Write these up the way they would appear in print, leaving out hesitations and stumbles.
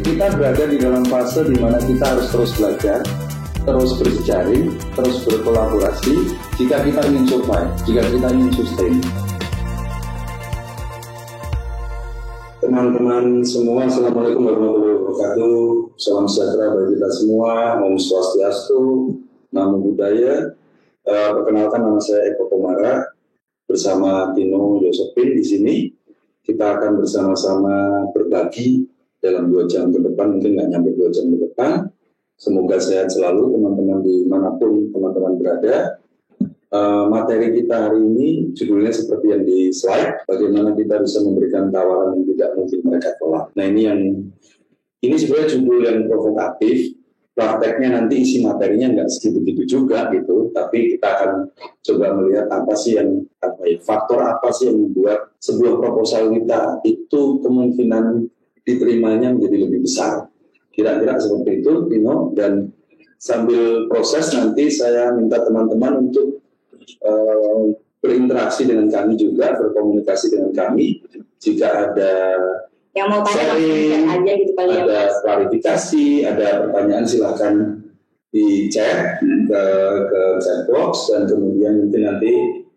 kita berada di dalam fase di mana kita harus terus belajar, terus berjejaring, terus berkolaborasi jika kita ingin survive, jika kita ingin sustain. Teman-teman semua, Assalamualaikum warahmatullahi wabarakatuh. Salam sejahtera bagi kita semua. Om Swastiastu, Namo Buddhaya. Perkenalkan, nama saya Eko Komara bersama Tino Yosepin di sini. Kita akan bersama-sama berbagi dalam 2 jam ke depan, mungkin nggak nyampe 2 jam ke depan. Semoga sehat selalu teman-teman dimanapun teman-teman berada. Materi kita hari ini judulnya seperti yang di slide, bagaimana kita bisa memberikan tawaran yang tidak mungkin mereka tolak. Nah ini sebenarnya judul yang provokatif. Prakteknya nanti isi materinya nggak segitu-gitu juga gitu, tapi kita akan coba melihat faktor apa sih yang membuat sebuah proposal kita itu kemungkinan diterimanya menjadi lebih besar. Kira-kira seperti itu, Tino. Dan sambil proses nanti saya minta teman-teman untuk berinteraksi dengan kami juga, berkomunikasi dengan kami. Jika ada yang mau tanya sharing, aja gitu kali ya, ada klarifikasi, ada pertanyaan, silahkan di chat ke chat box, dan kemudian mungkin nanti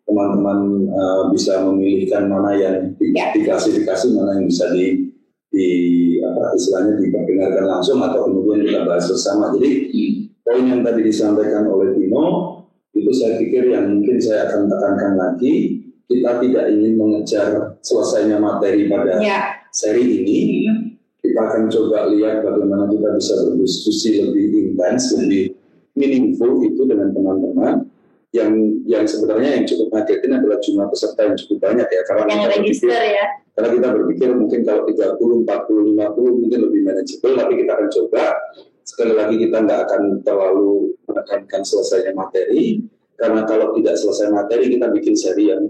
teman-teman bisa memilihkan mana yang diklasifikasi, mana yang bisa istilahnya diperdengarkan langsung atau kemudian kita bahas bersama. Jadi poin yang tadi disampaikan oleh Tino itu saya pikir yang mungkin saya akan tekankan lagi, kita tidak ingin mengejar selesainya materi pada seri ini. Kita akan coba lihat bagaimana kita bisa berdiskusi lebih intens, lebih meaningful itu dengan teman-teman. Yang sebenarnya yang cukup ngagetin adalah jumlah peserta yang cukup banyak ya, karena yang register ya. Karena kita berpikir mungkin kalau 30, 40, 50 mungkin lebih manageable, tapi kita akan coba. Sekali lagi kita nggak akan terlalu menekankan selesainya materi, karena kalau tidak selesai materi kita bikin seri yang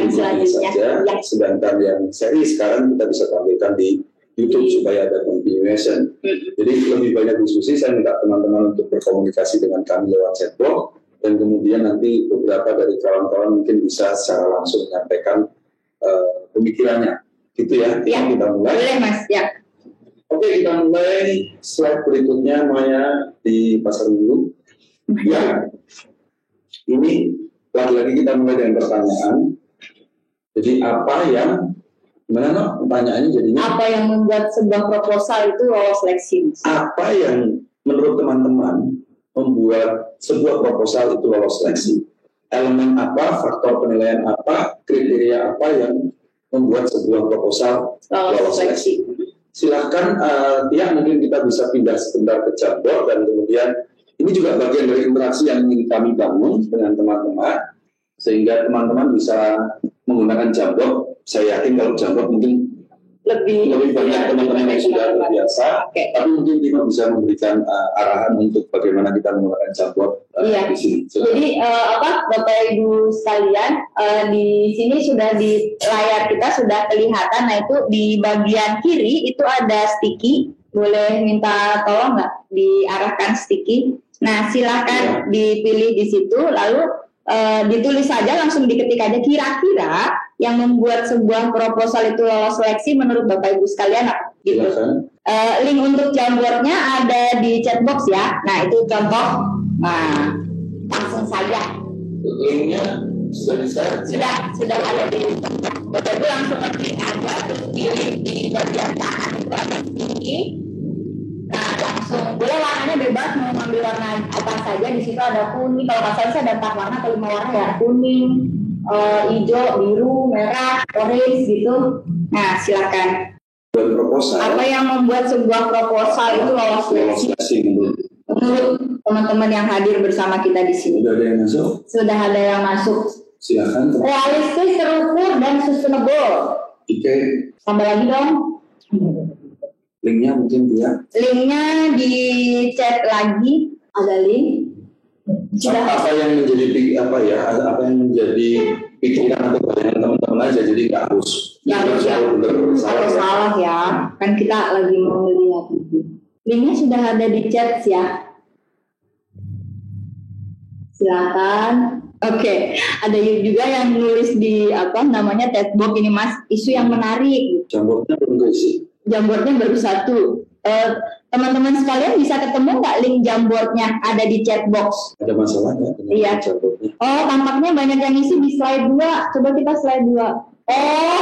selanjutnya saja. Sedangkan yang seri sekarang kita bisa tampilkan di YouTube supaya ada continuation. Jadi lebih banyak diskusi, saya minta teman-teman untuk berkomunikasi dengan kami lewat chatbox, dan kemudian nanti beberapa dari kawan-kawan mungkin bisa secara langsung menyampaikan pemikirannya. Gitu ya, kita mulai. Boleh Mas, ya. Oke, kita mulai. Slide berikutnya, Maya, dipasang dulu. Ya, ini lagi-lagi kita mulai dengan pertanyaan. Jadi pertanyaannya jadinya? Apa yang membuat sebuah proposal itu lolos seleksi? Apa yang menurut teman-teman membuat sebuah proposal itu lolos seleksi? Elemen apa, faktor penilaian apa, kriteria apa yang membuat sebuah proposal lolos seleksi? Silahkan, mungkin kita bisa pindah sebentar ke Jamboard, dan kemudian ini juga bagian dari interaksi yang ingin kami bangun dengan teman-teman, sehingga teman-teman bisa menggunakan Jamboard. Saya yakin kalau Jamboard mungkin lebih banyak teman-teman yang sudah terbiasa, tapi mungkin kita bisa memberikan arahan untuk bagaimana kita menggunakan Jamboard di sini. Jadi Bapak Ibu sekalian, di sini sudah di layar kita sudah kelihatan. Nah itu di bagian kiri itu ada sticky. Boleh minta tolong nggak diarahkan sticky? Nah silakan dipilih di situ, lalu ditulis saja, langsung diketik aja kira-kira yang membuat sebuah proposal itu lolos seleksi menurut Bapak Ibu sekalian apa? Gitu. Link untuk Jamboardnya ada di chatbox ya. Nah itu contoh. Nah langsung saja. Linknya sudah ada di Bapak Ibu, langsung klik aja, pilih di bagian kanan itu ada tinggi. Nah langsung boleh warnanya bebas, mau ambil warna apa saja. Di situ ada kuning, kalau nggak salah ada 4 warna atau 5 warna ya, kuning, hijau, biru, merah, orange gitu. Nah silakan. Apa yang membuat sebuah proposal itu lolos seleksi menurut teman-teman yang hadir bersama kita di sini? Sudah ada yang masuk? Sudah ada yang masuk. Silakan. Realistis, terukur, dan sustainable. Oke. Tambah lagi dong. Linknya mungkin Linknya di chat lagi, ada link. Apa yang menjadi pikiran atau bayangan teman-teman aja, jadi nggak harus salah ya, kan kita lagi mau melihat. Linknya sudah ada di chat ya. Silakan. Oke, ada juga yang nulis di chatbox ini Mas, isu yang menarik. Jamboardnya belum keisi. Jamboardnya baru 1. Teman-teman sekalian bisa ketemu nggak link Jamboardnya ada di chat box? Ada masalah nggak? Iya. Oh, tampaknya banyak yang isi di slide 2. Coba kita slide 2. Oh.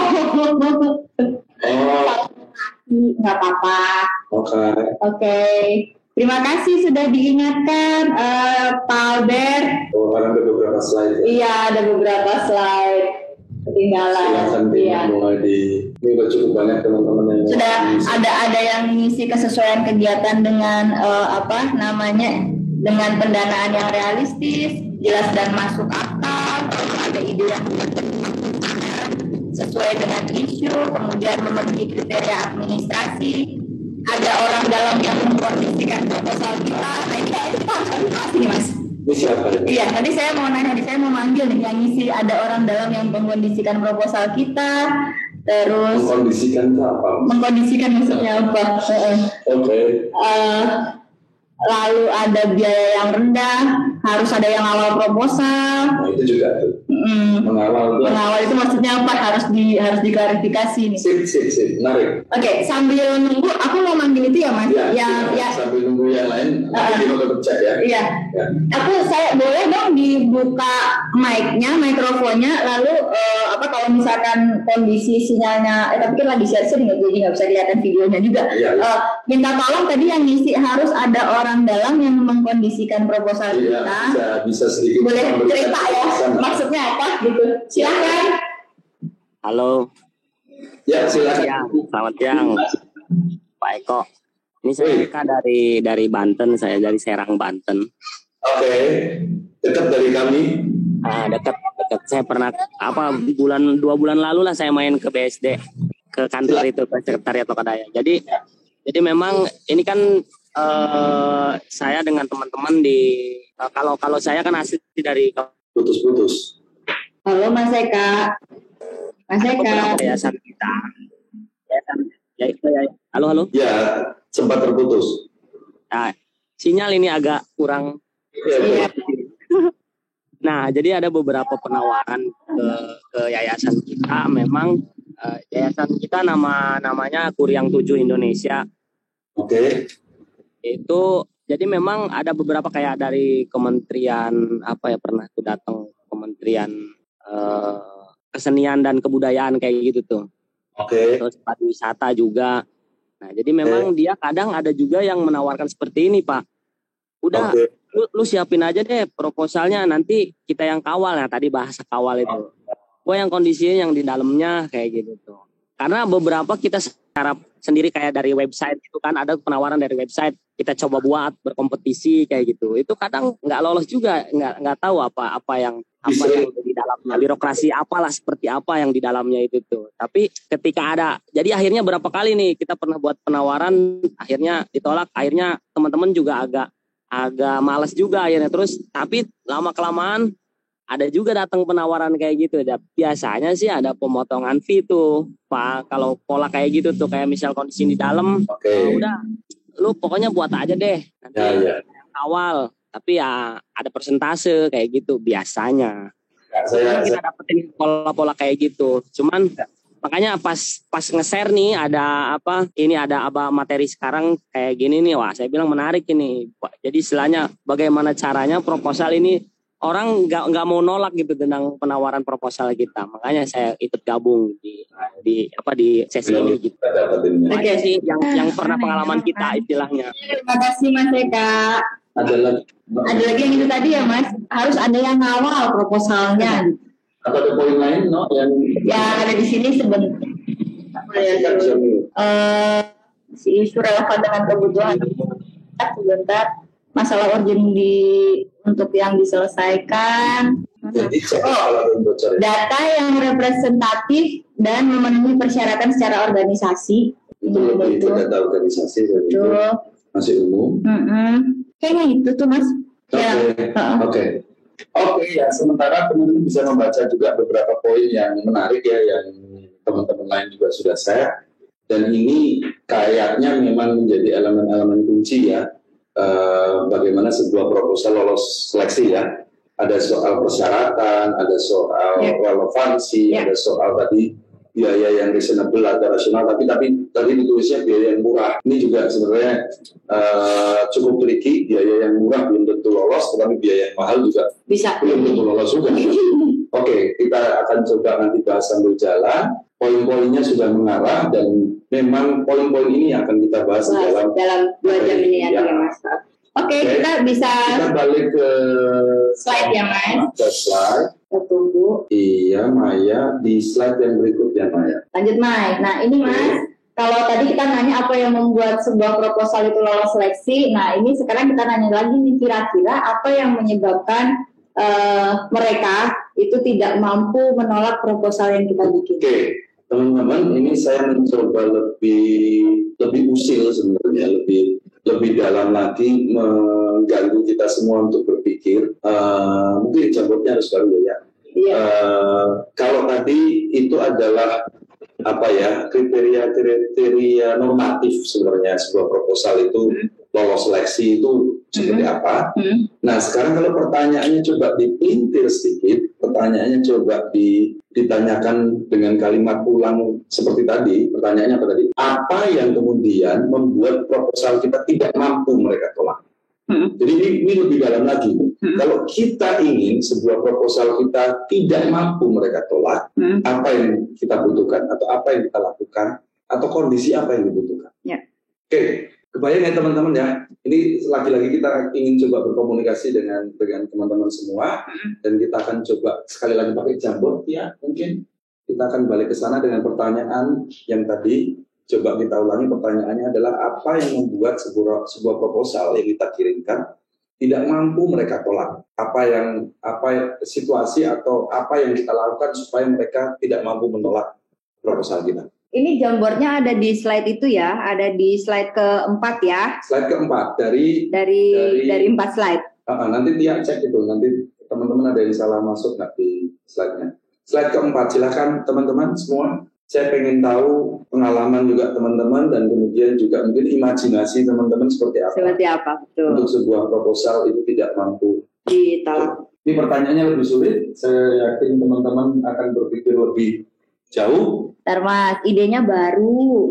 Nggak apa-apa. Oke. Terima kasih sudah diingatkan, Pak Albert. Oh, karena ada beberapa slide. Iya, ada beberapa slide ketinggalan. Silakan mulai ini cukup banyak teman-teman yang sudah ada yang mengisi kesesuaian kegiatan dengan dengan pendanaan yang realistis, jelas dan masuk akal, kalau ada ide yang sesuai dengan isu, kemudian memenuhi kriteria administrasi, ada orang dalam yang mengkondisikan proposal kita. Nah ini pasti nih Mas. Ini siapa ya? Iya, tadi saya mau nanya, saya mau manggil nih yang ngisi, ada orang dalam yang mengkondisikan proposal kita. Terus mengkondisikan itu apa? Mengkondisikan maksudnya apa? Oke. Lalu ada biaya yang rendah, harus ada yang awal proposal. Nah itu juga tuh. Mengawal itu maksudnya apa? Harus diklarifikasi nih. Sip, menarik. Oke, sambil nunggu, aku mau manggil itu ya Mas. Ya. Sambil nunggu yang lain, nanti kita cek ya. Iya. Ya. Saya boleh dong dibuka mic-nya, mikrofonnya, lalu kalau misalkan kondisi sinyalnya, tapi kan lagi share-share jadi nggak bisa kelihatan videonya juga. Iya. Minta tolong tadi yang ngisi harus ada orang dalam yang mengkondisikan proposal kita. Bisa sedikit. Boleh cerita ya, maksudnya apa gitu. Silakan. Halo. Ya, silakan. Selamat siang, Pak Eko. Ini saya Eka dari Banten, saya dari Serang, Banten. Oke. Dekat dari kami. Dekat. Saya pernah 2 bulan lalu lah saya main ke BSD, ke kantor itu, ke sekretariat Lokadaya. Jadi memang ini kan saya dengan teman-teman kalau saya kan asli dari putus. Halo Mas Eka. Yayasan kita. Halo. Ya, sempat terputus. Nah, sinyal ini agak kurang. Iya. Nah, jadi ada beberapa penawaran ke yayasan kita. Memang yayasan kita namanya Kuriang 7 Indonesia. Oke. Itu jadi memang ada beberapa kayak dari kementerian pernah tuh datang kementerian kesenian dan kebudayaan kayak gitu tuh. Oke. Terus pariwisata juga. Nah, jadi memang dia kadang ada juga yang menawarkan seperti ini, Pak. Udah, lu siapin aja deh proposalnya, nanti kita yang kawal. Nah, tadi bahasa kawal itu. Gue yang kondisinya yang di dalamnya kayak gitu tuh. Karena beberapa kita secara sendiri kayak dari website itu kan ada penawaran dari website, kita coba buat berkompetisi kayak gitu. Itu kadang nggak lolos juga, nggak tahu apa yang di dalamnya, birokrasi apalah seperti apa yang di dalamnya itu tuh. Tapi ketika ada, jadi akhirnya berapa kali nih kita pernah buat penawaran, akhirnya ditolak, akhirnya teman-teman juga agak malas juga akhirnya. Terus tapi lama kelamaan ada juga datang penawaran kayak gitu. Biasanya sih ada pemotongan fee tuh, Pak. Kalau pola kayak gitu tuh, kayak misal kondisi di dalam, udah, lu pokoknya buat aja deh. Nanti awal, tapi ya ada persentase kayak gitu biasanya. Kita dapetin pola-pola kayak gitu. Cuman makanya pas nge-share nih ada materi sekarang kayak gini nih, wah saya bilang menarik ini. Jadi istilahnya bagaimana caranya proposal ini orang nggak mau nolak gitu tentang penawaran proposal kita, makanya saya ikut gabung di sesi ini gitu. Oke sih yang pernah pengalaman kita istilahnya. Terima kasih Mas Eka. Ada lagi yang itu tadi ya Mas, harus ada yang ngawal proposalnya. Atau ada poin lain yang ada di sini sebenarnya si isu relevan dengan kebutuhan sebentar. Masalah urgent untuk yang diselesaikan. Data yang representatif dan memenuhi persyaratan secara organisasi. Itu data organisasi itu masih umum. Kayaknya itu tuh Mas. Oke, ya sementara teman-teman bisa membaca juga beberapa poin yang menarik ya, yang teman-teman lain juga sudah share. Dan ini kayaknya memang menjadi elemen-elemen kunci ya. Bagaimana sebuah proposal lolos seleksi ya. Ada soal persyaratan, ada soal relevansi, ada soal tadi biaya yang reasonable atau rasional, tapi tadi ditulisnya biaya yang murah. Ini juga sebenarnya cukup tricky. Biaya yang murah belum tentu lolos, tetapi biaya yang mahal juga belum tentu lolos juga. Oke, kita akan coba nanti bahas sambil jalan. Poin-poinnya sudah mengarah dan memang poin-poin ini akan kita bahas dalam 2 jam ini ya, Mas. Oke, kita bisa balik ke slide ya, Mas. Ke slide. Kita tunggu. Iya, Maya, di slide yang berikutnya, Maya. Lanjut, Maya. Nah, ini Mas, kalau tadi kita nanya apa yang membuat sebuah proposal itu lolos seleksi, nah ini sekarang kita nanya lagi nih, kira-kira apa yang menyebabkan mereka itu tidak mampu menolak proposal yang kita bikin. Oke, teman-teman, ini saya mencoba lebih usil sebenarnya, lebih dalam lagi mengganggu kita semua untuk berpikir. Mungkin jawabnya harus baru ya. Kalau tadi itu adalah kriteria normatif sebenarnya sebuah proposal itu lolos seleksi itu seperti apa. Nah sekarang kalau pertanyaannya coba dipelintir sedikit, pertanyaannya coba ditanyakan dengan kalimat ulang seperti tadi. Pertanyaannya apa tadi? Apa yang kemudian membuat proposal kita tidak mampu mereka tolak? Jadi ini lebih dalam lagi. Kalau kita ingin sebuah proposal kita tidak mampu mereka tolak, apa yang kita butuhkan atau apa yang kita lakukan atau kondisi apa yang dibutuhkan? Oke, kebayang ya teman-teman ya. Ini lagi-lagi kita ingin coba berkomunikasi dengan teman-teman semua dan kita akan coba sekali lagi pakai Jamboard ya. Mungkin kita akan balik ke sana dengan pertanyaan yang tadi. Coba kita ulangi, pertanyaannya adalah apa yang membuat sebuah proposal yang kita kirimkan tidak mampu mereka tolak? Apa situasi atau apa yang kita lakukan supaya mereka tidak mampu menolak proposal kita? Ini Jamboardnya ada di slide itu ya, ada di slide keempat ya. Slide keempat dari 4 slide. Nanti dia cek itu, nanti teman-teman ada yang salah masuk nggak di slide-nya. Slide keempat, silakan teman-teman semua. Saya pengen tahu pengalaman juga teman-teman dan kemudian juga mungkin imajinasi teman-teman seperti apa. Seperti apa, betul. Untuk sebuah proposal itu tidak mampu ditolak. Ini pertanyaannya lebih sulit. Saya yakin teman-teman akan berpikir lebih jauh. Ntar Mas, idenya baru,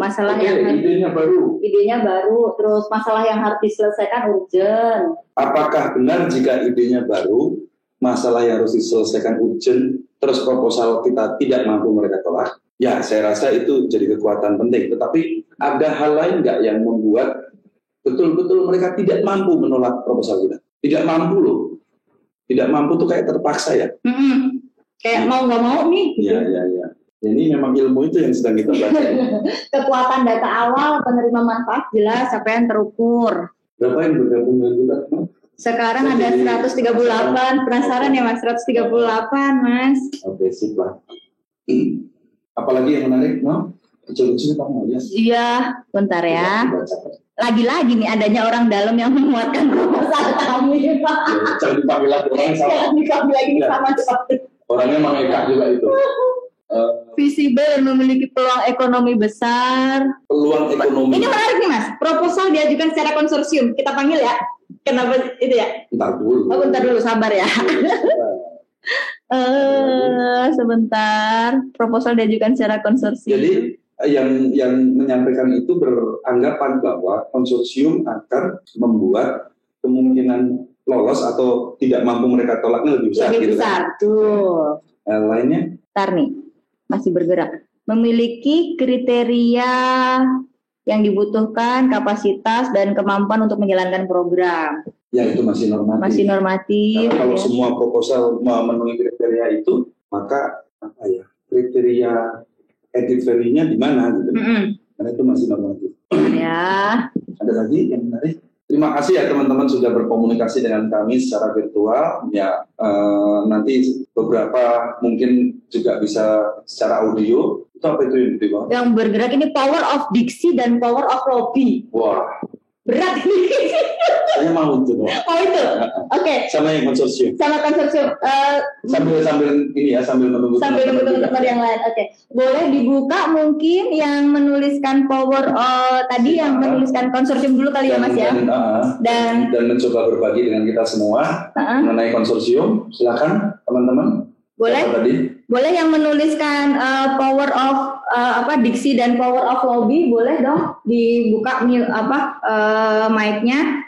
idenya baru, terus masalah yang harus diselesaikan urgent. Apakah benar jika idenya baru, masalah yang harus diselesaikan urgent, terus proposal kita tidak mampu mereka tolak? Ya, saya rasa itu jadi kekuatan penting. Tetapi ada hal lain nggak yang membuat betul-betul mereka tidak mampu menolak proposal kita? Tidak mampu loh. Tidak mampu tuh kayak terpaksa ya. Kayak mau nggak mau nih. Iya. Ini memang ilmu itu yang sedang kita baca. Kekuatan data awal, penerima manfaat jelas, apa yang terukur. Berapa yang bergabung dengan kita? Sekarang ada 138. Penasaran ya Mas? 138 Mas. Oke, sip lah. Apalagi yang menarik, no? Lucu-lucu kamu ya? Iya, bentar ya. Lagi-lagi nih adanya orang dalam yang menguatkan proposal kamu ya Pak. Jangan dipanggil lagi orang sama. Jangan dipanggil lagi sama seperti. Orangnya emang eka juga itu. Visible dan memiliki peluang ekonomi besar. Peluang ekonomi. Ini menarik nih Mas. Proposal diajukan secara konsorsium. Kita panggil ya. Kenapa itu ya? Bentar dulu. Oh, bentar dulu, sabar ya. Sebentar, proposal diajukan secara konsorsium. Jadi yang menyampaikan itu beranggapan bahwa konsorsium akan membuat kemungkinan lolos atau tidak mampu mereka tolaknya lebih besar. Lebih besar, tuh. Lainnya? Ntar nih, masih bergerak. Memiliki kriteria yang dibutuhkan, kapasitas dan kemampuan untuk menjalankan program. Ya itu masih normatif. Masih normatif. Karena kalau semua proposal memenuhi kriteria itu, maka kriteria edit value-nya di mana gitu. Karena itu masih normatif. Ya. Ada lagi yang menarik? Terima kasih ya teman-teman sudah berkomunikasi dengan kami secara virtual. Ya nanti beberapa mungkin juga bisa secara audio. Itu apa itu yang di bawah? Yang bergerak ini power of diksi dan power of lobby. Wah. Berat ini. Saya mau itu. Oh itu. Oke. Sama yang konsorsium. Sama konsorsium. Sambil ini ya, sambil menunggu teman-teman yang lain. Oke. Boleh dibuka mungkin yang menuliskan power tadi yang menuliskan konsorsium dulu kali ya Mas ya. Dan mencoba berbagi dengan kita semua mengenai konsorsium. Silakan teman-teman. Boleh yang menuliskan power of diksi dan power of lobby, boleh dong dibuka mic-nya.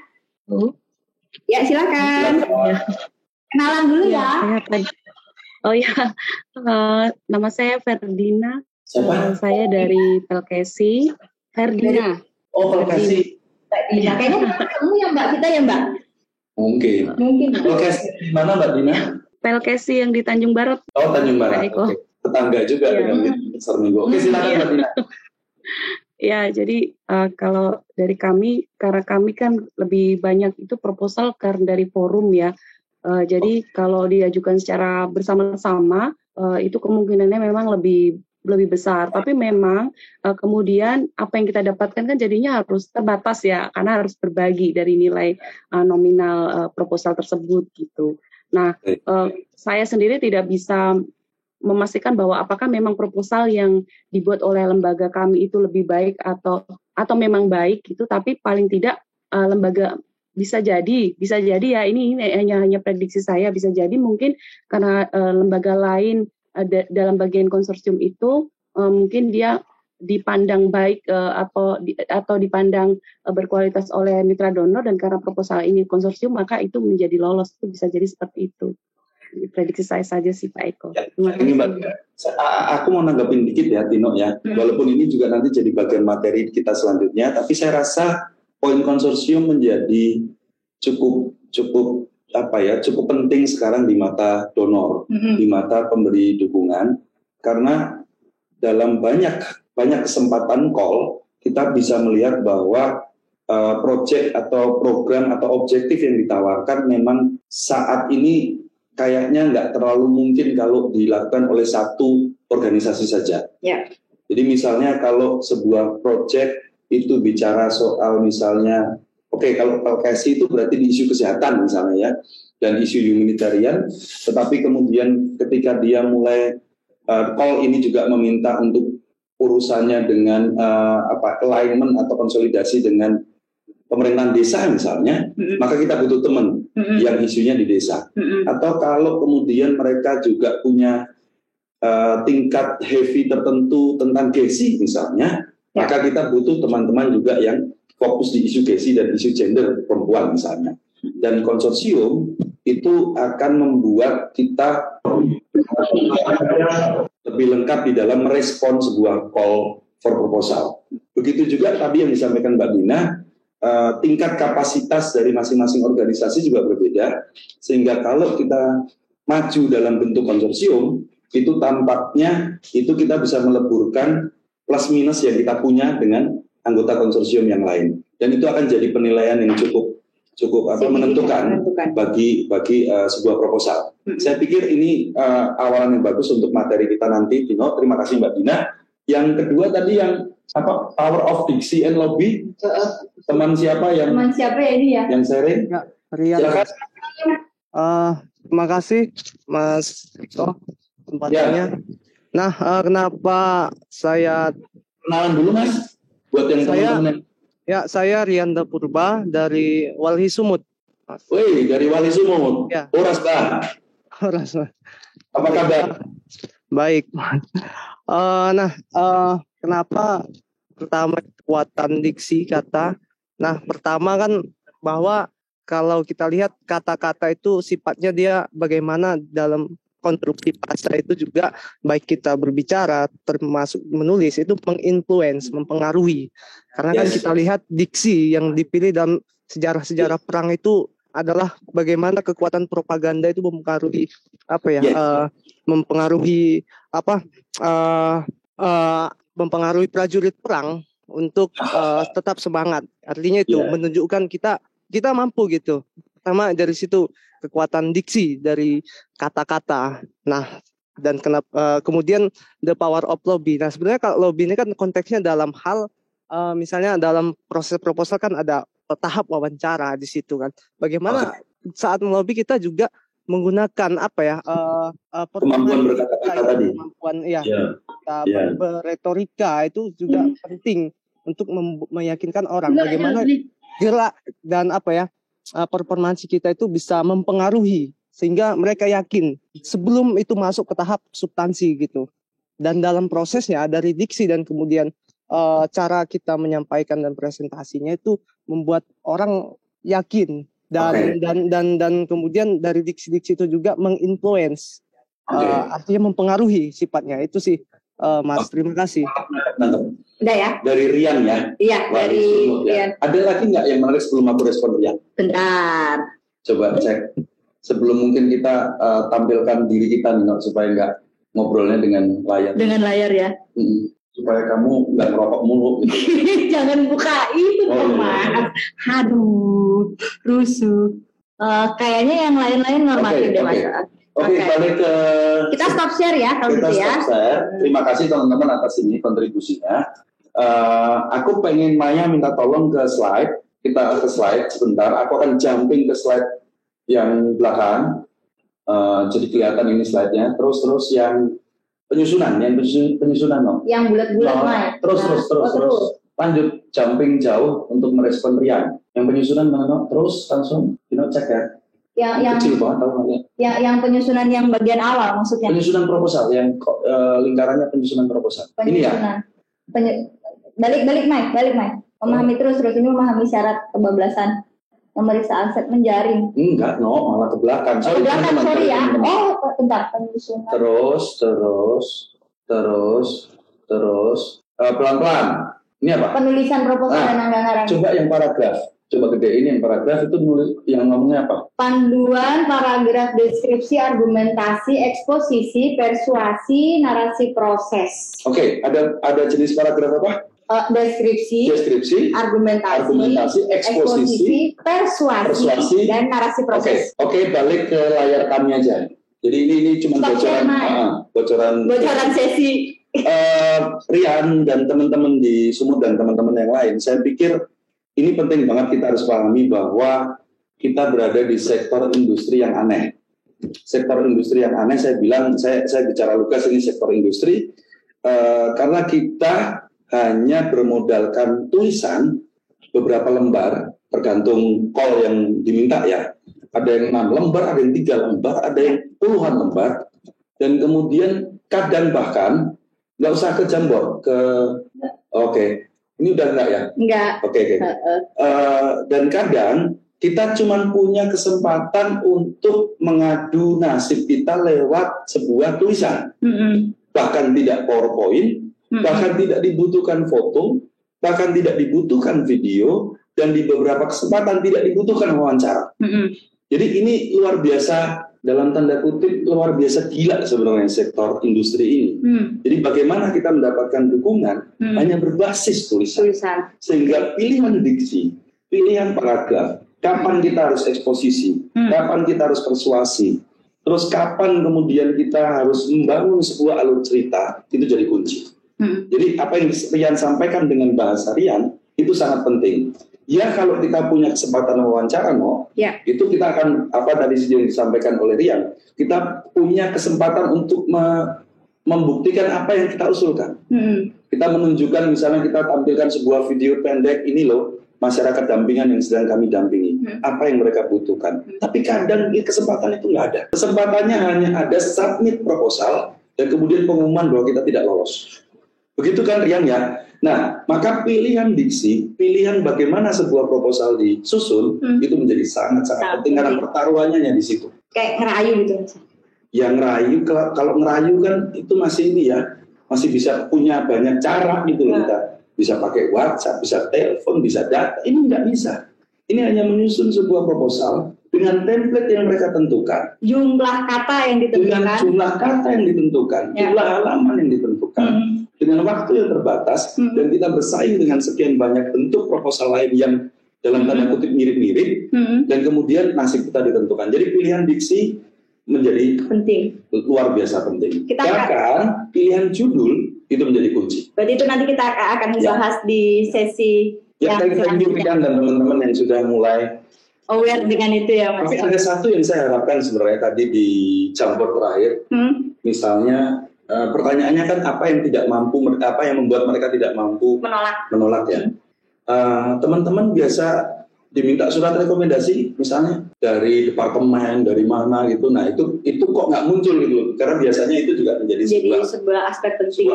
Ya, silakan. Kenalan dulu ya. Oh ya, nama saya Ferdina. Saya dari Pelkesi. Ferdina. Oh, Pelkesi. Kayaknya kamu ya Mbak, kita ya Mbak. Mungkin. Pelkesi di mana Mbak Dina? Pelkesi yang di Tanjung Barat. Oh, Tanjung Barat. Oke. Tetangga juga dengan Pasar Minggu. Oke, silakan Mbak Dina. Ya, jadi kalau dari kami, karena kami kan lebih banyak itu proposal karena dari forum ya. Jadi kalau diajukan secara bersama-sama, itu kemungkinannya memang lebih besar. Tapi memang kemudian apa yang kita dapatkan kan jadinya harus terbatas ya, karena harus berbagi dari nilai nominal proposal tersebut gitu. Nah, saya sendiri tidak bisa memastikan bahwa apakah memang proposal yang dibuat oleh lembaga kami itu lebih baik atau memang baik gitu, tapi paling tidak lembaga bisa jadi ya ini hanya prediksi saya, bisa jadi mungkin karena lembaga lain dalam bagian konsorsium itu mungkin dia dipandang baik atau dipandang berkualitas oleh mitra donor, dan karena proposal ini konsorsium maka itu menjadi lolos. Itu bisa jadi seperti itu. Prediksi saya saja sih Pak Eko. Ya, ini Mbak, aku mau nanggapin dikit ya Tino ya. Walaupun ini juga nanti jadi bagian materi kita selanjutnya, tapi saya rasa poin konsorsium menjadi cukup penting sekarang di mata donor, di mata pemberi dukungan, karena dalam banyak kesempatan call kita bisa melihat bahwa proyek atau program atau objektif yang ditawarkan memang saat ini kayaknya nggak terlalu mungkin kalau dilakukan oleh satu organisasi saja. Ya. Jadi misalnya kalau sebuah proyek itu bicara soal misalnya, kalau Pelkesi itu berarti di isu kesehatan misalnya ya, dan isu humanitarian, tetapi kemudian ketika dia mulai call ini juga meminta untuk urusannya dengan alignment atau konsolidasi dengan pemerintahan desa misalnya, maka kita butuh teman yang isunya di desa. Atau kalau kemudian mereka juga punya tingkat heavy tertentu tentang GESI misalnya, maka kita butuh teman-teman juga yang fokus di isu GESI dan isu gender perempuan misalnya. Dan konsorsium itu akan membuat kita lebih lengkap di dalam merespon sebuah call for proposal. Begitu juga tadi yang disampaikan Mbak Dina, tingkat kapasitas dari masing-masing organisasi juga berbeda, sehingga kalau kita maju dalam bentuk konsorsium, itu tampaknya itu kita bisa meleburkan plus minus yang kita punya dengan anggota konsorsium yang lain, dan itu akan jadi penilaian yang cukup menentukan bagi sebuah proposal. Saya pikir ini awalan yang bagus untuk materi kita nanti, Dino. Terima kasih Mbak Dina. Yang kedua tadi yang power of diksi and lobby. Teman siapa ya ini ya? Yang sharing? Ya, Rian. Silakan. Terima kasih Mas Eko tempatnya. Ya. Nah, kenapa saya kenalan dulu Mas? Buat yang teman-teman. Ya, saya Rianda Purba dari Walhi Sumut. Wih, dari Walhi Sumut. Ya. Horas, Bang. Horas, Bang. Apa kabar? Baik. Kenapa pertama kekuatan diksi kata? Nah, pertama kan bahwa kalau kita lihat kata-kata itu sifatnya dia bagaimana dalam konstruksi bahasa itu juga, baik kita berbicara termasuk menulis itu menginfluence, mempengaruhi. Karena kan kita lihat diksi yang dipilih dalam sejarah-sejarah perang itu adalah bagaimana kekuatan propaganda itu mempengaruhi mempengaruhi prajurit perang untuk tetap semangat. Artinya itu menunjukkan kita mampu gitu. Pertama dari situ kekuatan diksi dari kata-kata. Nah, dan kemudian the power of lobby. Nah, sebenarnya kalau lobby ini kan konteksnya dalam hal misalnya dalam proses proposal kan ada tahap wawancara di situ kan. Bagaimana saat melobi kita juga menggunakan kemampuan berkata-kata tadi. Kemampuan berretorika itu juga penting untuk meyakinkan orang bagaimana gerak dan performansi kita itu bisa mempengaruhi sehingga mereka yakin sebelum itu masuk ke tahap substansi gitu. Dan dalam prosesnya dari diksi dan kemudian cara kita menyampaikan dan presentasinya itu membuat orang yakin dan kemudian dari diksi-diksi itu juga menginfluence, artinya mempengaruhi sifatnya. Itu sih Mas. Terima kasih. Udah ya? Dari Rian ya? Iya, dari Rian. Ada lagi nggak yang menarik sebelum aku respon Rian? Bentar. Coba cek. Sebelum mungkin kita tampilkan diri kita nih, supaya nggak ngobrolnya dengan layar. Dengan layar ya? Supaya kamu nggak ngerokok mulu gitu. Jangan buka itu Mas. Aduh, rusuh. Kayaknya yang lain-lain normatif deh Mas. Oke, balik ke... Kita stop share ya kalau gitu ya. Stop share. Terima kasih teman-teman atas ini kontribusinya. Aku pengen Maya minta tolong ke slide. Kita ke slide sebentar. Aku akan jumping ke slide yang belakang. Jadi kelihatan ini slide-nya. Terus yang penyusunan no? Yang bulat-bulat Maya. Terus. Lanjut, jumping jauh untuk merespon Rian. Yang penyusunan mana no? Terus langsung, cek ya. Yang kecil banget tahu nggak? Yang penyusunan yang bagian awal maksudnya. Penyusunan proposal yang lingkarannya penyusunan proposal. Ini ya. Balik Mike. Memahami terus ini memahami syarat kebablasan memeriksa aset menjaring. Enggak, malah ke belakang. Sorry ya. Oh, bentar penyusunan. Terus pelan-pelan. Ini apa? Penulisan proposal dan anggaran. Coba yang paragraf. Coba gedein yang paragraf itu nulis yang ngomongnya apa? Panduan, paragraf, deskripsi, argumentasi, eksposisi, persuasi, narasi proses. Oke, ada jenis paragraf apa? Deskripsi, argumentasi, eksposisi, persuasi, dan narasi proses. Oke, balik ke layar kami aja. Jadi ini cuma bocoran sesi. Rian dan teman-teman di Sumut dan teman-teman yang lain, saya pikir ini penting banget kita harus pahami bahwa kita berada di sektor industri yang aneh. Sektor industri yang aneh, saya bicara Lukas ini sektor industri karena kita hanya bermodalkan tulisan beberapa lembar, tergantung call yang diminta ya. Ada yang 6 lembar, ada yang 3 lembar, ada yang puluhan lembar, dan kemudian kadang bahkan nggak usah ke Jambor, ini udah enggak ya? Enggak. Oke. Dan kadang kita cuma punya kesempatan untuk mengadu nasib kita lewat sebuah tulisan. Bahkan tidak PowerPoint, bahkan tidak dibutuhkan foto, bahkan tidak dibutuhkan video, dan di beberapa kesempatan tidak dibutuhkan wawancara. Jadi ini luar biasa, dalam tanda kutip luar biasa gila sebenarnya sektor industri ini. Jadi bagaimana kita mendapatkan dukungan hanya berbasis tulisan. Sehingga pilihan diksi, pilihan paragraf, kapan kita harus eksposisi, kapan kita harus persuasi, terus kapan kemudian kita harus membangun sebuah alur cerita, itu jadi kunci. Jadi apa yang Rian sampaikan dengan bahasa Rian itu sangat penting. Ya kalau kita punya kesempatan wawancara, itu kita akan tadi yang disampaikan oleh Rian, kita punya kesempatan untuk membuktikan apa yang kita usulkan. Kita menunjukkan, misalnya kita tampilkan sebuah video pendek, ini loh masyarakat dampingan yang sedang kami dampingi, apa yang mereka butuhkan. Tapi kadang kesempatan itu nggak ada. Kesempatannya hanya ada submit proposal dan kemudian pengumuman bahwa kita tidak lolos. Begitu kan Rian ya? Nah, maka pilihan diksi, pilihan bagaimana sebuah proposal disusun, itu menjadi sangat-sangat penting karena pertaruhannya di situ. Kayak ngerayu gitu. Yang ngerayu, kalau ngerayu kan itu masih masih bisa punya banyak cara gitu loh kita. Bisa pakai WhatsApp, bisa telepon, bisa data. Ini nggak bisa. Ini hanya menyusun sebuah proposal dengan template yang mereka tentukan. Jumlah kata yang ditentukan. Dengan jumlah kata yang ditentukan, jumlah halaman yang ditentukan. Dengan waktu yang terbatas, dan kita bersaing dengan sekian banyak bentuk proposal lain yang dalam tanda kutip mirip-mirip, dan kemudian nasib kita ditentukan. Jadi pilihan diksi menjadi penting, luar biasa penting. Bahkan pilihan judul itu menjadi kunci. Berarti itu nanti kita akan bahas di sesi yang selanjutnya. Dan teman-teman yang sudah mulai aware dengan itu ya Mas. Tapi ada satu yang saya harapkan sebenarnya tadi di Jambor terakhir, misalnya pertanyaannya kan apa yang membuat mereka tidak mampu menolak ya. Teman-teman biasa diminta surat rekomendasi misalnya dari departemen, dari mana gitu. Nah itu kok nggak muncul gitu, karena biasanya itu juga menjadi sebuah aspek penting.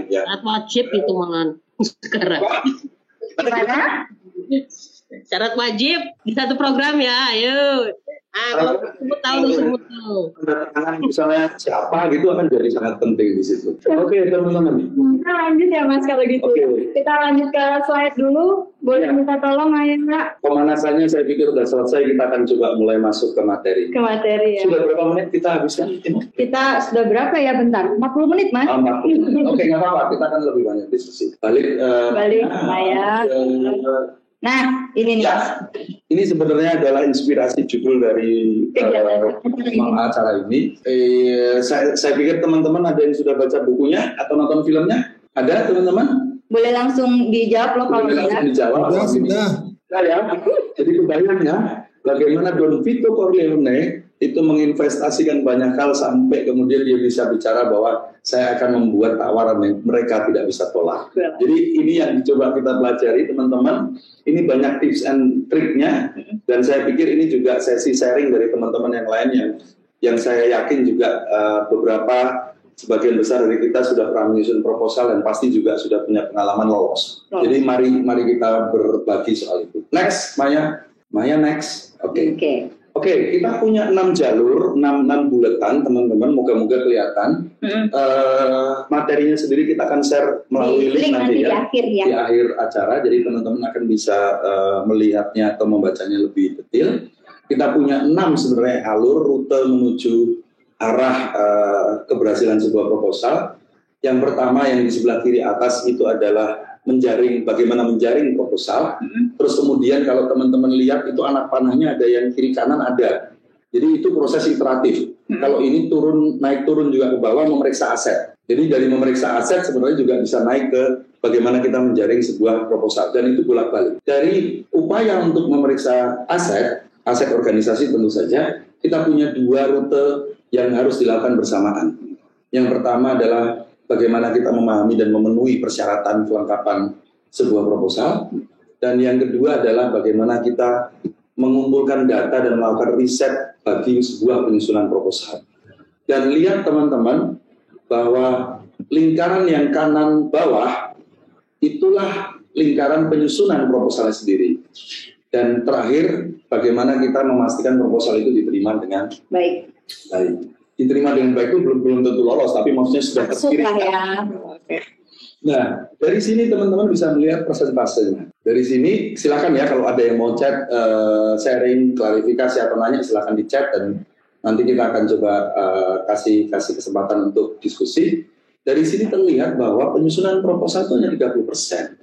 Ya. Wajib itu malah sekarang. Gimana? Syarat wajib di satu program ya, ayo. Kalau sebut tahu. Misalnya siapa gitu akan jadi sangat penting di situ. Oke, teman-teman. Kita lanjut ya Mas kalau gitu. Kita lanjut ke slide dulu. Boleh minta tolong Ayah Mbak? Pemanasannya saya pikir sudah selesai. Kita akan coba mulai masuk ke materi. Ya. Sudah berapa menit kita habiskan? Kita sudah berapa ya? Bentar. 40 menit Mas? 40. Oke, nggak apa-apa. Kita akan lebih banyak diskusi. Balik Ayah. Nah, ini nih. Ya, ini sebenarnya adalah inspirasi judul dari acara ini. Saya pikir teman-teman ada yang sudah baca bukunya atau nonton filmnya? Ada teman-teman? Boleh langsung dijawab loh kalau tidak. Dijawab. Sudah. Nah, ya. Jadi kebayangnya bagaimana Don Vito Corleone itu menginvestasikan banyak hal sampai kemudian dia bisa bicara bahwa saya akan membuat tawaran yang mereka tidak bisa tolak. Jadi ini yang coba kita pelajari teman-teman. Ini banyak tips and triknya dan saya pikir ini juga sesi sharing dari teman-teman yang lain yang saya yakin juga beberapa sebagian besar dari kita sudah pernah menyusun proposal dan pasti juga sudah punya pengalaman lolos. Jadi mari kita berbagi soal itu. Next, Maya next. Oke, kita punya 6 jalur, 6 buletan, teman-teman. Moga-moga kelihatan. Materinya sendiri kita akan share melalui link nanti ya, di akhir acara. Jadi teman-teman akan bisa melihatnya atau membacanya lebih detail. Kita punya 6 sebenarnya alur rute menuju arah keberhasilan sebuah proposal. Yang pertama yang di sebelah kiri atas itu adalah bagaimana menjaring proposal. Terus kemudian kalau teman-teman lihat itu anak panahnya ada yang kiri kanan ada. Jadi itu proses iteratif. Kalau ini naik turun juga ke bawah memeriksa aset. Jadi dari memeriksa aset sebenarnya juga bisa naik ke bagaimana kita menjaring sebuah proposal dan itu bolak-balik. Dari upaya untuk memeriksa aset organisasi tentu saja kita punya 2 rute yang harus dilakukan bersamaan. Yang pertama adalah bagaimana kita memahami dan memenuhi persyaratan kelengkapan sebuah proposal. Dan yang kedua adalah bagaimana kita mengumpulkan data dan melakukan riset bagi sebuah penyusunan proposal. Dan lihat teman-teman bahwa lingkaran yang kanan bawah itulah lingkaran penyusunan proposal sendiri. Dan terakhir, bagaimana kita memastikan proposal itu diterima dengan baik. Diterima dengan baik itu belum tentu lolos, tapi maksudnya sudah terkirim. Ya. Nah, dari sini teman-teman bisa melihat persentasenya. Dari sini silakan ya kalau ada yang mau chat, sharing, klarifikasi atau nanya silakan di chat dan nanti kita akan coba kasih kesempatan untuk diskusi. Dari sini terlihat bahwa penyusunan proposal itu hanya 30%.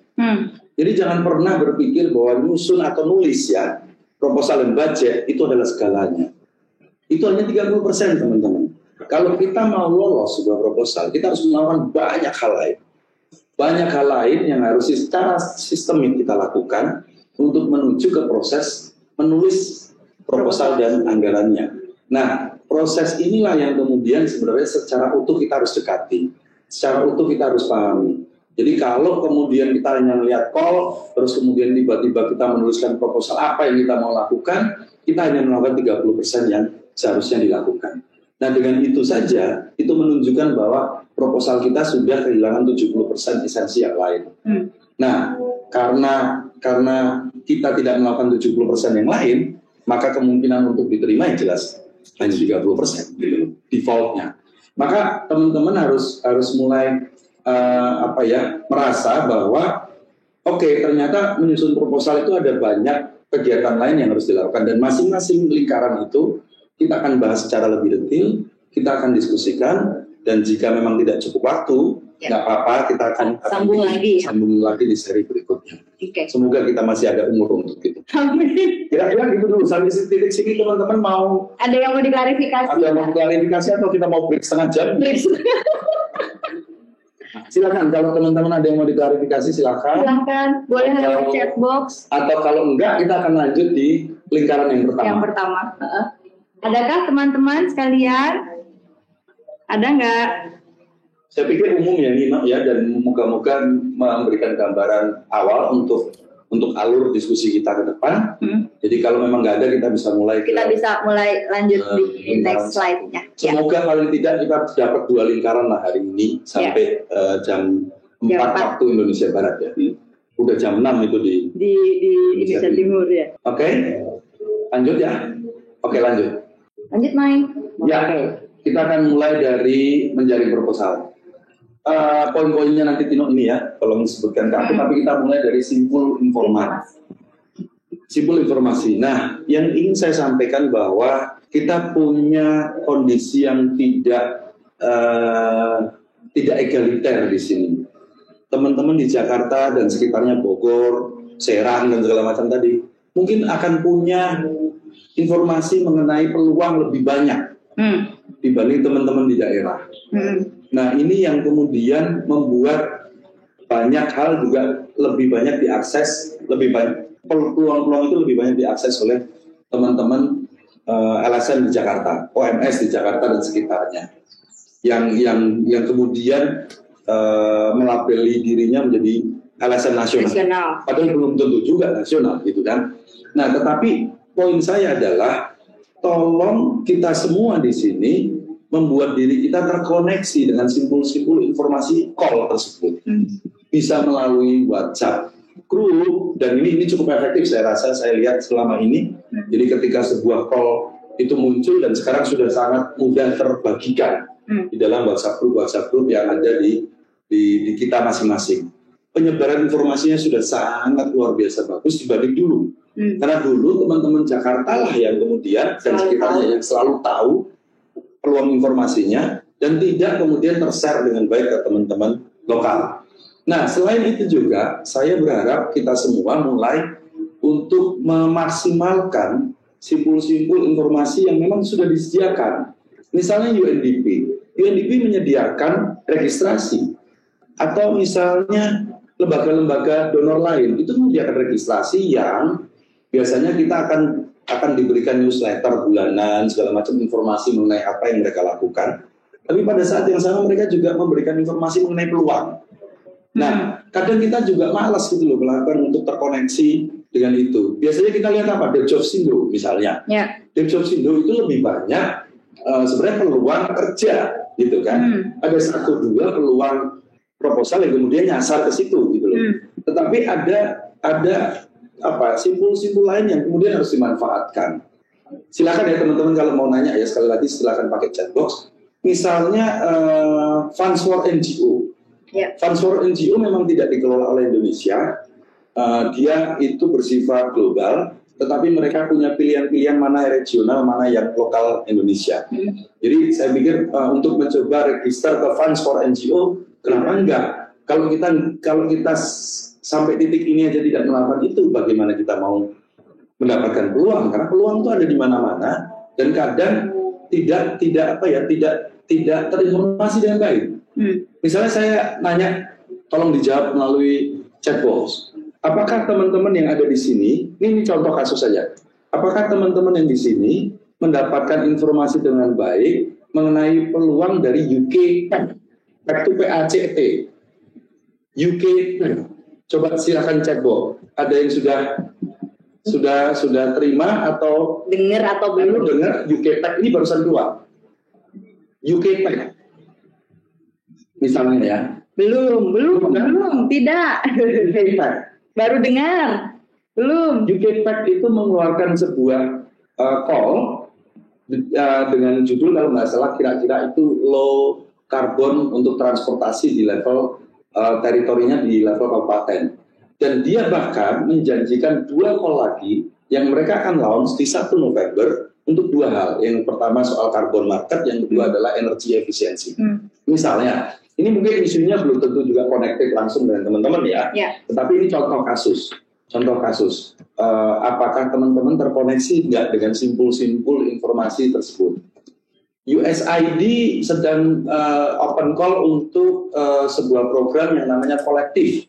Jadi jangan pernah berpikir bahwa nyusun atau nulis ya proposal dan budget itu adalah segalanya. Itu hanya 30% teman-teman. Kalau kita mau lolos sebuah proposal, kita harus melakukan banyak hal lain. Banyak hal lain yang harus secara sistemik kita lakukan untuk menuju ke proses menulis proposal dan anggarannya. Nah, proses inilah yang kemudian sebenarnya secara utuh kita harus dekati. Secara utuh kita harus pahami. Jadi kalau kemudian kita hanya melihat call, terus kemudian tiba-tiba kita menuliskan proposal apa yang kita mau lakukan, kita hanya melakukan 30% yang seharusnya dilakukan. Nah dengan itu saja, itu menunjukkan bahwa proposal kita sudah kehilangan 70% esensi yang lain. Nah karena kita tidak melakukan 70% yang lain, maka kemungkinan untuk diterima yang jelas hanya 30% defaultnya. Maka teman-teman harus mulai merasa bahwa ternyata menyusun proposal itu ada banyak kegiatan lain yang harus dilakukan dan masing-masing lingkaran itu kita akan bahas secara lebih detail, kita akan diskusikan dan jika memang tidak cukup waktu, nggak apa-apa, kita akan sambung lagi di seri berikutnya. Semoga kita masih ada umur untuk itu. Kira-kira gitu dulu, sampai titik sini teman-teman mau... Ada yang mau diklarifikasi? Ada yang mau diklarifikasi atau kita mau break setengah jam? Silakan, kalau teman-teman ada yang mau diklarifikasi silakan. Silakan, boleh lewat chat box. Atau kalau enggak, kita akan lanjut di lingkaran yang pertama. Yang pertama. Adakah teman-teman sekalian? Ada nggak? Saya pikir umum ya Nino ya, dan moga-moga memberikan gambaran awal untuk untuk alur diskusi kita ke depan. Jadi kalau memang nggak ada, kita bisa mulai. Kita bisa mulai lanjut di next slide-nya. Semoga paling tidak kita dapat 2 lingkaran lah hari ini sampai jam 4 waktu Indonesia Barat ya. Udah jam 6 itu di Indonesia Timur ya. Oke, lanjut ya. Oke, lanjut. Lanjut, Mai. Ya, kita akan mulai dari menjaring proposal. Poin-poinnya nanti Tino ini ya, tolong disebutkan ke aku, tapi kita mulai dari simpul informasi. Simpul informasi. Nah, yang ingin saya sampaikan bahwa kita punya kondisi yang tidak egaliter di sini. Teman-teman di Jakarta dan sekitarnya, Bogor, Serang dan segala macam tadi, mungkin akan punya informasi mengenai peluang lebih banyak dibanding teman-teman di daerah. Nah, ini yang kemudian membuat banyak hal juga lebih banyak diakses, lebih banyak peluang-peluang itu lebih banyak diakses oleh teman-teman LSM di Jakarta, OMS di Jakarta dan sekitarnya, yang kemudian melabeli dirinya menjadi LSM nasional. Padahal belum tentu juga nasional, gitu kan. Nah, tetapi poin saya adalah tolong kita semua di sini membuat diri kita terkoneksi dengan simpul-simpul informasi call tersebut. Bisa melalui WhatsApp grup, dan ini cukup efektif saya rasa, saya lihat selama ini. Jadi ketika sebuah call itu muncul dan sekarang sudah sangat mudah terbagikan di dalam WhatsApp group yang ada di kita masing-masing. Penyebaran informasinya sudah sangat luar biasa bagus dibanding dulu. Karena dulu teman-teman Jakarta lah yang kemudian dan sekitarnya yang selalu tahu peluang informasinya dan tidak kemudian ter-share dengan baik ke teman-teman lokal. Nah, selain itu juga saya berharap kita semua mulai untuk memaksimalkan simpul-simpul informasi yang memang sudah disediakan. Misalnya UNDP menyediakan registrasi, atau misalnya lembaga-lembaga donor lain itu menyediakan registrasi yang biasanya kita akan diberikan newsletter bulanan, segala macam informasi mengenai apa yang mereka lakukan. Tapi pada saat yang sama mereka juga memberikan informasi mengenai peluang. Nah, kadang kita juga malas gitu loh melakukan untuk terkoneksi dengan itu. Biasanya kita lihat apa? Depjobsindo misalnya. Depjobsindo itu lebih banyak sebenarnya peluang kerja, gitu kan. Ada 1-2 peluang proposal yang kemudian nyasar ke situ, gitu loh. Tetapi ada simpul-simpul lain yang kemudian harus dimanfaatkan. Silakan ya teman-teman kalau mau nanya ya, sekali lagi silakan pakai chat box. Misalnya Funds for NGO. Funds for NGO memang tidak dikelola oleh Indonesia. Dia itu bersifat global, tetapi mereka punya pilihan-pilihan mana regional, mana yang lokal Indonesia. Jadi saya pikir untuk mencoba register ke Funds for NGO, kenapa enggak? Kalau kita sampai titik ini aja tidak melakukan itu, bagaimana kita mau mendapatkan peluang? Karena peluang itu ada di mana-mana dan kadang tidak terinformasi dengan baik. Misalnya saya nanya, tolong dijawab melalui chat box. Apakah teman-teman yang ada di sini, ini contoh kasus saja. Apakah teman-teman yang di sini mendapatkan informasi dengan baik mengenai peluang dari UK back to PACT? UK, coba silakan chat box. Ada yang sudah terima atau dengar atau belum? Dengar UK Pack ini barusan keluar. UK Pack. Misalnya ya. Belum, tidak. UK Pack. Baru dengar. Belum. UK Pack itu mengeluarkan sebuah call dengan judul kalau nggak salah kira-kira itu low carbon untuk transportasi di level teritorinya di level kabupaten. Dan dia bahkan menjanjikan 2 call lagi yang mereka akan launch di 1 November untuk 2 hal. Yang pertama soal carbon market, yang kedua adalah energy efficiency. Misalnya, ini mungkin isunya belum tentu juga connected langsung dengan teman-teman ya. Tetapi ini contoh kasus. Apakah teman-teman terkoneksi nggak dengan simpul-simpul informasi tersebut? USAID sedang open call untuk sebuah program yang namanya kolektif.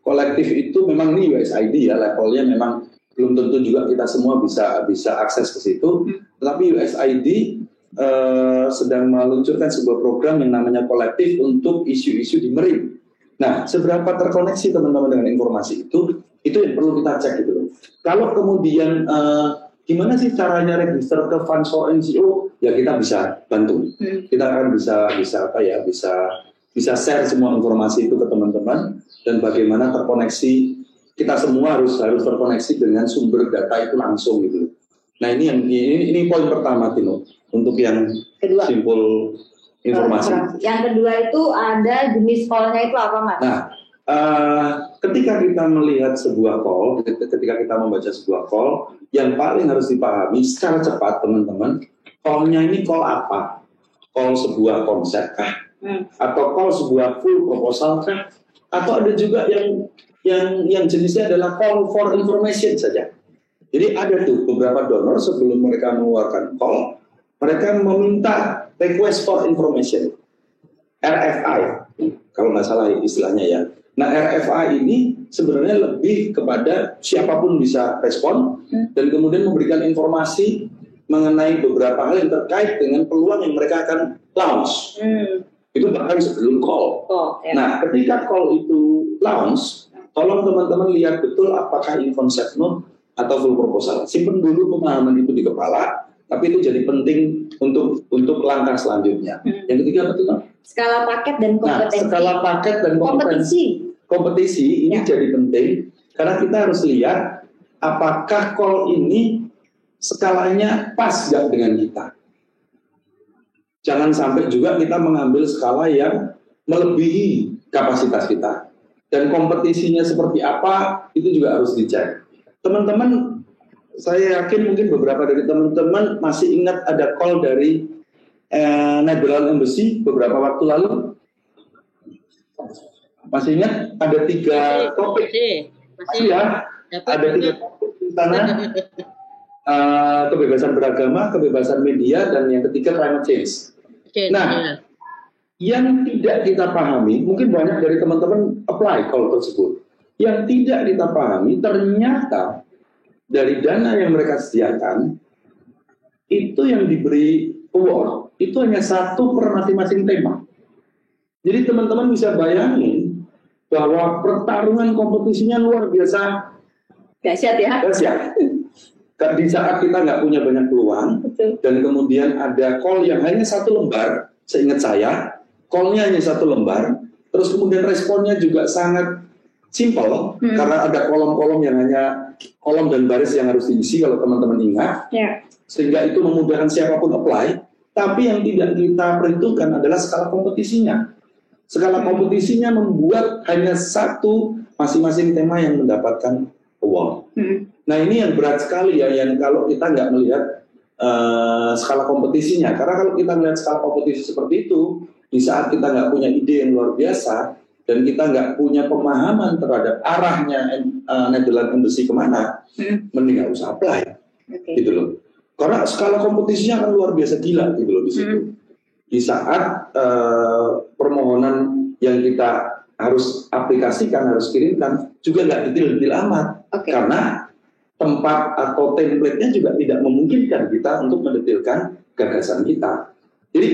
Kolektif itu memang ini USAID ya, levelnya memang belum tentu juga kita semua bisa akses ke situ. Tetapi USAID sedang meluncurkan sebuah program yang namanya kolektif untuk isu-isu di Merim. Nah, seberapa terkoneksi teman-teman dengan informasi itu? Itu yang perlu kita cek gitu loh. Kalau kemudian gimana sih caranya register ke Funds for NGO? Ya kita bisa bantu. Kita akan bisa share semua informasi itu ke teman-teman, dan bagaimana terkoneksi, kita semua harus terkoneksi dengan sumber data itu langsung gitu. Nah ini poin pertama, Tino, untuk yang kedua, simpul informasi. Yang kedua itu ada jenis call-nya itu apa, Mas? Nah, ketika kita melihat sebuah call, ketika kita membaca sebuah call, yang paling harus dipahami secara cepat, teman-teman, call-nya ini call apa? Call sebuah konsep kah? Atau call sebuah full proposal kah? Atau ada juga yang jenisnya adalah call for information saja. Jadi ada tuh beberapa donor sebelum mereka mengeluarkan call, mereka meminta request for information, RFI, kalau nggak salah istilahnya ya. Nah RFI ini sebenarnya lebih kepada siapapun bisa respon dan kemudian memberikan informasi mengenai beberapa hal yang terkait dengan peluang yang mereka akan launch. Itu bahkan sebelum call. Nah ketika call itu launch, tolong teman-teman lihat betul apakah in concept note atau full proposal. Simpen dulu pemahaman itu di kepala, tapi itu jadi penting untuk langkah selanjutnya. Yang ketiga apa tuh? Skala paket dan kompetensi. Nah, skala paket dan kompetisi ini jadi penting karena kita harus lihat apakah call ini skalanya pas nggak dengan kita. Jangan sampai juga kita mengambil skala yang melebihi kapasitas kita. Dan kompetisinya seperti apa itu juga harus dicek. Teman-teman, saya yakin mungkin beberapa dari teman-teman masih ingat ada call dari Netherlands Embassy beberapa waktu lalu. Masih ingat ada 3 topik? Masih ya, ada 3 topik di sana. Kebebasan beragama, kebebasan media, dan yang ketiga climate change. Nah, yang tidak kita pahami, mungkin banyak dari teman-teman apply call tersebut. Yang tidak kita pahami, ternyata dari dana yang mereka sediakan, itu yang diberi award, itu hanya 1 per masing-masing tema. Jadi teman-teman bisa bayangin bahwa pertarungan kompetisinya luar biasa dahsyat ya. Dahsyat. Di saat kita nggak punya banyak peluang, dan kemudian ada call yang hanya 1 lembar, seingat saya, call-nya hanya 1 lembar, terus kemudian responnya juga sangat simple, karena ada kolom-kolom yang hanya kolom dan baris yang harus diisi kalau teman-teman ingat, sehingga itu memudahkan siapapun apply. Tapi yang tidak kita perhitungkan adalah skala kompetisinya. Skala kompetisinya membuat hanya 1 masing-masing tema yang mendapatkan award. Nah ini yang berat sekali ya, yang kalau kita nggak melihat skala kompetisinya. Karena kalau kita melihat skala kompetisi seperti itu, di saat kita nggak punya ide yang luar biasa, dan kita nggak punya pemahaman terhadap arahnya Netherlands Embassy kemana, mending nggak usah apply, gitu loh. Karena skala kompetisinya akan luar biasa gila, gitu loh di situ. Di saat permohonan yang kita harus aplikasikan, harus kirimkan, juga nggak detail-detail amat, karena tempat atau template-nya juga tidak memungkinkan kita untuk mendetailkan gagasan kita. Jadi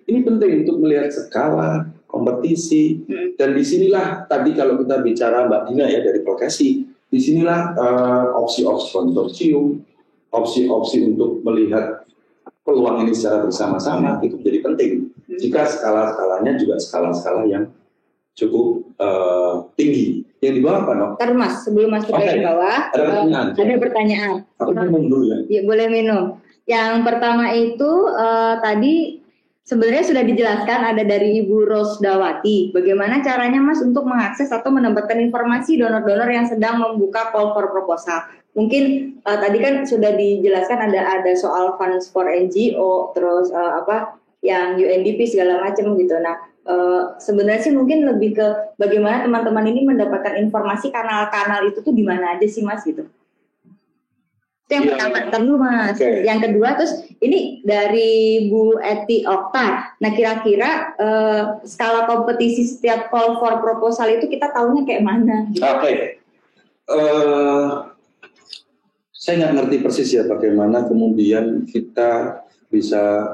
ini penting untuk melihat skala kompetisi, dan disinilah tadi kalau kita bicara Mbak Dina ya dari Prokesi, disinilah opsi-opsi konsorsium, opsi-opsi untuk melihat peluang ini secara bersama-sama itu menjadi penting. Jika skala-skalanya juga skala-skala yang cukup tinggi. Yang di bawah apa, Nok? Ntar Mas, sebelum Mas ke yang bawah, ada pertanyaan. Aku minum dulu ya. Ya, boleh minum. Yang pertama itu tadi sebenarnya sudah dijelaskan, ada dari Ibu Rosdawati. Bagaimana caranya Mas untuk mengakses atau mendapatkan informasi donor-donor yang sedang membuka call for proposal? Mungkin tadi kan sudah dijelaskan ada soal Funds for NGO, terus yang UNDP segala macam gitu. Nah, sebenarnya sih mungkin lebih ke bagaimana teman-teman ini mendapatkan informasi, kanal-kanal itu tuh di mana aja sih Mas gitu. Itu yang pertama, dulu Mas. Yang kedua, terus ini dari Bu Eti Okta. Nah, kira-kira skala kompetisi setiap call for proposal itu kita tahunya kayak mana? Gitu. Saya nggak ngerti persis ya bagaimana kemudian kita bisa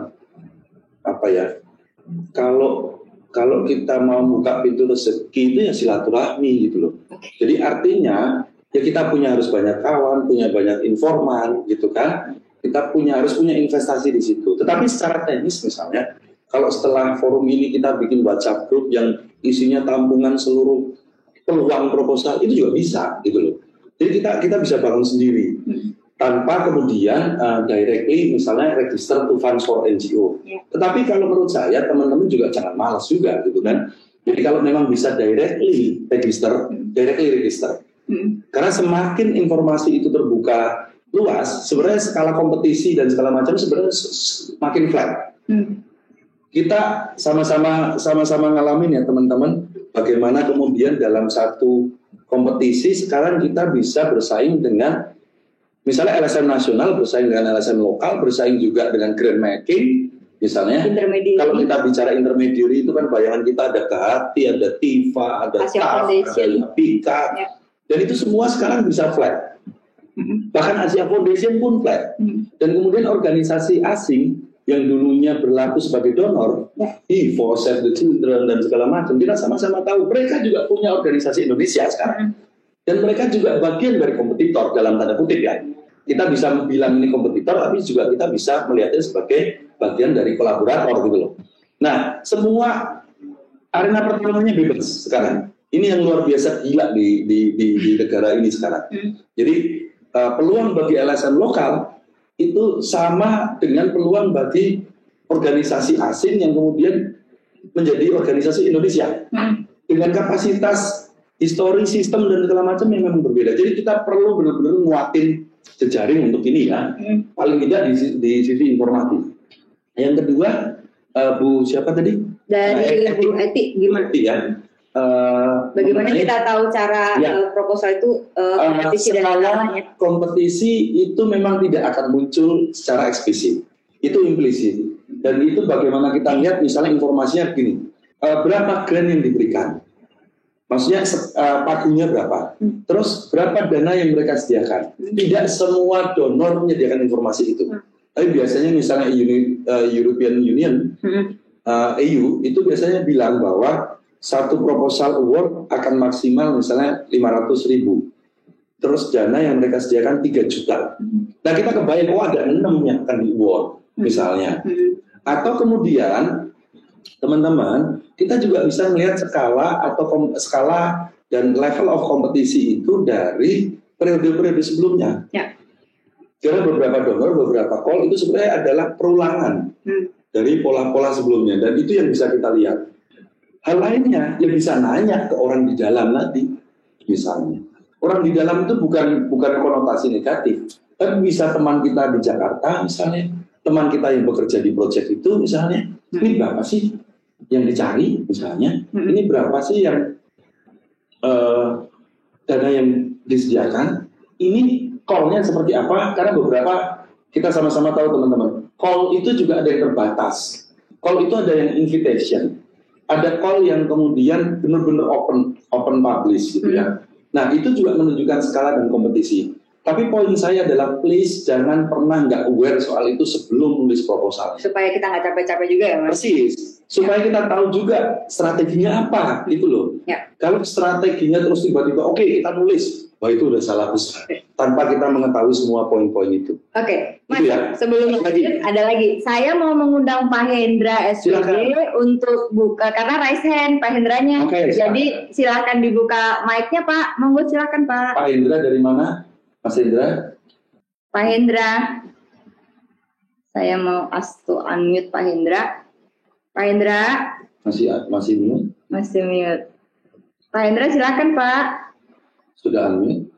kalau kita mau buka pintu rezeki itu ya silaturahmi gitu loh. Jadi artinya Ya kita harus banyak kawan, punya banyak informan, gitu kan. Kita harus punya investasi di situ. Tetapi secara teknis misalnya, kalau setelah forum ini kita bikin WhatsApp group yang isinya tampungan seluruh peluang proposal, itu juga bisa, gitu loh. Jadi kita bisa bangun sendiri, tanpa kemudian directly misalnya register to funds for NGO. Tetapi kalau menurut saya teman-teman juga jangan malas juga, gitu kan. Jadi kalau memang bisa directly register. Karena semakin informasi itu terbuka luas, sebenarnya skala kompetisi dan segala macam sebenarnya makin flat. Kita sama-sama ngalamin ya teman-teman, bagaimana kemudian dalam satu kompetisi sekarang kita bisa bersaing dengan misalnya LSM nasional, bersaing dengan LSM lokal, bersaing juga dengan grant making. Misalnya, kalau kita bicara intermediary itu kan bayangan kita ada Kehati, ada Tifa, ada TAF, ada Pika. Dan itu semua sekarang bisa flat. Bahkan Asia Foundation pun flat. Dan kemudian organisasi asing yang dulunya berlaku sebagai donor, IFO, Save the Children, dan segala macam, kita sama-sama tahu mereka juga punya organisasi Indonesia sekarang. Dan mereka juga bagian dari kompetitor dalam tanda kutip ya. Kita bisa bilang ini kompetitor, tapi juga kita bisa melihatnya sebagai bagian dari kolaborator gitu loh. Nah, semua arena pertarungannya bebas sekarang. Ini yang luar biasa gila di negara ini sekarang. Jadi peluang bagi LSM lokal itu sama dengan peluang bagi organisasi asing yang kemudian menjadi organisasi Indonesia dengan kapasitas histori, sistem dan segala macam yang memang berbeda. Jadi kita perlu benar-benar nguatin jejaring untuk ini ya, paling tidak di sisi informatif. Yang kedua, Bu siapa tadi? Dari Bu Eti, gimana? Eti ya. Bagaimana kita tahu cara proposal itu kompetisi dan lain-lainnya? Kompetisi itu memang tidak akan muncul secara eksplisit, itu implisit. Dan itu bagaimana kita lihat misalnya informasinya begini, berapa grant yang diberikan, maksudnya pagunya berapa, terus berapa dana yang mereka sediakan. Tidak semua donor menyediakan informasi itu, tapi biasanya misalnya European Union, EU itu biasanya bilang bahwa satu proposal award akan maksimal misalnya 500.000. Terus dana yang mereka sediakan 3 juta. Nah kita kebayang, ada 6 yang akan di award misalnya. Atau kemudian teman-teman, kita juga bisa melihat skala dan level of kompetisi itu dari periode-periode sebelumnya. Karena beberapa donor, beberapa call itu sebenarnya adalah perulangan dari pola-pola sebelumnya. Dan itu yang bisa kita lihat. Hal lainnya yang bisa nanya ke orang di dalam nanti, misalnya orang di dalam itu bukan konotasi negatif, tapi bisa teman kita di Jakarta misalnya, teman kita yang bekerja di proyek itu misalnya, ini berapa sih yang dicari misalnya, ini berapa sih yang dana yang disediakan, ini call-nya seperti apa? Karena beberapa kita sama-sama tahu teman-teman, call itu juga ada yang terbatas, call itu ada yang invitation. Ada call yang kemudian benar-benar open publish gitu ya. Nah itu juga menunjukkan skala dan kompetisi. Tapi poin saya adalah please jangan pernah nggak aware soal itu sebelum nulis proposal. Supaya kita nggak capek-capek juga ya Mas. Persis. Supaya kita tahu juga strateginya apa gitu loh. Kalau strateginya terus tiba-tiba oke, kita nulis, wah itu udah salah besar. Tanpa kita mengetahui semua poin-poin itu. Oke, Mas, sebelum ada lagi. Saya mau mengundang Pak Hendra SPG untuk buka, karena raise hand Pak Hendranya. Jadi silakan dibuka mic-nya Pak. Monggo silakan Pak. Pak Hendra dari mana? Mas Hendra? Pak Hendra. Saya mau unmute Pak Hendra. Pak Hendra. Masih mute? Masih mute. Pak Hendra silakan Pak. Sudah unmute?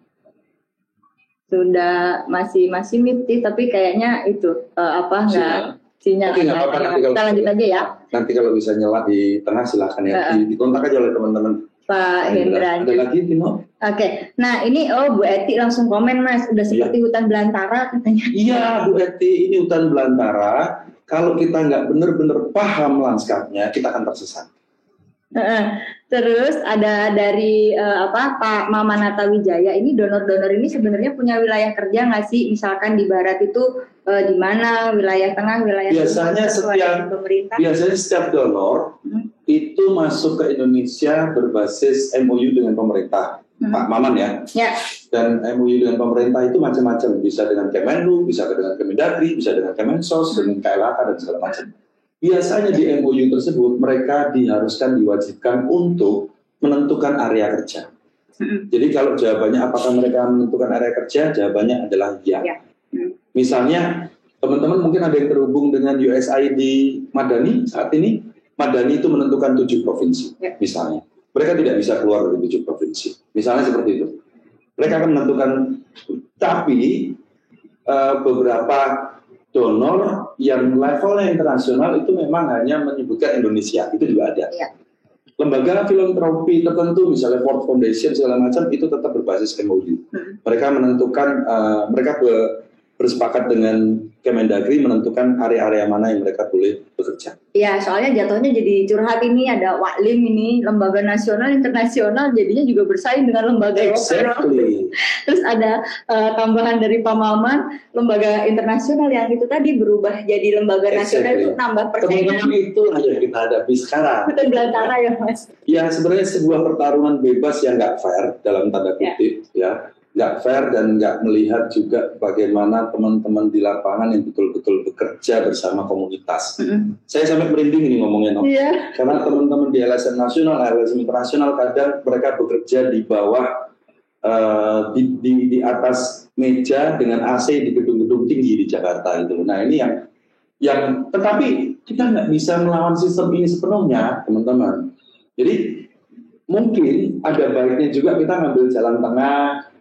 Sudah masih mute, tapi kayaknya itu nggak sinyal. Oke, nggak apa-apa. Kita lanjut aja ya. Nanti kalau bisa nyala di tengah silakan ya. Dikontak aja oleh teman-teman. Pak Hendra. Ada lagi Tino? Oke. Nah ini Bu Eti langsung komen Mas, udah seperti hutan belantara katanya. Iya Bu Eti, ini hutan belantara. Kalau kita nggak benar-benar paham lanskapnya, kita akan tersesat. Terus ada dari Pak Mamanata Wijaya, ini donor-donor ini sebenarnya punya wilayah kerja nggak sih? Misalkan di barat itu di mana, wilayah tengah, wilayah biasanya setiap donor itu masuk ke Indonesia berbasis MOU dengan pemerintah. Pak Maman ya. Dan MOU dengan pemerintah itu macam-macam, bisa dengan Kemenlu, bisa dengan Kemendagri, bisa dengan Kemensos, dengan KLHK dan segala macam. Biasanya di MOU tersebut mereka diharuskan diwajibkan untuk menentukan area kerja. Jadi kalau jawabannya apakah mereka menentukan area kerja, jawabannya adalah ya. Misalnya teman-teman mungkin ada yang terhubung dengan USAID Madani saat ini. Madani itu menentukan 7 provinsi, misalnya. Mereka tidak bisa keluar dari 7 provinsi. Misalnya seperti itu. Mereka akan menentukan, tapi beberapa donor yang levelnya internasional itu memang hanya menyebutkan Indonesia, itu juga ada. Lembaga filantropi tertentu, misalnya Ford Foundation segala macam, itu tetap berbasis MOU. Mereka menentukan, mereka bersepakat dengan Kemendagri menentukan area-area mana yang mereka boleh bekerja. Iya, soalnya jatuhnya jadi curhat ini, ada Waklim ini, lembaga nasional, internasional, jadinya juga bersaing dengan lembaga lokal. Terus ada tambahan dari Pak Maman, lembaga internasional yang itu tadi berubah jadi lembaga nasional, itu nambah persaingan. Teman-teman, itu yang kita hadapi sekarang. Betul belantara ya Mas? Ya, sebenarnya sebuah pertarungan bebas yang nggak fair dalam tanda kutip, ya. Nggak fair dan nggak melihat juga bagaimana teman-teman di lapangan yang betul-betul bekerja bersama komunitas. Saya sampai merinding ini ngomongnya, karena teman-teman di LSM nasional, LSM internasional kadang mereka bekerja di bawah, di atas meja dengan AC di gedung-gedung tinggi di Jakarta itu. Nah ini yang tetapi kita nggak bisa melawan sistem ini sepenuhnya, teman-teman. Jadi mungkin ada baiknya juga kita ngambil jalan tengah.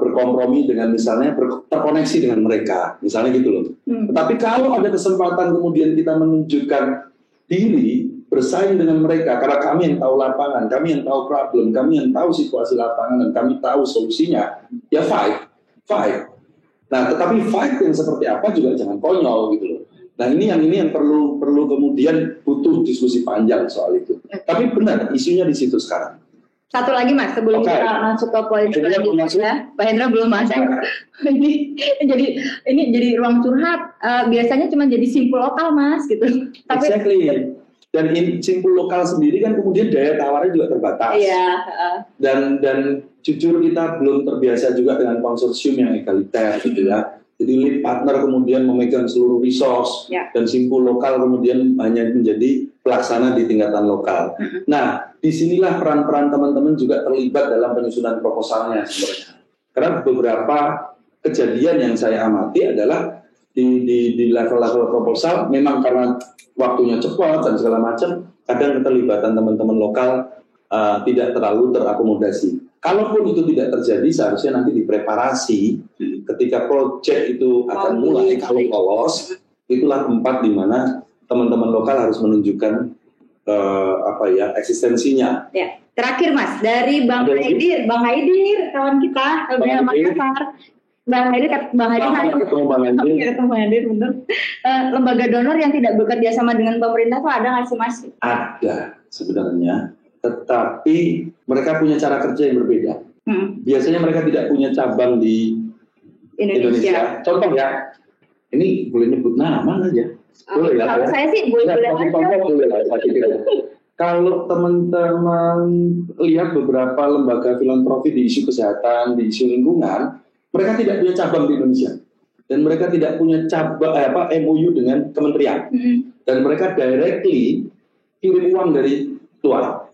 Berkompromi dengan misalnya terkoneksi dengan mereka, misalnya gitu loh. Tetapi kalau ada kesempatan kemudian kita menunjukkan diri bersaing dengan mereka, karena kami yang tahu lapangan, kami yang tahu problem, kami yang tahu situasi lapangan dan kami tahu solusinya, ya fight. Nah, tetapi fight yang seperti apa juga jangan konyol gitu loh. Nah ini yang perlu kemudian butuh diskusi panjang soal itu. Tapi benar isunya di situ sekarang. Satu lagi Mas, sebelum kita masuk ke poin selanjutnya, Pak Hendra belum masuk. ini jadi ruang curhat. Biasanya cuma jadi simpul lokal Mas, gitu. Tapi, exactly. Dan simpul lokal sendiri kan kemudian daya tawarnya juga terbatas. Iya. Dan jujur kita belum terbiasa juga dengan konsorsium yang egaliter, gitu ya. Jadi lead partner kemudian memegang seluruh resource dan simpul lokal kemudian hanya menjadi pelaksana di tingkatan lokal. Nah, disinilah peran-peran teman-teman juga terlibat dalam penyusunan proposalnya sebenarnya. Karena beberapa kejadian yang saya amati adalah di level-level proposal memang karena waktunya cepat dan segala macam, kadang keterlibatan teman-teman lokal tidak terlalu terakomodasi. Kalaupun itu tidak terjadi, seharusnya nanti dipreparasi ketika proyek itu akan mulai, kalau lolos, itulah tempat di mana teman-teman lokal harus menunjukkan eksistensinya. Ya. Terakhir Mas, dari Bang Haidir, kawan kita, Bang Haidir, bener. Lembaga donor yang tidak bekerja sama dengan pemerintah itu ada nggak sih Mas? Ada sebenarnya. Tetapi mereka punya cara kerja yang berbeda. Biasanya mereka tidak punya cabang di Indonesia. Contoh ya, ini boleh nyebut nama nggak ya? Boleh ya? Kalau saya sih boleh aja. Kalau teman-teman lihat beberapa lembaga filantropi di isu kesehatan, di isu lingkungan, mereka tidak punya cabang di Indonesia. Dan mereka tidak punya cabang MOU dengan kementerian. Dan mereka directly kirim uang dari luar.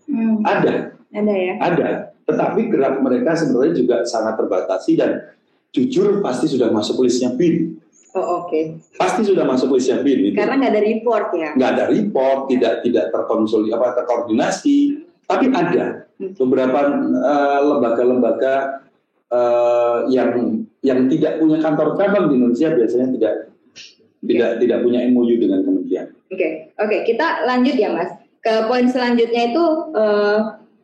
Ada ya. Ada. Tetapi gerak mereka sebenarnya juga sangat terbatasi dan jujur pasti sudah masuk listnya BIN. Oh, oke. Pasti sudah masuk listnya BIN. Gitu. Karena nggak ada report ya. Nggak ada report, tidak terkoordinasi. Tapi ada beberapa lembaga-lembaga yang tidak punya kantor cabang di Indonesia biasanya tidak punya MOU dengan kementerian. Oke, kita lanjut ya Mas. Ke poin selanjutnya itu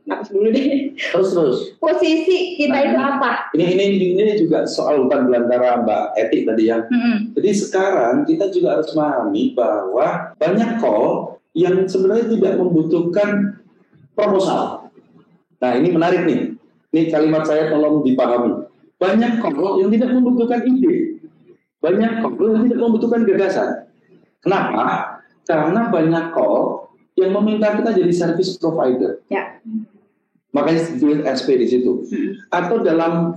napas dulu deh. Terus. Posisi kita itu apa? Ini juga soal bukan belantara Mbak Eti tadi ya. Jadi sekarang kita juga harus memahami bahwa banyak call yang sebenarnya tidak membutuhkan proposal. Nah ini menarik nih. Ini kalimat saya tolong dipahami. Banyak call yang tidak membutuhkan ide. Banyak call yang tidak membutuhkan gagasan. Kenapa? Karena banyak call yang meminta kita jadi service provider. Ya. makanya ditulis SP di situ. Atau dalam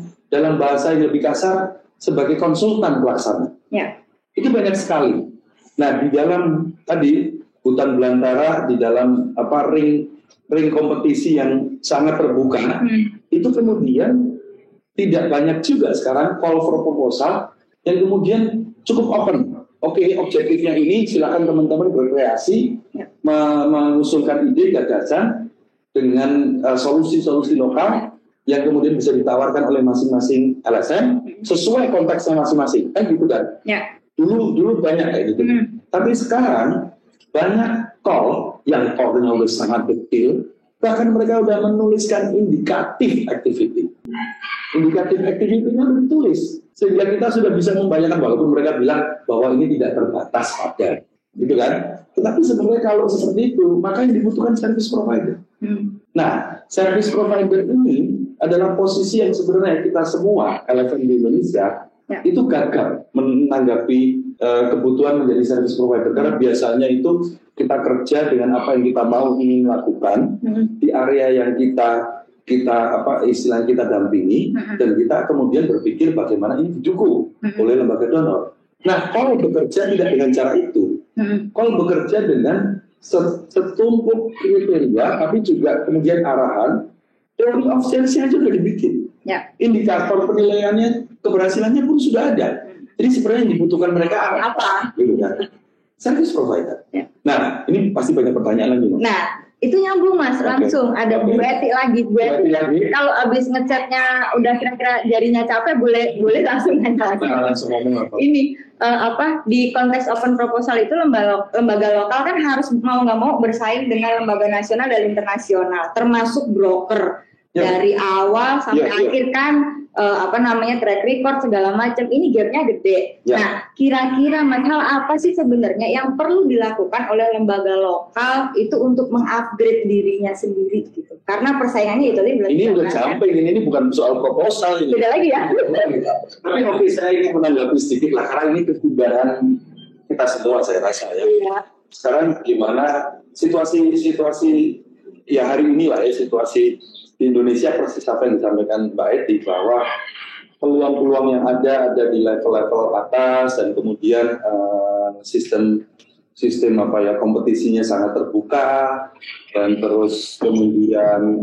bahasa yang lebih kasar sebagai konsultan pelaksana. Ya. Itu banyak sekali. Nah, di dalam tadi hutan belantara, di dalam ring kompetisi yang sangat terbuka, itu kemudian tidak banyak juga sekarang call for proposal yang kemudian cukup open. Oke, objektifnya ini, silakan teman-teman berkreasi, mengusulkan ide, gagasan dengan solusi-solusi lokal yang kemudian bisa ditawarkan oleh masing-masing LSM sesuai konteksnya masing-masing. Kan gitu kan? Ya. Dulu banyak kayak gitu. Tapi sekarang banyak call yang call-nya udah sangat detail, bahkan mereka udah menuliskan indikatif activity. Indikatif activity-nya udah ditulis, sehingga kita sudah bisa membayangkan, walaupun mereka bilang bahwa ini tidak terbatas pada, gitu kan? Tetapi sebenarnya kalau seperti itu, maka yang dibutuhkan service provider. Nah, service provider ini adalah posisi yang sebenarnya kita semua LFM di Indonesia itu gagal menanggapi kebutuhan menjadi service provider, karena biasanya itu kita kerja dengan apa yang kita mau ingin lakukan di area yang kita istilahnya kita dampingi, dan kita kemudian berpikir bagaimana ini didukung oleh lembaga donor. Nah, kalau bekerja tidak dengan cara itu, kalau bekerja dengan setumpuk kriteria, tapi juga kemudian arahan, theory of sales-nya aja sudah dibikin. Indikator penilaiannya, keberhasilannya pun sudah ada. Jadi sebenarnya yang dibutuhkan mereka apa? Gitu kan? Service provider. Nah, ini pasti banyak pertanyaan lagi. Nah, itu nyambung Mas, langsung ada Bu Eti lagi. Bu Eti, kalau abis ngechatnya udah kira-kira jarinya capek, boleh langsung nanya lagi. Langsung ngomong apa? Ini di konteks open proposal itu lembaga lokal kan harus mau nggak mau bersaing dengan lembaga nasional dan internasional, termasuk broker. Dari awal sampai akhir kan track record segala macam, ini gapnya gede. Nah, kira-kira masalah apa sih sebenarnya yang perlu dilakukan oleh lembaga lokal itu untuk mengupgrade dirinya sendiri gitu? Karena persaingannya itu tadi ini udah sampai ini bukan soal proposal ini. Beda lagi ya. Tapi oke, saya ingin menanggapi sedikit lah, karena ini kebugaran kita semua saya rasa ya. Sekarang gimana situasi ya hari ini lah ya, situasi di Indonesia persis apa yang disampaikan Mbak Eti, bahwa peluang-peluang yang ada di level-level atas, dan kemudian sistem kompetisinya sangat terbuka, dan terus kemudian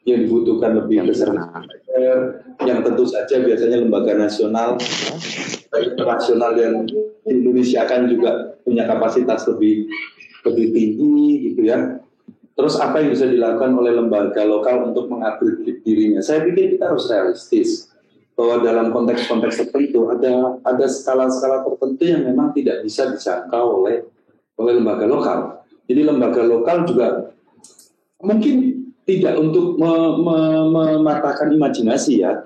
yang dibutuhkan lebih besar, yang tentu saja biasanya lembaga nasional internasional yang di Indonesia kan juga punya kapasitas lebih tinggi gitu ya. Terus apa yang bisa dilakukan oleh lembaga lokal untuk mengupgrade dirinya? Saya pikir kita harus realistis bahwa dalam konteks-konteks tertentu ada skala-skala tertentu yang memang tidak bisa dijangkau oleh lembaga lokal. Jadi lembaga lokal juga mungkin tidak untuk mematahkan imajinasi ya,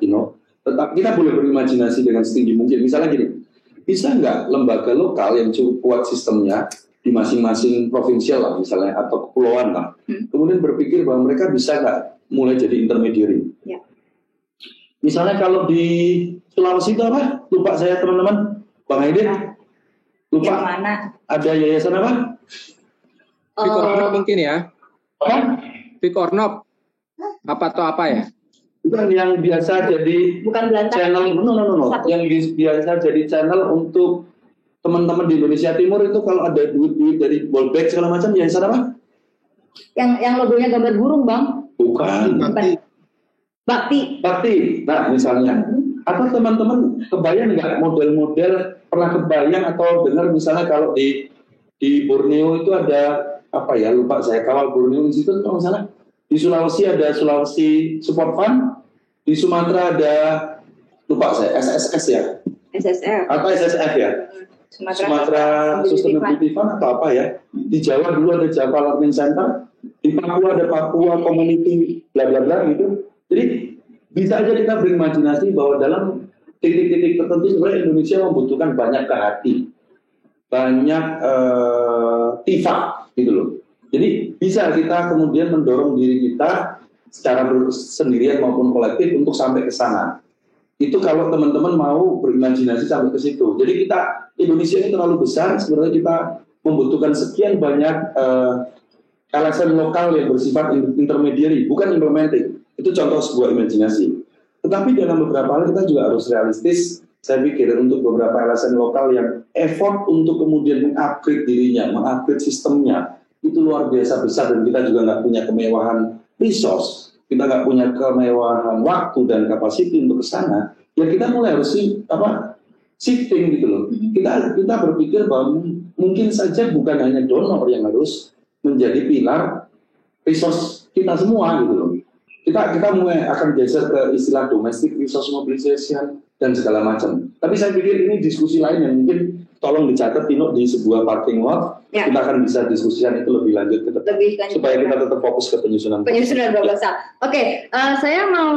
tetap kita boleh berimajinasi dengan setinggi mungkin. Misalnya gini, bisa nggak lembaga lokal yang cukup kuat sistemnya di masing-masing provinsial lah misalnya, atau kepulauan lah, kemudian berpikir bahwa mereka bisa nggak mulai jadi intermediary. Misalnya kalau di Sulawesi itu apa? Lupa saya teman-teman, Bang Aidin. Lupa. Yang mana? Ada yayasan apa? Pikornop mungkin ya. Apa? Pikornop. Apa ya? Bukan, yang biasa jadi channel, no. Yang biasa jadi channel untuk teman-teman di Indonesia Timur itu, kalau ada duit dari Bolbek segala macam, yayasan apa? Yang logonya gambar burung, Bang? Bukan. Bakti. Nah, misalnya. Atau teman-teman kebayang nggak model-model, pernah kebayang atau dengar misalnya kalau di Borneo itu ada apa ya, lupa saya, Kawal Borneo Institute kalau nggak salah. Di Sulawesi ada Sulawesi Support Fund, di Sumatera ada, lupa saya, SSS ya? SSF. Atau SSF ya? Sumatera Sustainability Fund atau apa ya? Di Jawa dulu ada Java Learning Center, di Papua ada Papua Community bla bla bla gitu. Jadi bisa aja kita berimajinasi bahwa dalam titik-titik tertentu sebenarnya Indonesia membutuhkan banyak kehati, banyak tifak gitu loh. Jadi bisa kita kemudian mendorong diri kita secara sendirian maupun kolektif untuk sampai ke sana. Itu kalau teman-teman mau berimajinasi sampai ke situ. Jadi kita, Indonesia ini terlalu besar, sebenarnya kita membutuhkan sekian banyak LSM lokal yang bersifat intermediary, bukan implementing. Itu contoh sebuah imajinasi. Tetapi dalam beberapa hal kita juga harus realistis. Saya pikir untuk beberapa LSM lokal yang effort untuk kemudian mengupgrade dirinya, mengupgrade sistemnya, itu luar biasa besar, dan kita juga nggak punya kemewahan resource, kita nggak punya kemewahan waktu dan kapasiti untuk ke sana, ya kita mulai harus shifting gitu loh. Kita berpikir bahwa mungkin saja bukan hanya donor yang harus menjadi pilar resource kita semua gitu loh. Kita mulai akan geser ke istilah domestic resource mobilization dan segala macam. Tapi saya pikir ini diskusi lain yang mungkin tolong dicatat Tino di sebuah parking lot. Ya. Kita akan bisa diskusikan itu lebih lanjut ke depan. Supaya kita tetap fokus ke penyusunan proposal. Oke, saya mau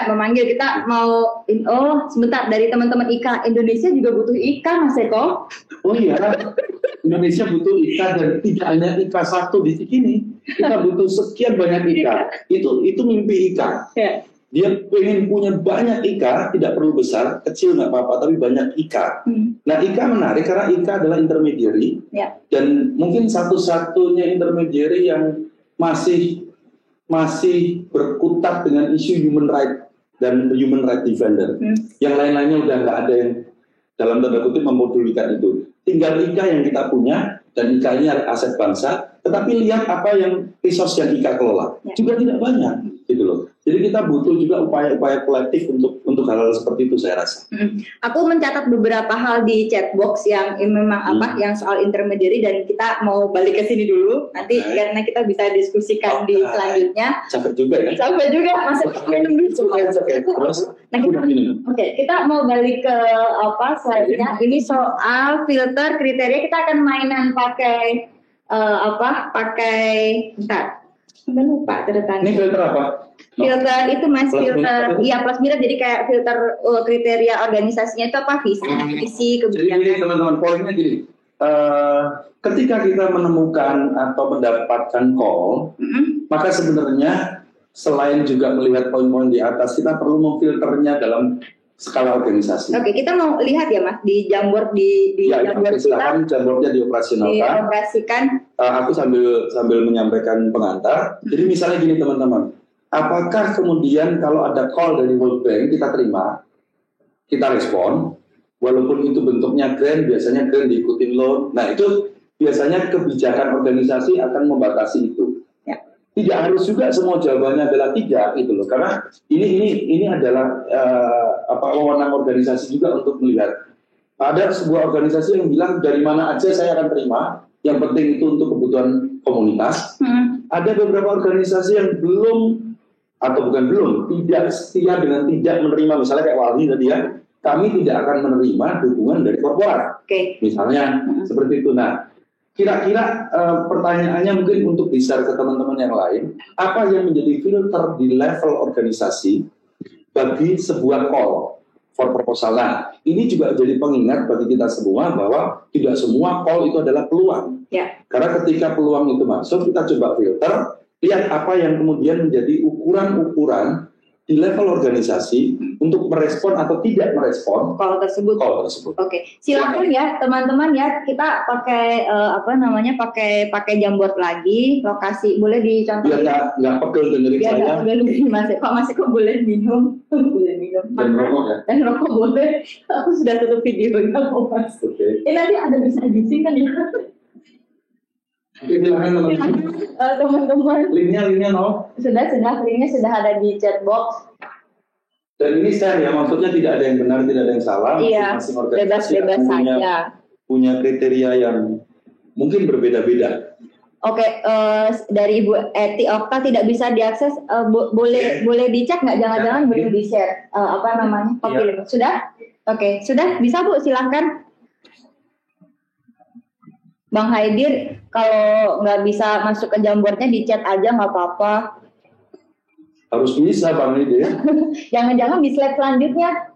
memanggil kita mau sebentar, dari teman-teman IKA Indonesia juga butuh IKA, Mas Eko. Oh iya, Indonesia butuh IKA, dan tidak hanya IKA satu di sini. Kita butuh sekian banyak IKA. Itu mimpi IKA. Ya. Dia pengen punya banyak IKA, tidak perlu besar, kecil nggak apa-apa, tapi banyak IKA. Nah, IKA menarik karena IKA adalah intermediary, ya. Dan mungkin satu-satunya intermediary yang masih berkutat dengan isu human right dan human right defender. Yang lain-lainnya udah nggak ada yang dalam tanda kutip memodulikan itu. Tinggal IKA yang kita punya, dan IKA ini aset bangsa, tetapi lihat apa yang resource yang IKA kelola. Ya. Juga tidak banyak, gitu loh. Jadi kita butuh juga upaya-upaya kolektif untuk hal-hal seperti itu, saya rasa. Aku mencatat beberapa hal di chat box yang memang yang soal intermediary, dan kita mau balik ke sini dulu nanti karena kita bisa diskusikan di selanjutnya. Capek juga ya? Capek juga, masih minum dulu. Terus, kita mau balik ke selanjutnya. Ini soal filter kriteria. Kita akan mainan pakai bentar. Udah lupa ceritanya. Ini filter apa? Filter itu Mas, filter plus minus, jadi kayak filter kriteria organisasinya itu apa, visi kebijakan. Jadi teman-teman, poinnya gini, ketika kita menemukan atau mendapatkan call, maka sebenarnya selain juga melihat poin-poin di atas, kita perlu memfilternya dalam skala organisasi. Oke, kita mau lihat ya Mas di jamboard jamboard silakan, jamboardnya dioperasionalkan. Dioperasikan. Aku sambil menyampaikan pengantar. Jadi misalnya gini teman-teman, apakah kemudian kalau ada call dari World Bank kita terima, kita respon, walaupun itu bentuknya grant, biasanya grant diikutin loan. Nah itu biasanya kebijakan organisasi akan membatasi itu. Tidak harus juga semua jawabannya adalah tidak, gitu loh. Karena ini adalah wewenang organisasi juga untuk melihat. Ada sebuah organisasi yang bilang dari mana aja saya akan terima, yang penting itu untuk kebutuhan komunitas. Ada beberapa organisasi yang tidak setia dengan tidak menerima, misalnya kayak Walhi tadi ya, kami tidak akan menerima dukungan dari korporat. Misalnya seperti itu. Nah, kira-kira pertanyaannya mungkin untuk bisa ke teman-teman yang lain, apa yang menjadi filter di level organisasi bagi sebuah call for proposal? Nah, ini juga jadi pengingat bagi kita semua bahwa tidak semua call itu adalah peluang. Karena ketika peluang itu masuk, kita coba filter, lihat apa yang kemudian menjadi ukuran-ukuran di level organisasi untuk merespon atau tidak merespon call tersebut. Oke, silakan ya teman-teman ya, kita pakai pakai jamboard lagi, lokasi boleh dicontohin. Biar nggak pegel dengerin saya. Mas Eko boleh minum, dan rokok boleh. Aku sudah tutup videonya kok Mas. Nanti ada bisa editing kan ya. Oke, silakan teman-teman. Linknya no? Sudah, linknya sudah ada di chat box. Dan ini share ya, maksudnya tidak ada yang benar, tidak ada yang salah. Iya, bebas-bebas saja. Punya kriteria yang mungkin berbeda-beda. Oke, dari Ibu Eti Okta tidak bisa diakses, boleh dicek nggak? Jangan-jangan boleh di-share. Copy. Sudah? Oke, sudah bisa Bu, silahkan. Bang Haidir, kalau nggak bisa masuk ke jamboardnya di chat aja nggak apa-apa. Harus bisa Bang Haidir. Jangan-jangan di slide selanjutnya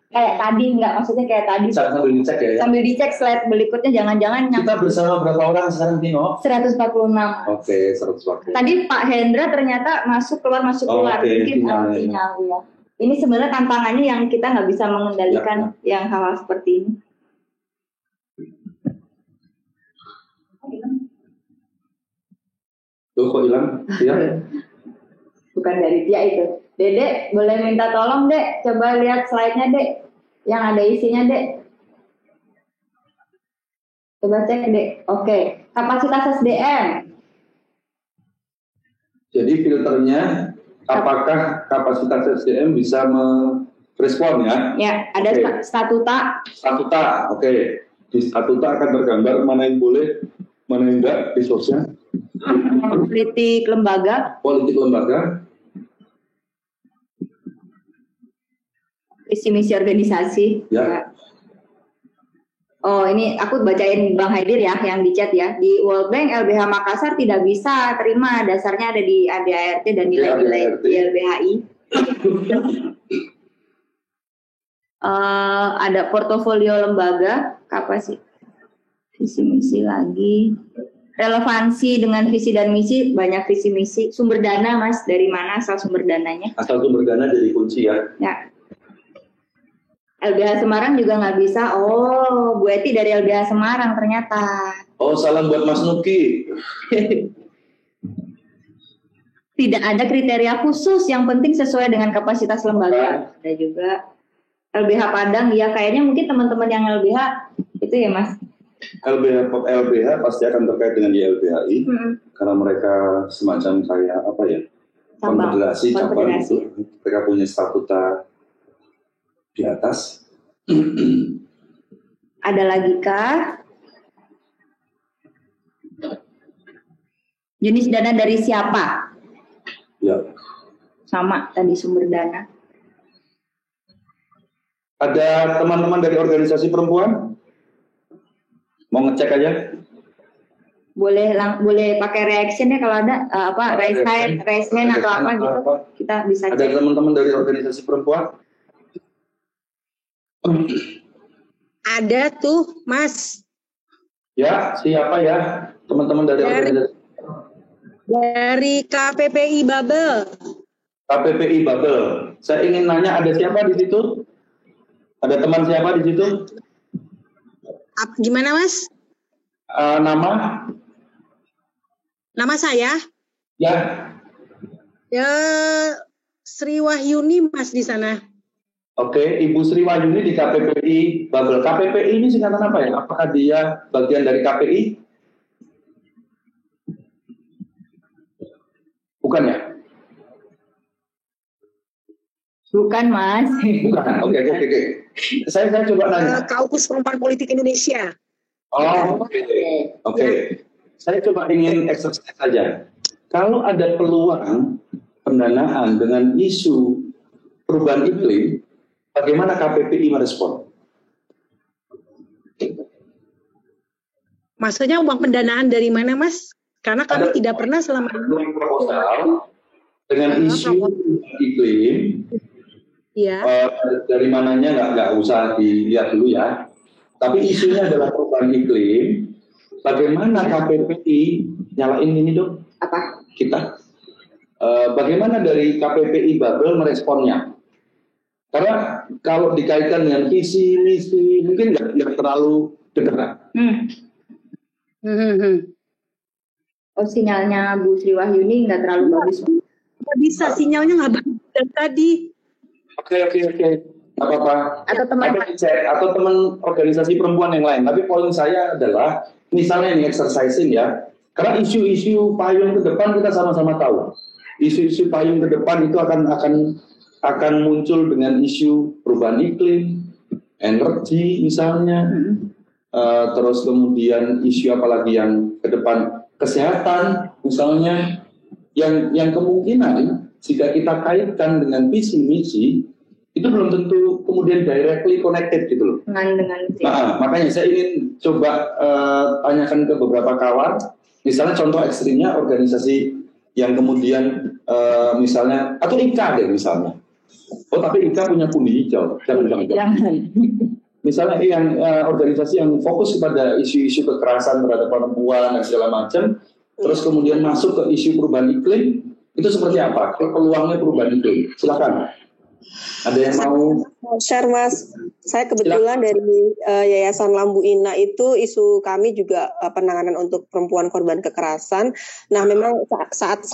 kayak tadi, nggak, maksudnya kayak tadi. Sambil dicek ya. Sambil dicek slide berikutnya, jangan-jangan. Kita bersama berapa orang sekarang Tino? 146. Oke, 146. Tadi Pak Hendra ternyata masuk keluar. Mungkin sinyal ya. Ini sebenarnya tantangannya yang kita nggak bisa mengendalikan yang hal-hal seperti ini. Tuh kok hilang? Ya. Bukan dari Tia itu. Dek, boleh minta tolong Dek, coba lihat slide-nya Dek, yang ada isinya Dek. Coba cek Dek. Oke, kapasitas SDM. Jadi filternya apakah kapasitas SDM bisa merespon ya? Ya, ada statuta. Statuta, oke. Di statuta akan tergambar mana yang boleh, mana yang enggak, resource-nya. Politik lembaga. Visi misi organisasi. Ya. Oh, ini aku bacain Bang Haidir ya, yang di chat ya. Di World Bank, LBH Makassar tidak bisa terima, dasarnya ada di ADART dan nilai-nilai di LBHI. Ada portofolio lembaga, kapasitas, visi misi lagi. Relevansi dengan visi dan misi, banyak visi misi. Sumber dana, Mas, dari mana asal sumber dananya? Asal sumber dana jadi kunci ya. Ya. LBH Semarang juga nggak bisa. Oh, Bu Eti dari LBH Semarang ternyata. Oh, salam buat Mas Nuki. Tidak ada kriteria khusus, yang penting sesuai dengan kapasitas lembaga. Ada juga LBH Padang, ya kayaknya mungkin teman-teman yang LBH itu ya Mas. LBH pasti akan terkait dengan di LBHI karena mereka semacam kayak apa ya? Konfederasi cabang itu. Mereka punya statuta di atas. Ada lagi kah? Jenis dana dari siapa? Ya. Sama tadi sumber dana. Ada teman-teman dari organisasi perempuan? Mau ngecek aja? Boleh pakai reaction ya kalau ada raise hand atau apa gitu. Kita bisa cek. Ada teman-teman dari organisasi perempuan? Ada tuh, Mas. Ya, siapa ya? Teman-teman dari organisasi? Dari KPPI Babel. KPPI Babel. Saya ingin nanya, ada siapa di situ? Ada teman siapa di situ? Gimana, Mas? Nama? Nama saya? Ya. Ya, Sri Wahyuni, Mas, di sana. Oke, Ibu Sri Wahyuni di KPPI Babel. KPPI ini singkatan apa ya? Apakah dia bagian dari KPI? Bukan ya? Bukan, Mas. Bukan. Oke. Saya coba nanya. Kaukus Perempuan Politik Indonesia. Oh, oke. Saya coba ingin eksersis saja. Kalau ada peluang pendanaan dengan isu perubahan iklim, bagaimana KPPI merespon? Maksudnya uang pendanaan dari mana, Mas? Karena kami tidak pernah selama ini proposal dengan isu iklim. Ya. Dari mananya nggak usah dilihat dulu ya. Tapi isunya adalah perubahan iklim. Bagaimana KPPI nyalain ini dong? Apa? Kita. Bagaimana dari KPPI Babel meresponnya? Karena kalau dikaitkan dengan visi misi mungkin nggak terlalu dekat. Oh, sinyalnya Bu Sri Wahyuni nggak terlalu bagus. Nggak bisa, sinyalnya nggak bagus dari tadi. Oke. Nggak apa-apa. Atau teman organisasi perempuan yang lain. Tapi poin saya adalah, misalnya ini exercising ya. Karena isu-isu payung ke depan kita sama-sama tahu. Isu-isu payung ke depan itu akan muncul dengan isu perubahan iklim, energi misalnya. Terus kemudian isu apalagi yang ke depan, kesehatan misalnya, yang kemungkinan jika kita kaitkan dengan visi misi itu belum tentu kemudian directly connected gitu loh. Nah, makanya saya ingin coba tanyakan ke beberapa kawan, misalnya contoh ekstrimnya organisasi yang kemudian misalnya, atau IKA deh misalnya. Oh tapi IKA punya pundi hijau, jangan. Misalnya yang organisasi yang fokus kepada isu-isu kekerasan terhadap perempuan dan segala macam, terus kemudian masuk ke isu perubahan iklim, itu seperti apa? Peluangnya perubahan iklim, silakan. Ada yang mau share, Mas? Saya kebetulan dari Yayasan Lambu Ina itu isu kami juga penanganan untuk perempuan korban kekerasan. Nah, memang saat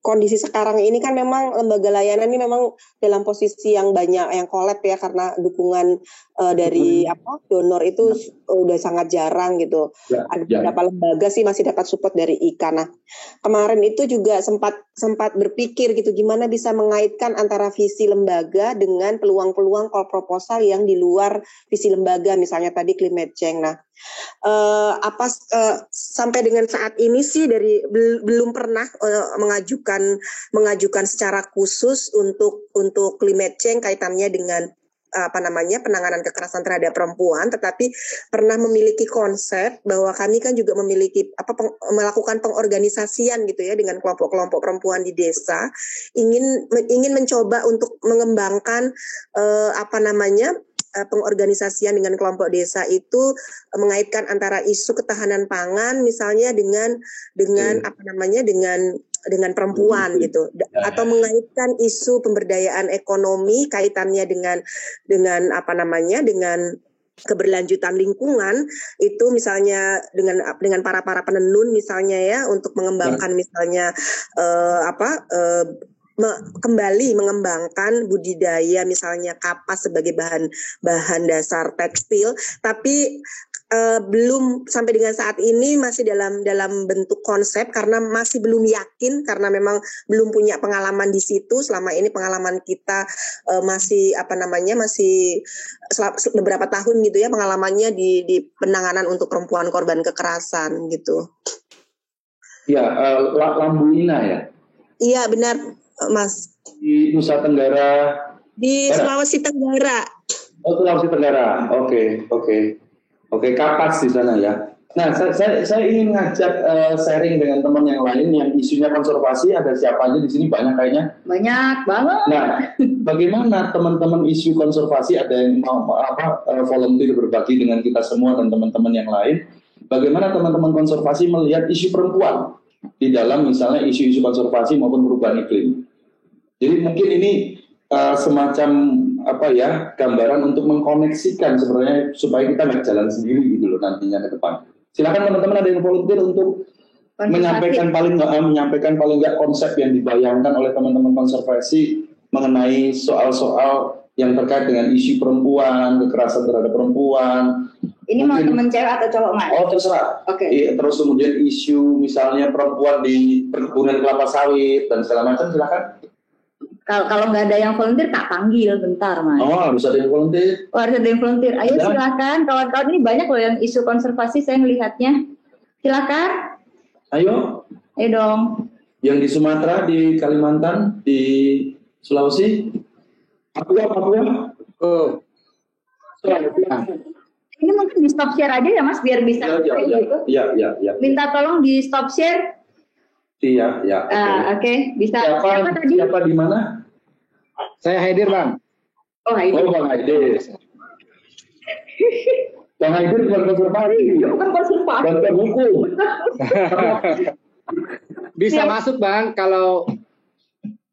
kondisi sekarang ini kan memang lembaga layanan ini memang dalam posisi yang banyak yang kolab ya, karena dukungan dari donor itu udah sangat jarang gitu. Ada beberapa lembaga sih masih dapat support dari IKA. Nah, kemarin itu juga sempat berpikir gitu gimana bisa mengaitkan antara visi lembaga dengan peluang-peluang proposal yang di luar visi lembaga, misalnya tadi climate change. Nah, sampai dengan saat ini sih belum pernah mengajukan secara khusus untuk climate change kaitannya dengan penanganan kekerasan terhadap perempuan, tetapi pernah memiliki konsep bahwa kami kan juga memiliki melakukan pengorganisasian gitu ya dengan kelompok-kelompok perempuan di desa, ingin mencoba untuk mengembangkan pengorganisasian dengan kelompok desa itu mengaitkan antara isu ketahanan pangan misalnya dengan perempuan gitu, atau mengaitkan isu pemberdayaan ekonomi kaitannya dengan keberlanjutan lingkungan itu misalnya dengan para penenun misalnya ya, untuk mengembangkan misalnya kembali mengembangkan budidaya misalnya kapas sebagai bahan dasar tekstil, tapi belum sampai dengan saat ini masih dalam bentuk konsep karena masih belum yakin, karena memang belum punya pengalaman di situ. Selama ini pengalaman kita masih beberapa tahun gitu ya pengalamannya di penanganan untuk perempuan korban kekerasan gitu. Ya, Lambu Ina ya. Iya benar, Mas. Di Nusa Tenggara. Di Sulawesi Tenggara. Oh, Sulawesi Tenggara. Oke, Kapas di sana ya. Nah, saya ingin ngajak sharing dengan teman yang lain yang isunya konservasi. Ada siapa aja di sini? Banyak kayaknya. Banyak banget. Nah, bagaimana teman-teman isu konservasi, ada yang mau volunteer berbagi dengan kita semua dan teman-teman yang lain? Bagaimana teman-teman konservasi melihat isu perempuan di dalam misalnya isu-isu konservasi maupun perubahan iklim? Jadi mungkin ini semacam gambaran untuk mengkoneksikan sebenarnya supaya kita nggak jalan sendiri gitu loh nantinya ke depan. Silakan teman-teman, ada yang volunteer untuk menyampaikan paling nggak konsep yang dibayangkan oleh teman-teman konservasi mengenai soal-soal yang terkait dengan isu perempuan, kekerasan terhadap perempuan. Ini mau teman cewek atau cowok, Mas? Oh, terserah. Oke. Terus kemudian isu misalnya perempuan di perkebunan kelapa sawit dan segala macam, silakan. Kalau nggak ada yang volunteer, tak panggil bentar, Mas. Oh, harus ada yang volunteer. Harus ada yang volunteer. Ayo silakan, kawan-kawan, ini banyak loh yang isu konservasi saya melihatnya. Silakan. Ayo dong. Yang di Sumatera, di Kalimantan, di Sulawesi, Papua. Oh. Ini mungkin di stop share aja ya, Mas, biar bisa. Iya. Minta tolong di stop share. Iya. Oke. Bisa. Siapa di mana? Saya Haidir, Bang. Oh, Haidir. Oh, Bang Haidir. Bang Haidir bukan konservasi. Bukan konservasi. Bantuan hukum. Bisa masuk, Bang, kalau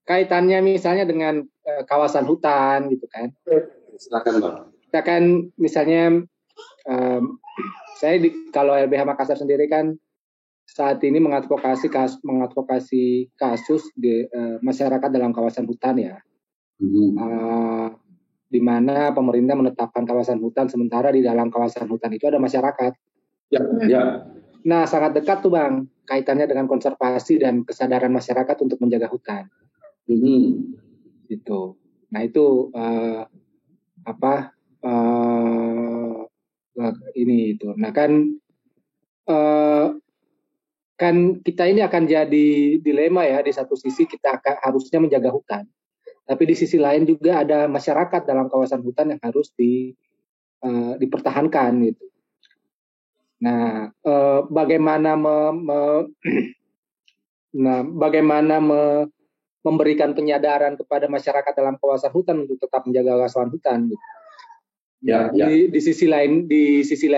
kaitannya misalnya dengan kawasan hutan gitu kan. Silakan, Bang. Kita kan misalnya kalau LBH Makassar sendiri kan saat ini mengadvokasi kasus di masyarakat dalam kawasan hutan ya, di mana pemerintah menetapkan kawasan hutan, sementara di dalam kawasan hutan itu ada masyarakat. Ya. Nah, sangat dekat tuh, Bang, kaitannya dengan konservasi dan kesadaran masyarakat untuk menjaga hutan. Gitu. Nah, itu ini itu. Nah, kan kita ini akan jadi dilema ya, di satu sisi kita harusnya menjaga hutan, tapi di sisi lain juga ada masyarakat dalam kawasan hutan yang harus dipertahankan gitu. Nah, bagaimana memberikan penyadaran kepada masyarakat dalam kawasan hutan untuk tetap menjaga kawasan hutan gitu. Ya. Di sisi lain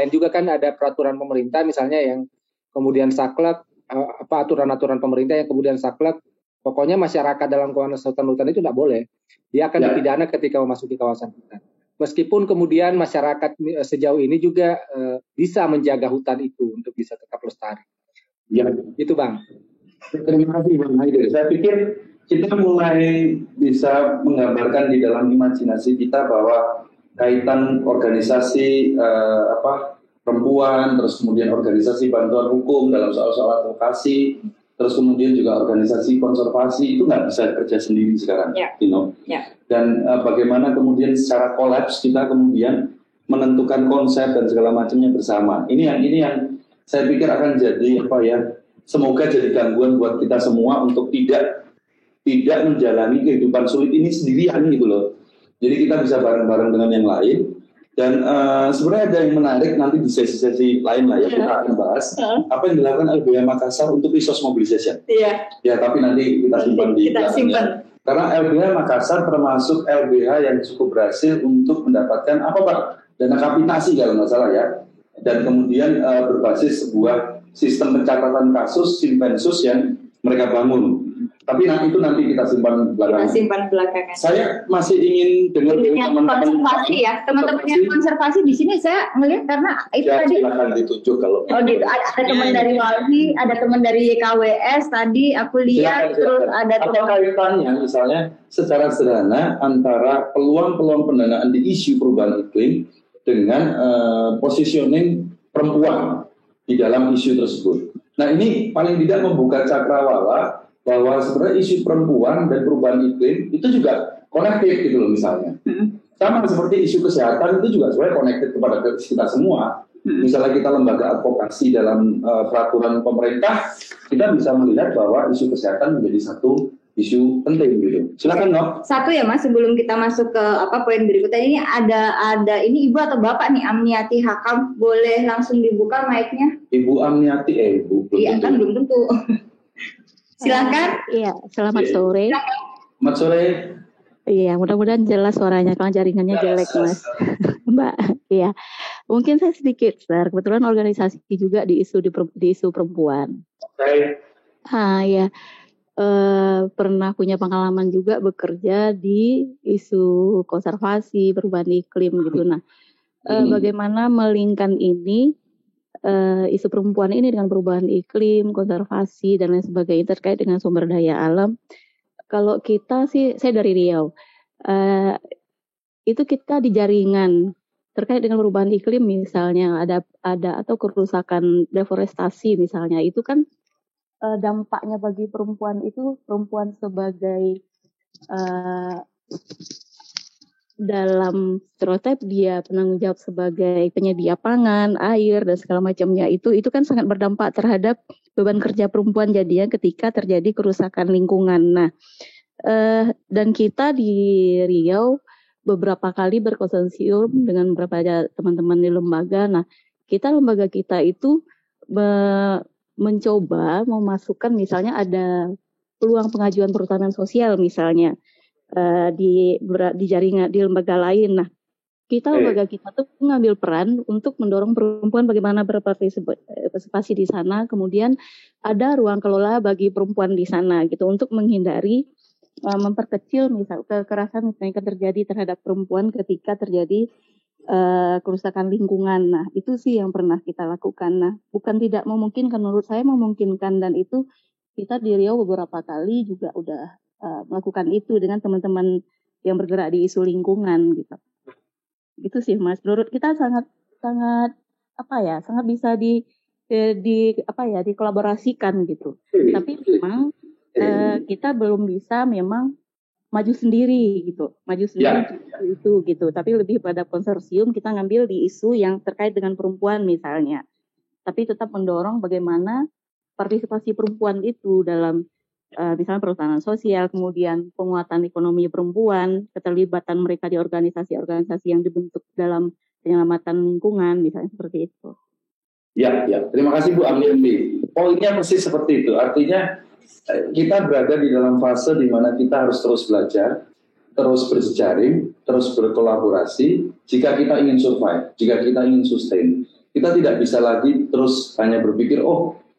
juga kan ada peraturan pemerintah misalnya yang kemudian saklek, aturan-aturan pemerintah yang kemudian saklek, pokoknya masyarakat dalam kawasan hutan itu tidak boleh. Dia akan dipidana ketika memasuki kawasan hutan. Meskipun kemudian masyarakat sejauh ini juga bisa menjaga hutan itu untuk bisa tetap lestari. Ya, itu Bang. Terima kasih Bang Haider. Saya pikir kita mulai bisa menggambarkan di dalam imajinasi kita bahwa kaitan organisasi perempuan, terus kemudian organisasi bantuan hukum dalam soal-soal advokasi, terus kemudian juga organisasi konservasi itu nggak bisa kerja sendiri sekarang, Dan bagaimana kemudian secara kolaps kita kemudian menentukan konsep dan segala macamnya bersama. Ini yang saya pikir akan jadi semoga jadi gangguan buat kita semua untuk tidak menjalani kehidupan sulit ini sendirian gitu loh. Jadi kita bisa bareng-bareng dengan yang lain. Dan sebenarnya ada yang menarik nanti di sesi-sesi lain lah ya kita akan bahas apa yang dilakukan LBH Makassar untuk resource mobilization. Iya. Ya tapi nanti kita simpan di belakangnya. Karena LBH Makassar termasuk LBH yang cukup berhasil untuk mendapatkan dana kapitasi kalau nggak salah ya. Dan kemudian berbasis sebuah sistem pencatatan kasus Simpensus yang mereka bangun. Tapi itu nanti kita simpan belakangan. Saya masih ingin dengar dari teman-teman konservasi ya, teman-teman yang konservasi di sini saya melihat karena itu ya, tadi. Silakan ditunjuk kalau. Oh gitu, ada teman dari Walhi, ada teman dari YKWS tadi aku lihat, terus ada teman. Apa kaitannya misalnya secara sederhana antara peluang-peluang pendanaan di isu perubahan iklim dengan positioning perempuan di dalam isu tersebut. Nah ini paling tidak membuka cakrawala bahwa sebenarnya isu perempuan dan perubahan iklim itu juga connected gitu loh misalnya. Sama seperti isu kesehatan itu juga sebenarnya connected kepada kita semua. Misalnya kita lembaga advokasi dalam peraturan pemerintah, kita bisa melihat bahwa isu kesehatan menjadi satu isu penting gitu. Silakan Nok. Satu ya Mas, sebelum kita masuk ke poin berikutnya ini ada ini Ibu atau Bapak nih Amniati Hakam, boleh langsung dibuka mic-nya? Ibu Amniati Ibu. Iya kan belum tentu. Silakan. Iya, selamat sore. Selamat sore. Iya, mudah-mudahan jelas suaranya karena jaringannya jelek, Mas. Mbak, iya. Mungkin saya sedikit, Sir. Kebetulan organisasi juga di isu perempuan. Oke. Ya. Pernah punya pengalaman juga bekerja di isu konservasi, perubahan iklim gitu. Nah, bagaimana melingkan ini isu perempuan ini dengan perubahan iklim, konservasi dan lain sebagainya terkait dengan sumber daya alam. Kalau kita sih, saya dari Riau, itu kita di jaringan terkait dengan perubahan iklim misalnya ada atau kerusakan deforestasi misalnya, itu kan dampaknya bagi perempuan itu perempuan sebagai dalam stereotip dia penanggung jawab sebagai penyedia pangan, air dan segala macamnya itu kan sangat berdampak terhadap beban kerja perempuan jadinya ketika terjadi kerusakan lingkungan. Nah, dan kita di Riau beberapa kali berkonsorsium dengan beberapa teman-teman di lembaga. Nah, lembaga kita itu mencoba memasukkan misalnya ada peluang pengajuan perhutanan sosial misalnya. Di jaringan di lembaga lain. Nah, lembaga kita tuh mengambil peran untuk mendorong perempuan bagaimana berpartisipasi di sana. Kemudian ada ruang kelola bagi perempuan di sana gitu untuk menghindari memperkecil misal kekerasan misalnya terjadi terhadap perempuan ketika terjadi kerusakan lingkungan. Nah, itu sih yang pernah kita lakukan. Nah, bukan tidak memungkinkan, menurut saya memungkinkan, dan itu kita di Riau beberapa kali juga udah melakukan itu dengan teman-teman yang bergerak di isu lingkungan gitu. Gitu sih Mas. Menurut kita sangat bisa dikolaborasikan gitu. Tapi memang kita belum bisa memang maju sendiri gitu. Itu gitu. Tapi lebih pada konsorsium kita ngambil di isu yang terkait dengan perempuan misalnya. Tapi tetap mendorong bagaimana partisipasi perempuan itu dalam misalnya perhutanan sosial, kemudian penguatan ekonomi perempuan, keterlibatan mereka di organisasi-organisasi yang dibentuk dalam penyelamatan lingkungan, misalnya seperti itu. Ya. Terima kasih Bu Amniati. Poinnya persis seperti itu. Artinya kita berada di dalam fase di mana kita harus terus belajar, terus berjejaring, terus berkolaborasi. Jika kita ingin survive, jika kita ingin sustain, kita tidak bisa lagi terus hanya berpikir,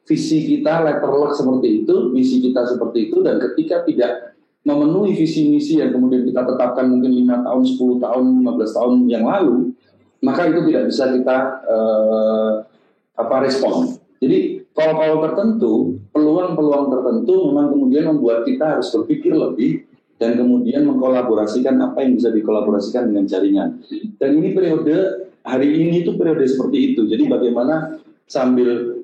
visi kita letterlock seperti itu, misi kita seperti itu, dan ketika tidak memenuhi visi misi yang kemudian kita tetapkan mungkin 5 tahun, 10 tahun, 15 tahun yang lalu, maka itu tidak bisa kita respon. Jadi kalau tertentu, peluang-peluang tertentu memang kemudian membuat kita harus berpikir lebih dan kemudian mengkolaborasikan apa yang bisa dikolaborasikan dengan jaringan. Dan ini periode hari ini itu periode seperti itu. Jadi bagaimana sambil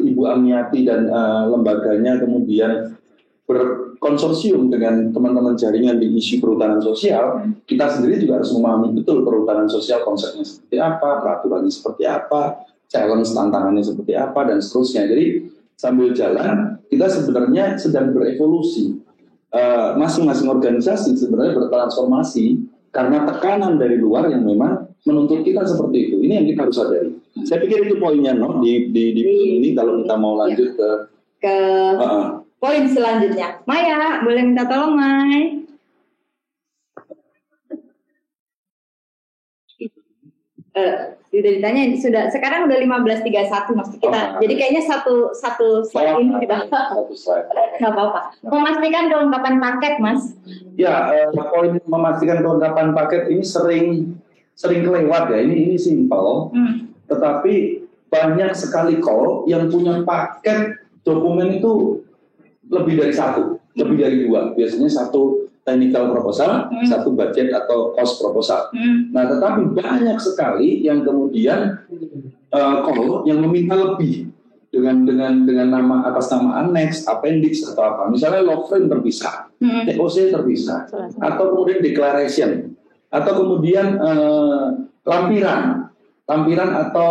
Ibu Amiati dan lembaganya kemudian berkonsorsium dengan teman-teman jaringan di isu perhutanan sosial, kita sendiri juga harus memahami betul perhutanan sosial konsepnya seperti apa, peraturannya seperti apa, challenge tantangannya seperti apa, dan seterusnya. Jadi sambil jalan, kita sebenarnya sedang berevolusi. Masing-masing organisasi sebenarnya bertransformasi karena tekanan dari luar yang memang menuntut kita seperti itu. Ini yang kita harus sadari. Saya pikir itu poinnya, di ini kalau kita mau lanjut ke poin selanjutnya. Maya, boleh minta tolong, Mai? Sudah ditanya, sekarang udah 15.31 maksud kita. Jadi kayaknya satu slide ini kita nggak apa-apa. Memastikan kelengkapan paket, Mas. Ya, poin memastikan kelengkapan paket ini sering kelewat ya. Ini simpel, tetapi banyak sekali call yang punya paket dokumen itu lebih dari satu, lebih dari dua. Biasanya satu technical proposal, satu budget atau cost proposal. Nah, tetapi banyak sekali yang kemudian call yang meminta lebih dengan nama atas nama annex, appendix atau apa. Misalnya log frame terpisah, TOC terpisah, atau kemudian declaration, atau kemudian lampiran atau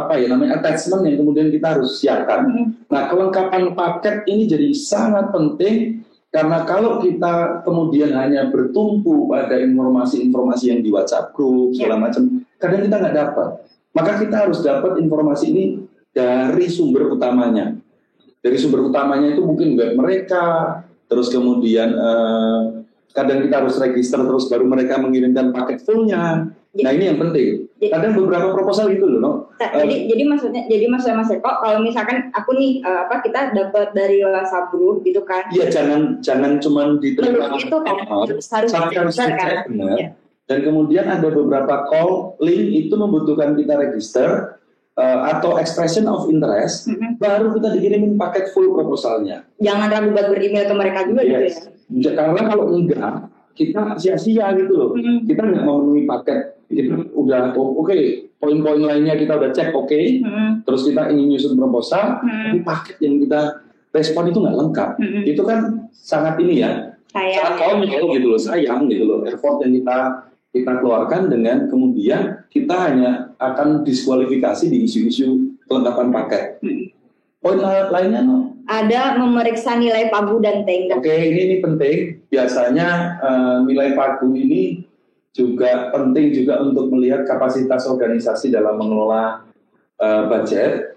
attachment yang kemudian kita harus siapkan. Nah, kelengkapan paket ini jadi sangat penting. Karena kalau kita kemudian hanya bertumpu pada informasi-informasi yang di WhatsApp group, segala macam, kadang kita nggak dapat. Maka kita harus dapat informasi ini dari sumber utamanya. Dari sumber utamanya itu mungkin web mereka, terus kemudian kadang kita harus register terus baru mereka mengirimkan paket fullnya. Nah, ini yang penting. Kadang beberapa proposal gitu loh, no? Jadi maksudnya Mas Eko, kalau misalkan aku nih kita dapat dari WhatsApp group gitu kan? Iya, jangan cuma diterima itu kan harus kan? Ya. Dan kemudian ada beberapa call link itu membutuhkan kita register atau expression of interest, baru kita dikirimin paket full proposalnya. Jangan ragu buat ber-email ke mereka juga gitu ya? Karena kalau enggak, kita sia-sia gitu loh. Kita nggak memenuhi paket. Kita udah oke, poin-poin lainnya kita udah cek terus kita ingin nyusun proposal, tapi paket yang kita respon itu nggak lengkap. Itu kan sangat sangat sayang gitu loh, effort yang kita keluarkan dengan kemudian kita hanya akan diskualifikasi di isu-isu kelengkapan paket. Poin lainnya ada memeriksa nilai pagu dan tenggat. Oke, ini penting. Biasanya nilai pagu ini juga penting juga untuk melihat kapasitas organisasi dalam mengelola budget.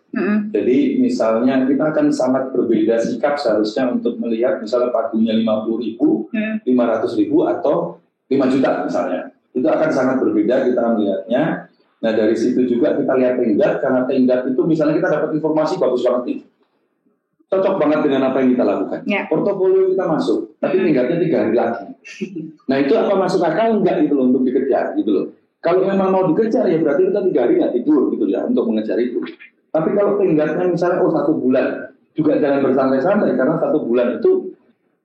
Jadi misalnya kita akan sangat berbeda sikap seharusnya untuk melihat misalnya pagunya 50.000, 500.000 atau 5 juta misalnya. Itu akan sangat berbeda kita melihatnya. Nah, dari situ juga kita lihat tenggat, karena tenggat itu misalnya kita dapat informasi bagus banget nih. Cocok banget dengan apa yang kita lakukan. Portofolio kita masuk, tapi tenggatnya 3 hari lagi. Nah, itu apa masuk akal enggak gitu loh untuk dikejar gitu loh. Kalau memang mau dikejar ya berarti kita 3 hari nggak tidur gitu ya untuk mengejar itu. Tapi kalau tenggatnya misalnya 1 bulan, juga jangan bersantai-santai karena 1 bulan itu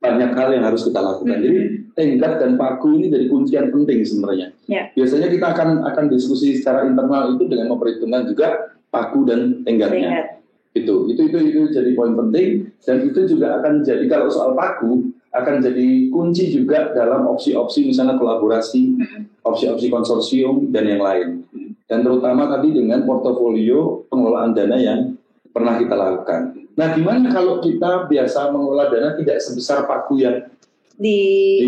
banyak hal yang harus kita lakukan. Jadi tenggat dan pagu ini jadi kuncian penting sebenarnya. Biasanya kita akan diskusi secara internal itu dengan memperhitungkan juga pagu dan tenggatnya. Itu jadi poin penting, dan itu juga akan jadi, kalau soal pagu akan jadi kunci juga dalam opsi-opsi misalnya kolaborasi, opsi-opsi konsorsium dan yang lain. Dan terutama tadi dengan portofolio pengelolaan dana yang pernah kita lakukan. Nah, gimana kalau kita biasa mengelola dana tidak sebesar pagu yang di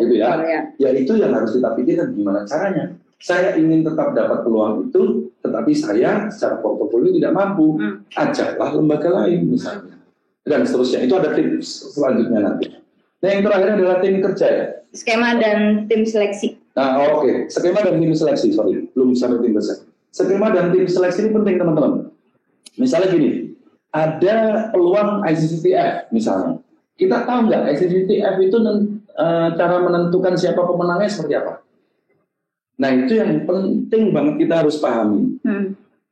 gitu ya? Ya itu yang harus kita pikirkan, gimana caranya. Saya ingin tetap dapat peluang itu, tetapi saya secara portofolio tidak mampu. Ajaklah lembaga lain misalnya. Dan seterusnya. Itu ada tips selanjutnya nanti. Nah, yang terakhir adalah tim kerja ya. Skema dan tim seleksi. Nah, oke. Skema dan tim seleksi, belum sampai tim kerja. Skema dan tim seleksi ini penting, teman-teman. Misalnya gini, ada peluang ICCPF misalnya. kita tahu nggak SCTF itu cara menentukan siapa pemenangnya seperti apa? Nah itu yang penting banget kita harus pahami.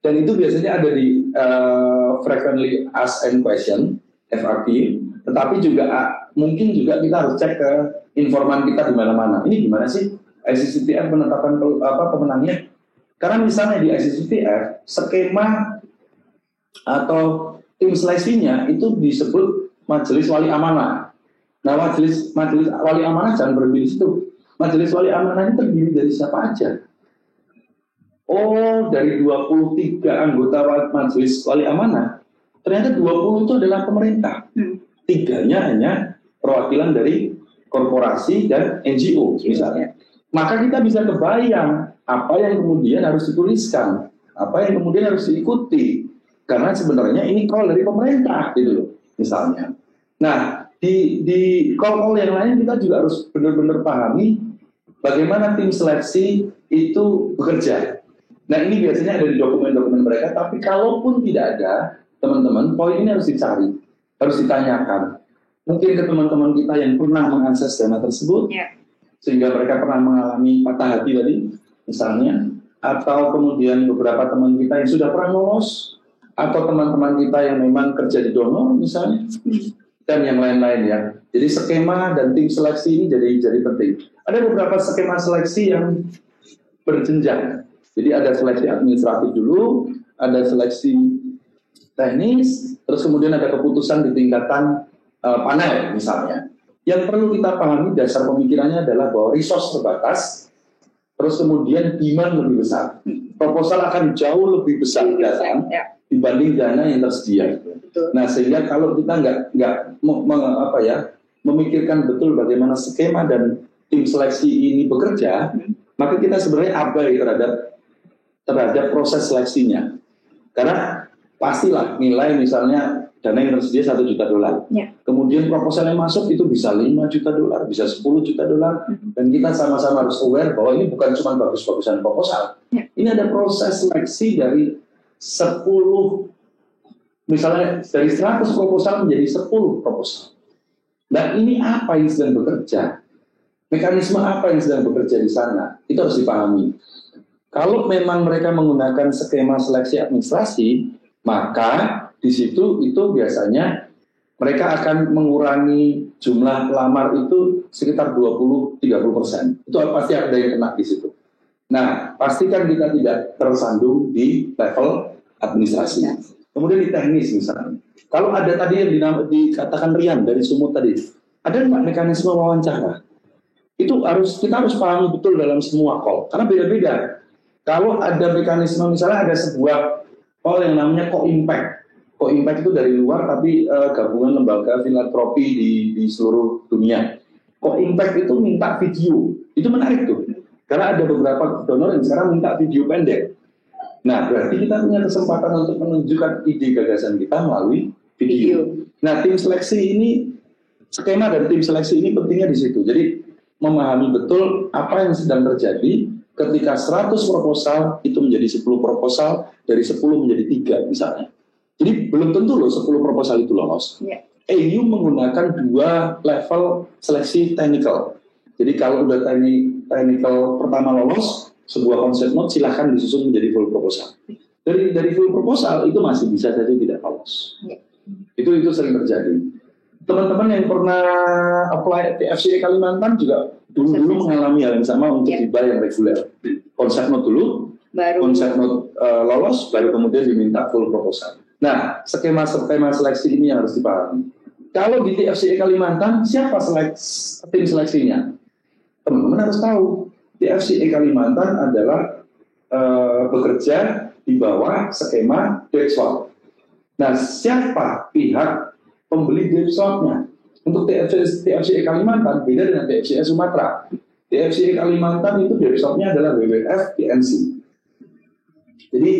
Dan itu biasanya ada di frequently asked and question (FAQ). Tetapi juga mungkin juga kita harus cek ke informan kita di mana-mana. Ini gimana sih SCTF menetapkan pemenangnya? Karena misalnya di SCTF skema atau tim seleksinya itu disebut Majelis Wali Amanah. Nah, majelis Wali Amanah jangan berhenti di situ. Majelis Wali Amanah ini terdiri dari siapa aja? Oh, dari 23 anggota Majelis Wali Amanah, ternyata 20 itu adalah pemerintah. 3-nya hanya perwakilan dari korporasi dan NGO misalnya. Maka kita bisa kebayang apa yang kemudian harus dituliskan, apa yang kemudian harus diikuti. Karena sebenarnya ini call dari pemerintah gitu loh, misalnya. Nah, di call-call yang lain kita juga harus benar-benar pahami bagaimana tim seleksi itu bekerja. Nah, ini biasanya ada di dokumen-dokumen mereka, tapi kalaupun tidak ada, teman-teman, poin ini harus dicari, harus ditanyakan. Mungkin ke teman-teman kita yang pernah mengakses dana tersebut, sehingga mereka pernah mengalami patah hati tadi, misalnya, atau kemudian beberapa teman kita yang sudah pernah lolos, atau teman-teman kita yang memang kerja di donor, misalnya, dan yang lain-lain ya. Jadi skema dan tim seleksi ini jadi penting. Ada beberapa skema seleksi yang berjenjang. Jadi ada seleksi administratif dulu, ada seleksi teknis, terus kemudian ada keputusan di tingkatan panel misalnya. Yang perlu kita pahami dasar pemikirannya adalah bahwa resource terbatas, terus kemudian demand lebih besar. Proposal akan jauh lebih besar datang dibanding dana yang tersedia. Nah, sehingga kalau kita nggak memikirkan betul bagaimana skema dan tim seleksi ini bekerja, maka kita sebenarnya abai terhadap proses seleksinya. Karena pastilah nilai misalnya dana yang tersedia $1 juta. Kemudian proposal yang masuk itu bisa $5 juta, bisa $10 juta. Dan kita sama-sama harus aware bahwa ini bukan cuma bagus-bagusan proposal. Ini ada proses seleksi dari 10, misalnya dari 100 proposal menjadi 10 proposal. Nah, ini apa yang sedang bekerja? Mekanisme apa yang sedang bekerja di sana? Itu harus dipahami. Kalau memang mereka menggunakan skema seleksi administrasi, maka di situ itu biasanya mereka akan mengurangi jumlah pelamar itu sekitar 20-30%. Itu pasti ada yang kena di situ. Nah, pastikan kita tidak tersandung di level administrasi. Kemudian di teknis misalnya. Kalau ada tadi yang dikatakan Rian dari Sumut tadi, ada nggak mekanisme wawancara? Itu kita harus pahami betul dalam semua call, karena beda-beda. Kalau ada mekanisme, misalnya ada sebuah call yang namanya Co-Impact. Co-Impact itu dari luar, tapi gabungan lembaga filantropi di seluruh dunia. Co-Impact itu minta video. Itu menarik tuh. Karena ada beberapa donor yang sekarang minta video pendek. Nah, berarti kita punya kesempatan untuk menunjukkan ide gagasan kita melalui video. Nah, tim seleksi ini, skema dan tim seleksi ini pentingnya di situ. Jadi, memahami betul apa yang sedang terjadi ketika 100 proposal itu menjadi 10 proposal, dari 10 menjadi 3 misalnya. Jadi belum tentu loh 10 proposal itu lolos. EU menggunakan 2 level seleksi technical. Jadi kalau udah technical pertama lolos, sebuah konsep note silahkan disusun menjadi full proposal. Dari full proposal itu masih bisa saja tidak lolos. Itu sering terjadi. Teman-teman yang pernah apply TFCE Kalimantan juga dulu mengalami hal yang sama untuk tiba yang reguler. Konsep note dulu, konsep note lolos, baru kemudian diminta full proposal. Nah, skema seleksi ini yang harus dipahami. Kalau di TFCE Kalimantan, siapa tim seleksinya? Teman-teman harus tahu, TFCE Kalimantan adalah bekerja di bawah skema Dexwap. Nah, siapa pihak pembeli Dexwapnya? Untuk TFCE Kalimantan beda dengan TFCE Sumatera. TFCE Kalimantan itu Dexwapnya adalah WWF TNC. Jadi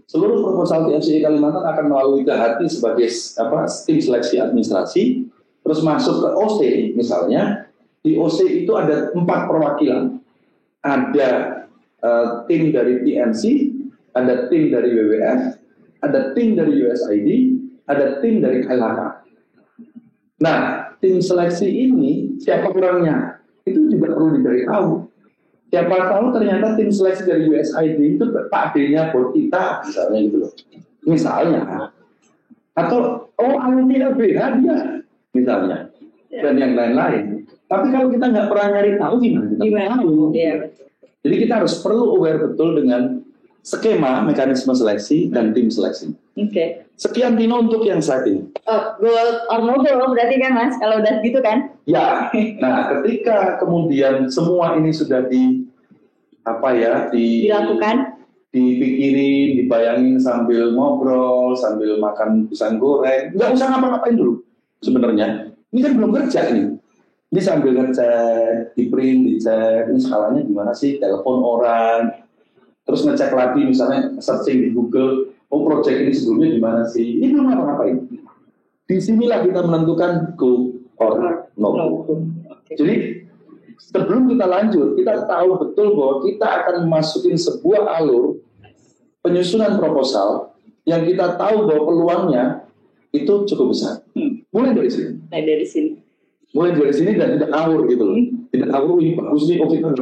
seluruh proposal TFCE Kalimantan akan melalui Kehati sebagai tim seleksi administrasi, terus masuk ke OC misalnya. Di OC itu ada 4 perwakilan. Ada tim dari TNC, ada tim dari WWF, ada tim dari USAID, ada tim dari KLHK. Nah, tim seleksi ini siapa orangnya, itu juga perlu dicari tahu. Siapa tahu ternyata tim seleksi dari USAID itu Pak D-nya buat kita, misalnya gitu loh. Misalnya. Atau, alumni LBH dia, misalnya. Dan yang lain-lain. Tapi kalau kita nggak pernah nyari tahu, gimana kita tahu? Iya. Jadi kita harus perlu aware betul dengan skema, mekanisme seleksi, dan tim seleksi. Oke. Sekian Tino untuk yang saat ini. Gold or no gold berarti kan Mas, kalau udah gitu kan? Ya, nah ketika kemudian semua ini sudah dilakukan, dipikirin, dibayangin sambil ngobrol, sambil makan pisang goreng, nggak usah ngapa-ngapain dulu sebenarnya. Ini kan belum kerja ini. Ini sambil ngecek, di print, dicek, ini skalanya gimana sih, telepon orang, terus ngecek lagi misalnya searching di Google, project ini sebelumnya gimana sih, ini belum ngapa-ngapain. Disinilah kita menentukan go or no go. Jadi sebelum kita lanjut, kita tahu betul bahwa kita akan memasukin sebuah alur penyusunan proposal yang kita tahu bahwa peluangnya itu cukup besar. Mulai dari sini. Mulai dari sini dan tidak ngawur gitu loh. Tidak ngawur, ini bagus nih, kita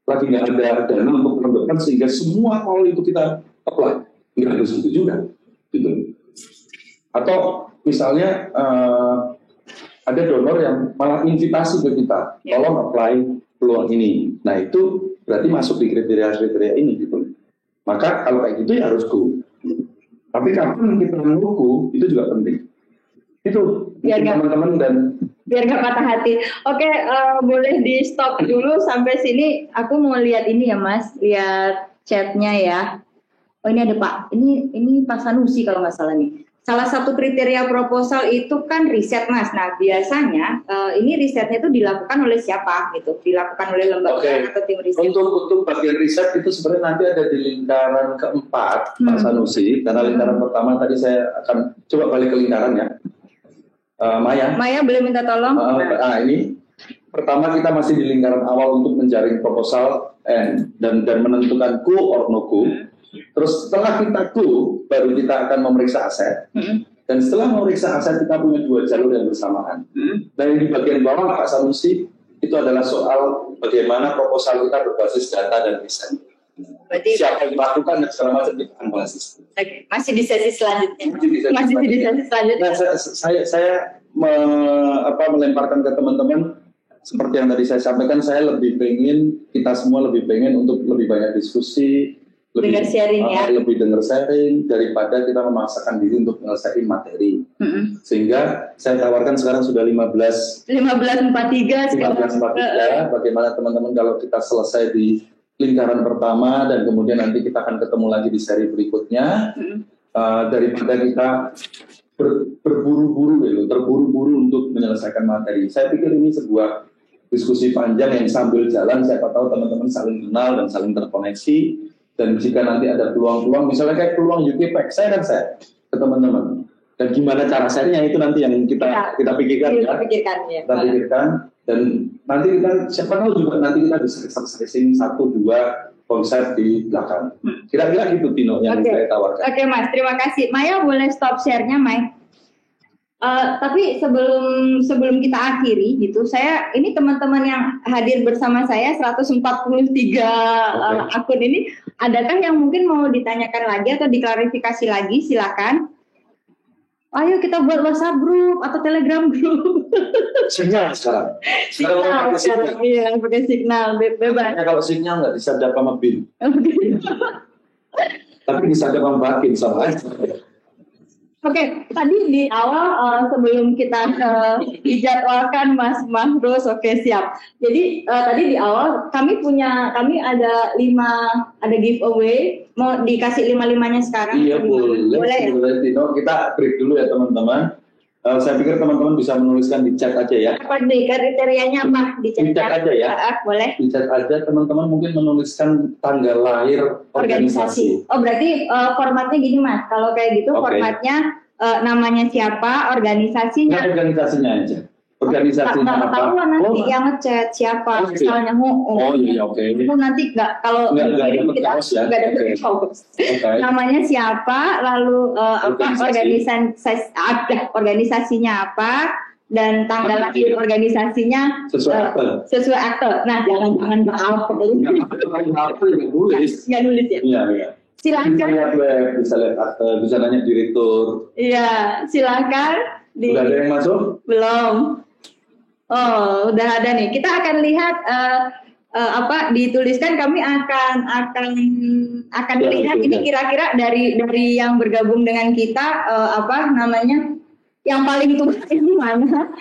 lagi nggak ada dana untuk pengembangan sehingga semua kalau itu kita apply. Nggak harus itu juga. Gitu. Atau misalnya ada donor yang malah invitasi ke kita, tolong apply peluang ini. Nah itu berarti masuk di kriteria-kriteria ini gitu. Maka kalau kayak gitu ya harus go. Tapi kapan kita menunggu itu juga penting. Itu teman-teman dan biar nggak patah hati. Oke, boleh di stop dulu sampai sini. Aku mau lihat ini ya Mas, lihat chatnya ya. Oh ini ada Pak, ini Pak Sanusi kalau nggak salah nih. Salah satu kriteria proposal itu kan riset Mas. Nah biasanya ini risetnya itu dilakukan oleh siapa gitu? Dilakukan oleh lembaga atau tim riset? Untuk bagian riset itu sebenarnya nanti ada di lingkaran keempat Pak Sanusi. Karena lingkaran pertama tadi saya akan coba balik ke lingkaran ya. Maya boleh minta tolong? Ini pertama kita masih di lingkaran awal untuk menjaring proposal dan menentukan go or no go. Terus setelah kita go, baru kita akan memeriksa aset. Dan setelah memeriksa aset kita punya 2 jalur yang bersamaan. Dan yang di bagian bawah Pak Sanusi itu adalah soal bagaimana proposal kita berbasis data dan riset. Berarti siapa yang melakukan dan segala macam kita akan bahas. Masih di sesi selanjutnya. Masih di sesi selanjutnya. Nah, saya melemparkan ke teman-teman seperti yang tadi saya sampaikan, saya lebih pengen kita semua lebih pengen untuk lebih banyak diskusi, lebih dengar sharing daripada kita memaksakan diri untuk menyelesaikan materi. Sehingga saya tawarkan sekarang sudah 15:43 bagaimana teman-teman kalau kita selesai di lingkaran pertama dan kemudian nanti kita akan ketemu lagi di seri berikutnya, daripada kita terburu-buru untuk menyelesaikan materi. Saya pikir ini sebuah diskusi panjang yang sambil jalan siapa tahu teman-teman saling kenal dan saling terkoneksi, dan jika nanti ada peluang-peluang misalnya kayak peluang UKPEC, saya ke teman-teman dan gimana cara share-nya itu nanti yang kita pikirkan ya. Kita pikirkan dan nanti kita siapa tahu juga nanti kita bisa sering 1-2 konsep di belakang. Kira-kira gitu Tino yang saya tawarkan. Oke Mas, terima kasih. Maya boleh stop share-nya Maya. Tapi sebelum kita akhiri gitu, ini teman-teman yang hadir bersama saya 143 akun ini, adakah yang mungkin mau ditanyakan lagi atau diklarifikasi lagi? Silakan. Ayo kita buat WhatsApp group atau Telegram group. Signal sekarang. Sekarang iya, pakai signal bebas. Kalau signal nggak disadap sama BIM. Tapi disadap sama batin sama aja. Oke, tadi di awal sebelum kita dijadwalkan Mas Mahrus, oke siap. Jadi tadi di awal kami ada 5 giveaway, mau dikasih 5-5-nya sekarang? Iya boleh Tino, kita break dulu ya teman-teman. Saya pikir teman-teman bisa menuliskan di chat aja ya. Apa nih kriterianya apa? Di chat aja ya. Boleh. Di chat aja teman-teman mungkin menuliskan tanggal lahir organisasi. Oh berarti formatnya gini Mas. Kalau kayak gitu formatnya namanya siapa, organisasinya. Nah, organisasinya aja. Organisasinya apa? Ketahuan nanti yang ngechat siapa, misalnya itu nanti kalau nggak dapat kaos. Namanya siapa, lalu organisasinya apa, dan tanggal lahir organisasinya sesuai akte. Nah, jangan maaf, nggak nulis ya. Iya. Silakan. Bisa lihat akte, bisa nanya direktur. Iya, silakan. Udah ada yang masuk? Belum. Oh, udah ada nih. Kita akan lihat dituliskan. Kami akan lihat ini kira-kira dari yang bergabung dengan kita yang paling tua ini mana?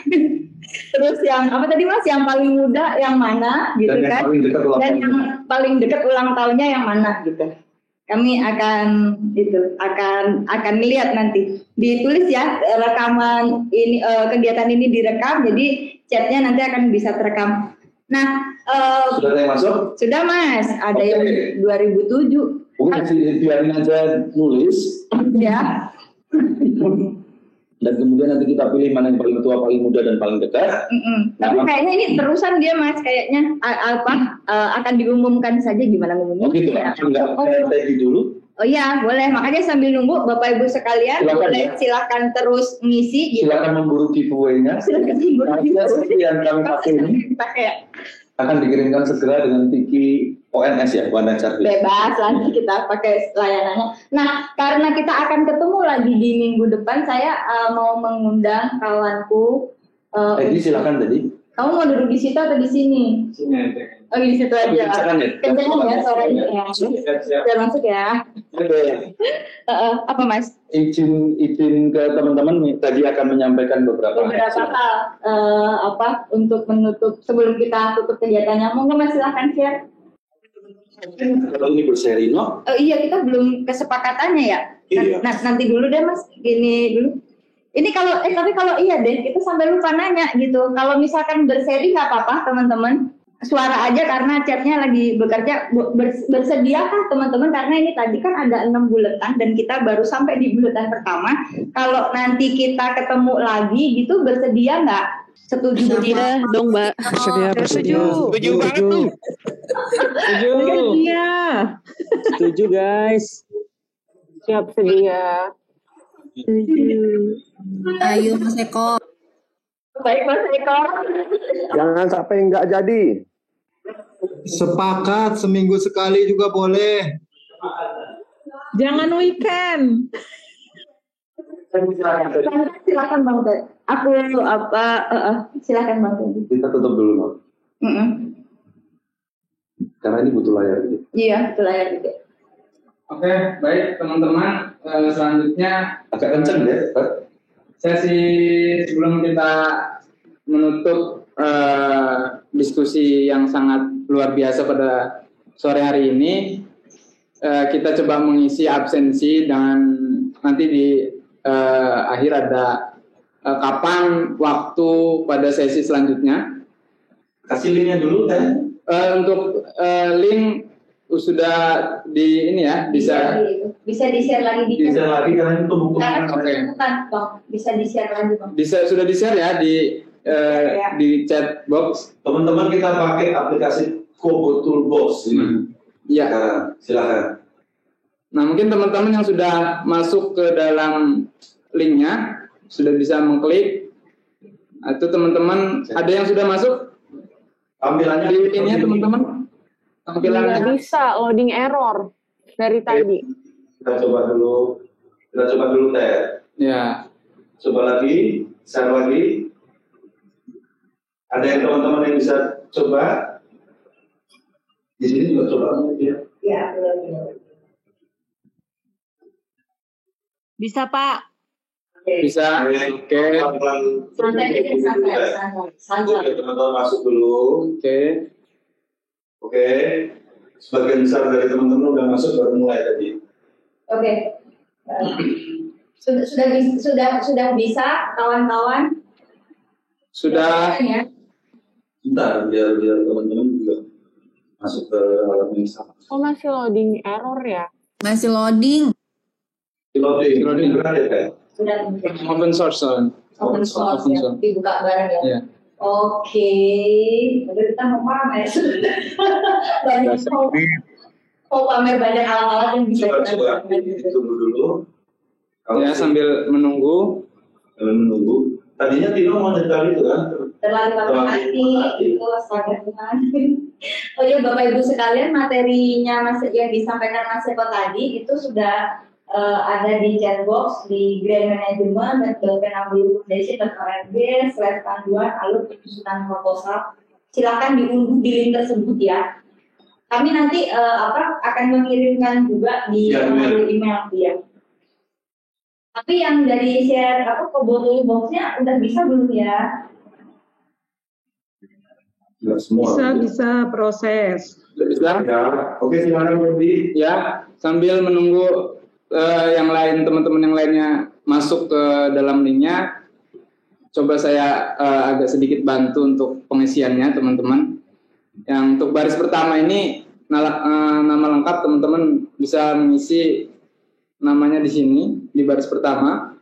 Terus yang apa tadi Mas? Yang paling muda yang mana gitu dan kan? Dan yang paling dekat ulang tahunnya yang mana gitu. Kami akan lihat nanti. Ditulis ya rekaman ini, kegiatan ini direkam, jadi chatnya nanti akan bisa terekam. Nah, sudah ada yang masuk? Sudah Mas, ada yang 2007. Bukan biarin aja nulis. Ya. Dan kemudian nanti kita pilih mana yang paling tua, paling muda, dan paling dekat. Tapi kayaknya ini terusan dia Mas, kayaknya akan diumumkan saja gimana ngomongnya. Oh gitu, enggak tadi dulu. Oh iya, boleh. Makanya sambil nunggu Bapak Ibu sekalian, silakan terus ngisi. Gitu. Silakan memburu giveaway-nya. Silakan memburu giveaway. Yang kami pakai ini akan dikirimkan segera dengan Tiki ONS ya, One Night Service. Bebas, nanti kita pakai layanannya. Nah, karena kita akan ketemu lagi di minggu depan, saya mau mengundang kawanku. Jadi silakan tadi. Kamu mau duduk di situ atau di sini? Sini aja. Oh, di situ aja. Kencang ya suaranya ya. Sudah masuk ya. Apa Mas? Izin ke teman-teman tadi akan menyampaikan beberapa hal untuk menutup sebelum kita tutup kegiatannya. Monggo Mas, silahkan share. Kalau ini berseri, no? Iya, kita belum kesepakatannya ya. Iya. Nah, nanti dulu deh Mas, gini dulu. Ini tapi kalau iya deh, kita sampai lupa nanya gitu. Kalau misalkan berseri nggak apa-apa teman-teman, suara aja karena chatnya lagi bekerja. Bersediakah teman-teman? Karena ini tadi kan ada 6 buletan dan kita baru sampai di buletan pertama. Kalau nanti kita ketemu lagi gitu, bersedia nggak? Setuju dong Mbak. Bersedia. Setuju banget tuh. Setuju guys. Siap sedia. Ayo Mas Eko. Baik Mas Eko. Jangan sampai nggak jadi. Sepakat, seminggu sekali juga boleh. Jangan weekend. Silakan Bang Ted. Silakan Bang Ted. Kita tutup dulu, Bang. Karena ini butuh layar gitu. Iya, butuh layar gitu. Oke, baik teman-teman, selanjutnya agak kenceng ya. Sesi sebelum kita menutup diskusi yang sangat luar biasa pada sore hari ini, kita coba mengisi absensi dan nanti di akhir ada kapan waktu pada sesi selanjutnya. Kasih linknya dulu kan? Untuk link sudah di ini ya, bisa di-share lagi di share lagi karena itu buku. Bisa di-share lagi Bang. Sudah di-share ya di chat box. Teman-teman, kita pakai aplikasi Kobo Toolbox ini. Iya. Silakan. Nah, mungkin teman-teman yang sudah masuk ke dalam linknya sudah bisa mengklik. Itu teman-teman ada yang sudah masuk? Tampilannya di ini ya teman-teman. Tampilannya nggak bisa, loading error dari tadi. Kita coba dulu Teh. Ya. Coba lagi, share lagi. Ada yang teman-teman yang bisa coba? Di sini juga coba ya. Ya, bisa Pak. Bisa. Oke. Santai. Teman-teman masuk dulu. Oke. Sebagian besar dari teman-teman udah masuk, baru mulai tadi. Oke. Sudah bisa kawan-kawan? Sudah. Bentar, biar teman-teman juga masuk ke alat yang sama. Oh, masih loading error ya? Masih loading. Loading benar ya Kak? Sudah. Open source. Open source ya. Dibuka bareng ya. Yeah. Oke. Jadi kita mau pamer. Banyak mau pamer banyak alat-alat yang bisa kita coba. Tunggu dulu. Ya, sambil menunggu. Tadinya Tino mau nyetel itu kan? Terlalu hati itu astaga Tuhan. Oh iya Bapak Ibu sekalian, materinya yang disampaikan Mas Eko tadi itu sudah ada di chat box di Grand Management dan Penanggulangan Foundation.org/panduan alur penyusunan proposal. Silakan diunduh di link tersebut ya. Kami nanti akan mengirimkan juga di email dia. Tapi yang dari share botol boxnya udah bisa belum ya? Bisa proses. Bisa. Ya. Oke, silakan Budi. Ya, sambil menunggu yang lain, teman-teman yang lainnya masuk ke dalam linknya, coba saya agak sedikit bantu untuk pengisiannya, teman-teman. Yang untuk baris pertama ini nama lengkap teman-teman bisa mengisi namanya di sini di baris pertama.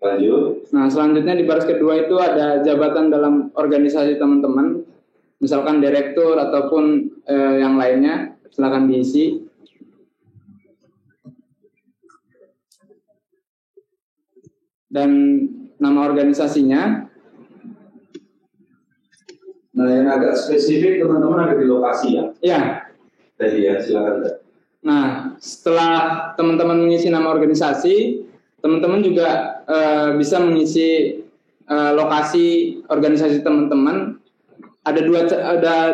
Lanjut. Nah, selanjutnya di baris kedua itu ada jabatan dalam organisasi teman-teman, misalkan direktur ataupun yang lainnya, silakan diisi. Dan nama organisasinya. Nah, yang agak spesifik teman-teman ada di lokasi ya? Ya. Tadi ya, silakan. Nah, setelah teman-teman mengisi nama organisasi, teman-teman juga bisa mengisi lokasi organisasi teman-teman. Ada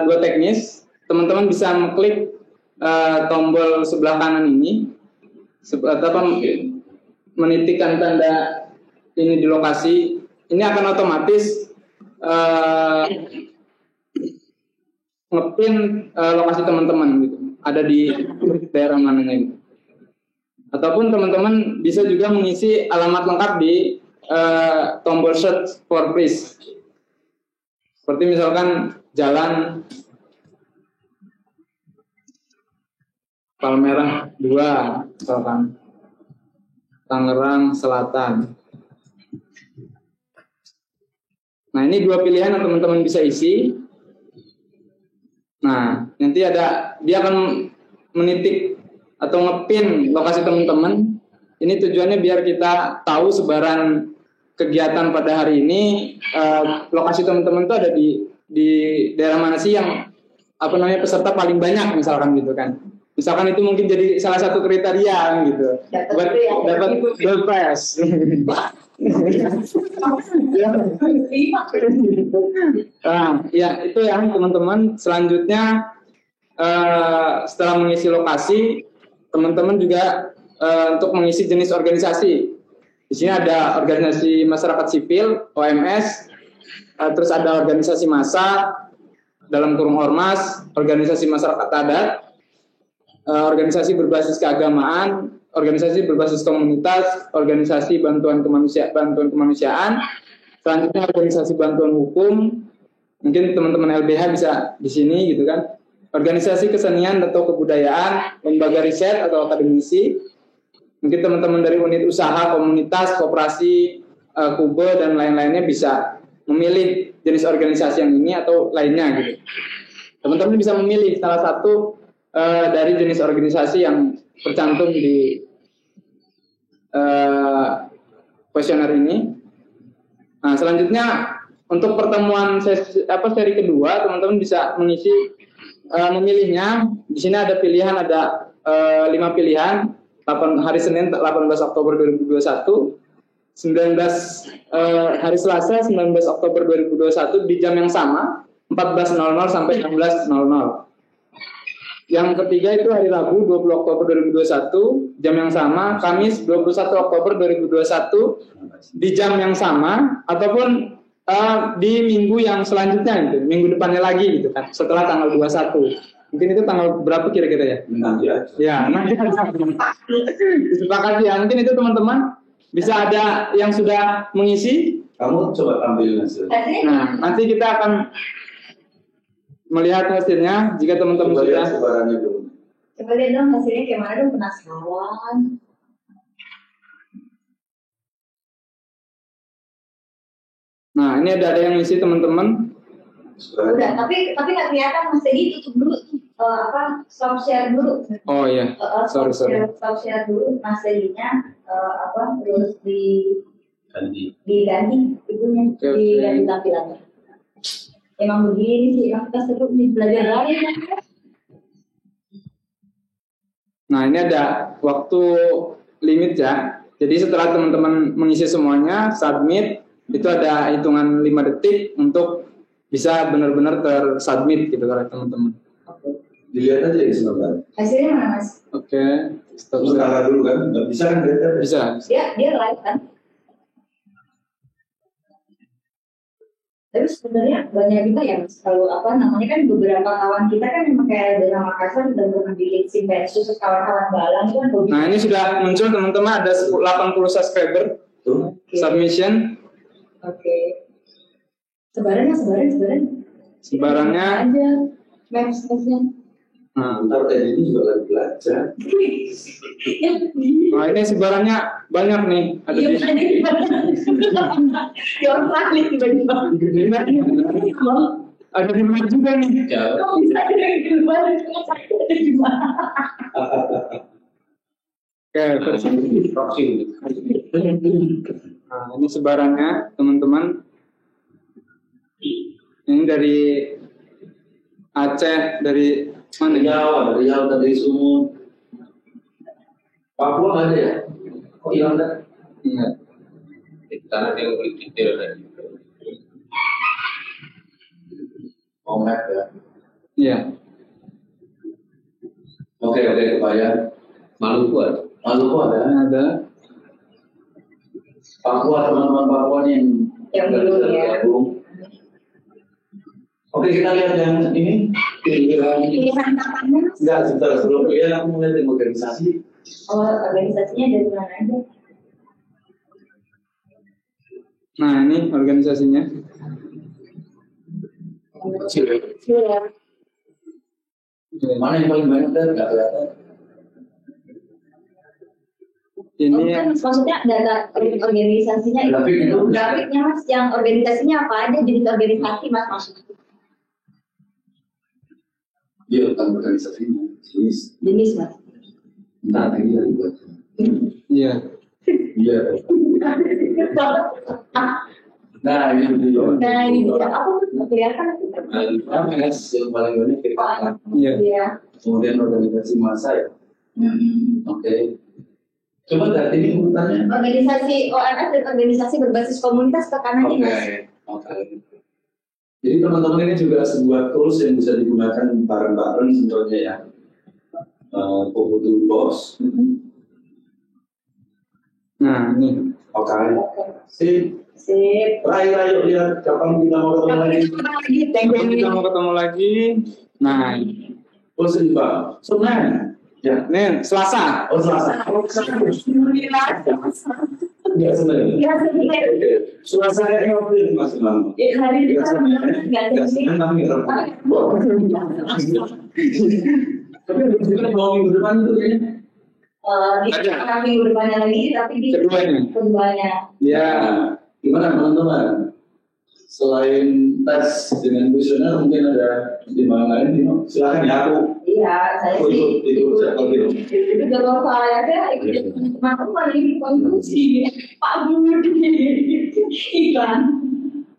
dua teknis. Teman-teman bisa mengklik tombol sebelah kanan ini, menitikkan tanda ini di lokasi. Ini akan otomatis ngepin lokasi teman-teman gitu, ada di daerah mananya gitu. Ataupun teman-teman bisa juga mengisi alamat lengkap di tombol search for place. Seperti misalkan Jalan Palmerah 2, misalkan Tangerang Selatan. Nah, ini dua pilihan yang teman-teman bisa isi. Nah, nanti dia akan menitik atau ngepin lokasi teman-teman. Ini tujuannya biar kita tahu sebaran kegiatan pada hari ini, lokasi teman-teman itu ada di daerah mana sih yang peserta paling banyak misalkan gitu kan. Misalkan itu mungkin jadi salah satu kriteria gitu. Dapat door prize. Nah, ya itu ya teman-teman. Selanjutnya setelah mengisi lokasi, teman-teman juga untuk mengisi jenis organisasi. Di sini ada organisasi masyarakat sipil (OMS), terus ada organisasi massa dalam kurung ormas, organisasi masyarakat adat, organisasi berbasis keagamaan, organisasi berbasis komunitas, organisasi bantuan kemanusiaan, selanjutnya organisasi bantuan hukum, mungkin teman-teman LBH bisa di sini gitu kan, organisasi kesenian atau kebudayaan, lembaga riset atau akademisi, mungkin teman-teman dari unit usaha, komunitas, koperasi, kube dan lain-lainnya bisa memilih jenis organisasi yang ini atau lainnya gitu. Teman-teman bisa memilih salah satu dari jenis organisasi yang tercantum di kuesioner ini. Nah, selanjutnya untuk pertemuan seri kedua, teman-teman bisa mengisi memilihnya. Di sini ada pilihan, ada 5 pilihan. Hari Senin 18 Oktober 2021, hari Selasa 19 Oktober 2021 di jam yang sama 14.00 sampai 16.00. Yang ketiga itu hari Rabu 20 Oktober 2021 jam yang sama, Kamis 21 Oktober 2021 di jam yang sama, ataupun di minggu yang selanjutnya gitu, minggu depannya lagi gitu kan, setelah tanggal 21. Mungkin itu tanggal berapa kira-kira ya? Nanti aja. Ya, nanti disepakati ya. Mungkin itu teman-teman bisa ada yang sudah mengisi. Kamu coba tampilin hasilnya. Nah, nanti kita akan melihat hasilnya. Jika teman-teman sudah. Coba lihat dong hasilnya gimana dong, penasaran. Nah, ini ada yang ngisi teman-teman. Udah, tapi nggak kelihatan Mas Teddy, tutup dulu stop share dulu. Oh iya, sorry. Stop share dulu Mas Teddy-nya terus di Diganti ibunya, diganti tampilannya. Emang begini sih, emang kita seru nih belajar lagi. Nah, ini ada waktu limit ya. Jadi setelah teman-teman mengisi semuanya, submit, itu ada hitungan 5 detik untuk bisa benar-benar tersubmit gitu oleh teman-teman. Dilihat aja ya sebentar. Hasilnya mana, Mas? Oke, stop sebentar dulu kan? Nggak bisa kan? Bisa. Dia live kan? Tapi sebenarnya banyak juga ya, Mas. Kalau apa namanya kan beberapa kawan kita kan memang kayak dari Makassar dan pernah bikin Simpensus, kawan-kawan Balang itu kan hobi. Nah, ini sudah muncul teman-teman, ada 80 subscriber. Submission. Oke. Sebarannya. Sebarannya. Aja. Website-nya. Nah, ntar tadi ini juga lagi belajar. Nah, ini sebarannya banyak nih. Ada di sini. Ada di mana juga nih? Oke, versi. Nah, ini sebarannya teman-teman. Ini dari Aceh, dari mana? Riau, dari Sumut. Papua nggak ada ya? Kok hilang dah? Enggak. Kita nanti lebih detail lagi. Oh, map ya? Iya. Oke, kebayang. Maluku ada? Maluku ada? Ada. Papua, teman-teman Papua nih yang belum ya. Oke, kita lihat yang ini. Pilihan tangannya. Enggak, sebentar. Sebelum pilihan aku mau lihat organisasi. Oh, organisasinya dari mana aja? Nah, ini organisasinya. Kecil ya? Mana yang paling banyak dari nggak kelihatan? Ini kan maksudnya data organisasinya itu grafiknya Mas, yang organisasinya apa aja jenis organisasi Mas maksudnya? Iya, bukan organisasinya, jenis Mas. Entah lagi yang dibuat. Iya. Iya. Nah, ini dia. Nah, ini dia. Aku tuh kelihatan. Yang paling banyak kiri kanan. Iya. Kemudian organisasi massa ya. Oke. Coba lihat ini urutannya. Organisasi OMS dan organisasi berbasis komunitas ke kanan ini Mas. Oke. Jadi teman-teman ini juga sebuah tools yang bisa digunakan bareng-bareng contohnya ya. Komodo Boss. Nah, ini. Oke. Sip. Rai, lihat kapan kita mau ketemu lagi. Kapan kita mau ketemu lagi. Nah, Bosan Bang. Senin. Ya, nih Selasa. Oh, Selasa. Ya, Senin. Ya, Senin. Selasa yang apa Mas Bang? Ya, hari ini kan enggak ada sih. Tapi juga mau minggu depan itu kayaknya. Di minggu depannya lagi, tapi di keduanya. Ya, gimana teman-teman? Selain tes dengan kuesioner mungkin ada pertimbangan lain, silakan ya aku. Iya, saya sih itu jadwal saya deh, ikut teman-teman ini konstruksi Pak Budi iklan.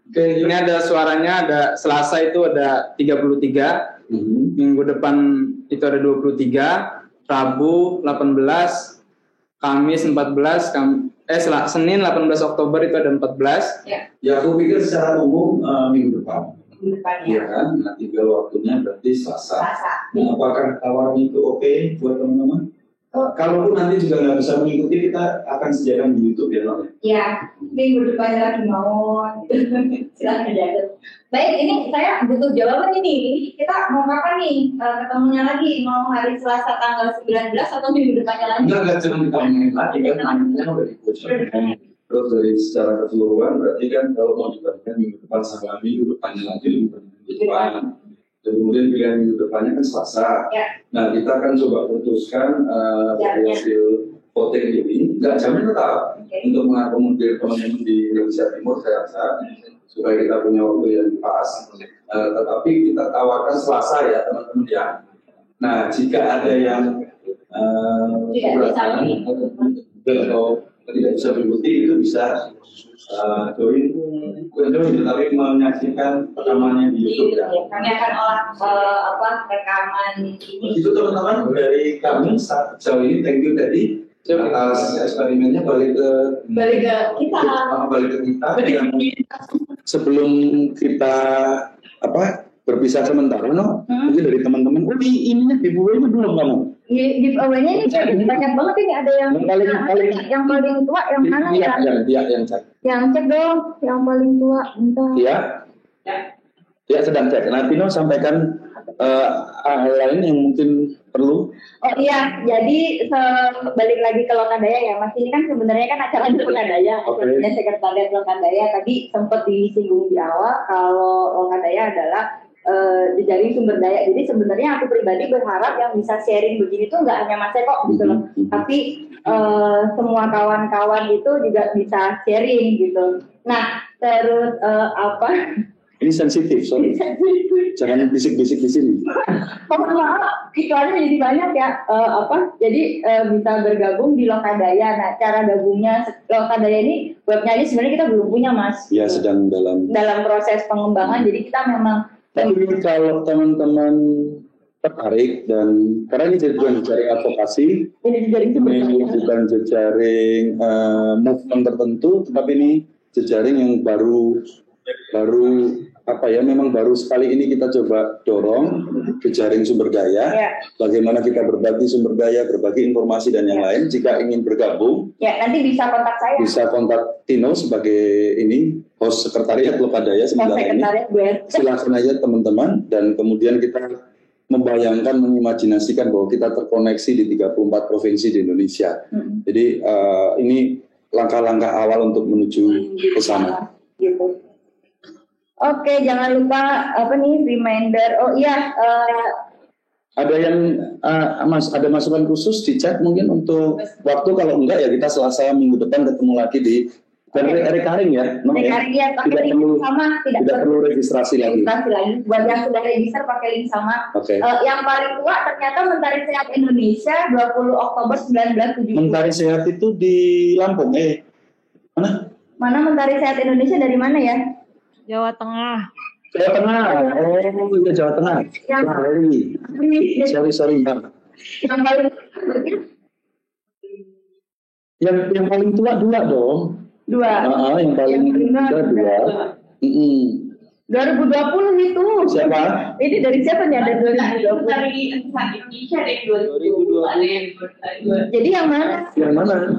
Oke, ini ada suaranya, ada Selasa itu ada 33, minggu depan itu ada 23, Rabu 18, Kamis 14, Senin 18 Oktober itu ada 14. Ya aku pikir secara umum minggu depan. Iya kan, nah tinggal waktunya berarti Selasa. Nah, apakah tawaran itu oke buat teman-teman? Kalaupun nanti juga nggak bisa mengikuti, kita akan sediakan di YouTube ya, Nok? Ya, minggu depannya lagi mau. Silahkan jaga. Baik, ini saya butuh jawaban ini. Kita mau kapan nih ketemunya lagi? Mau hari Selasa tanggal 19 atau minggu depannya lagi? Enggak cuma ditanya lagi kan, namanya udah dibocorkan. Terus dari secara keseluruhan berarti kan kalau mau dibandingkan minggu depan sama minggu depannya lagi minggu depan. Kemudian pilihan minggu depannya kan Selasa. Nah, kita akan coba putuskan dari hasil voting ini. Nggak jamin tetap untuk mengakomodir teman-teman di Indonesia Timur, saya rasa, supaya kita punya waktu yang pas. Tetapi kita tawarkan Selasa ya, teman-teman ya. Nah, jika ada yang keberatan atau tidak bisa mengikuti itu bisa join, tapi menyaksikan rekamannya di YouTube ya. Kami akan olah rekaman ini. Itu teman-teman dari kami sejauh ini, thank you tadi atas eksperimennya balik ke kita. Balik ke kita. Dan sebelum kita berpisah sementara, mungkin dari teman-teman, ininya giveaway-nya belum kamu? Giveaway-nya ini banyak banget ini, ada yang paling tua yang mana ya? Yang cek. Yang cek dong, yang paling tua. Bentar. Ya sedang cek. Nah, Tino sampaikan hal lain yang mungkin perlu. Oh iya, jadi balik lagi ke Lokadaya ya, Mas. Ini kan sebenarnya kan acara di Lokadaya, acaranya sekretariat Lokadaya. Tadi sempat disinggung di awal kalau Lokadaya adalah jejaring sumber daya. Jadi sebenarnya aku pribadi berharap yang bisa sharing begini tuh nggak hanya Mas Eko gitu loh, tapi semua kawan-kawan itu juga bisa sharing gitu. Nah, terus Ini sensitif, sorry. Jangan bisik-bisik di sini. Mohon maaf, iklannya jadi banyak ya. Jadi bisa bergabung di Lokadaya. Nah, cara gabungnya Lokadaya ini webnya ini sebenarnya kita belum punya, Mas. Ya, sedang dalam proses pengembangan. Jadi kita memang. Tapi kalau teman-teman tertarik dan karena ini jejaring advokasi, ini bukan jejaring movement tertentu, tetapi ini jejaring yang baru memang baru sekali ini kita coba dorong jejaring sumber daya. Bagaimana kita berbagi sumber daya, berbagi informasi dan yang lain. Jika ingin bergabung, nanti bisa kontak saya. Bisa kontak Tino sebagai host sekretariat Lokadaya sebenarnya ini. Silakan aja teman-teman, dan kemudian kita membayangkan, mengimajinasikan bahwa kita terkoneksi di 34 provinsi di Indonesia. Jadi ini langkah-langkah awal untuk menuju ke sana. Gitu. Oke, jangan lupa reminder. Oh iya, ada yang ada masukan khusus di chat mungkin untuk waktu, kalau enggak ya kita Selasa minggu depan ketemu lagi di recurring ya. Recurring ya, pakai link sama, tidak perlu registrasi lagi. Buat yang sudah register pakai link sama. Yang paling tua ternyata Mentari Sehat Indonesia 20 Oktober 1970. Mentari Sehat itu di Lampung. Mana Mentari Sehat Indonesia dari mana ya? Jawa Tengah. Jawa Tengah. Oh, itu Jawa Tengah. Sorry. Yang paling tua 2 dong. 2. Yang paling muda 2. 2020 itu. Siapa? Ini dari siapa nih? Ada 2020. Dari Indonesia dari 2020. Jadi yang mana? Yang mana?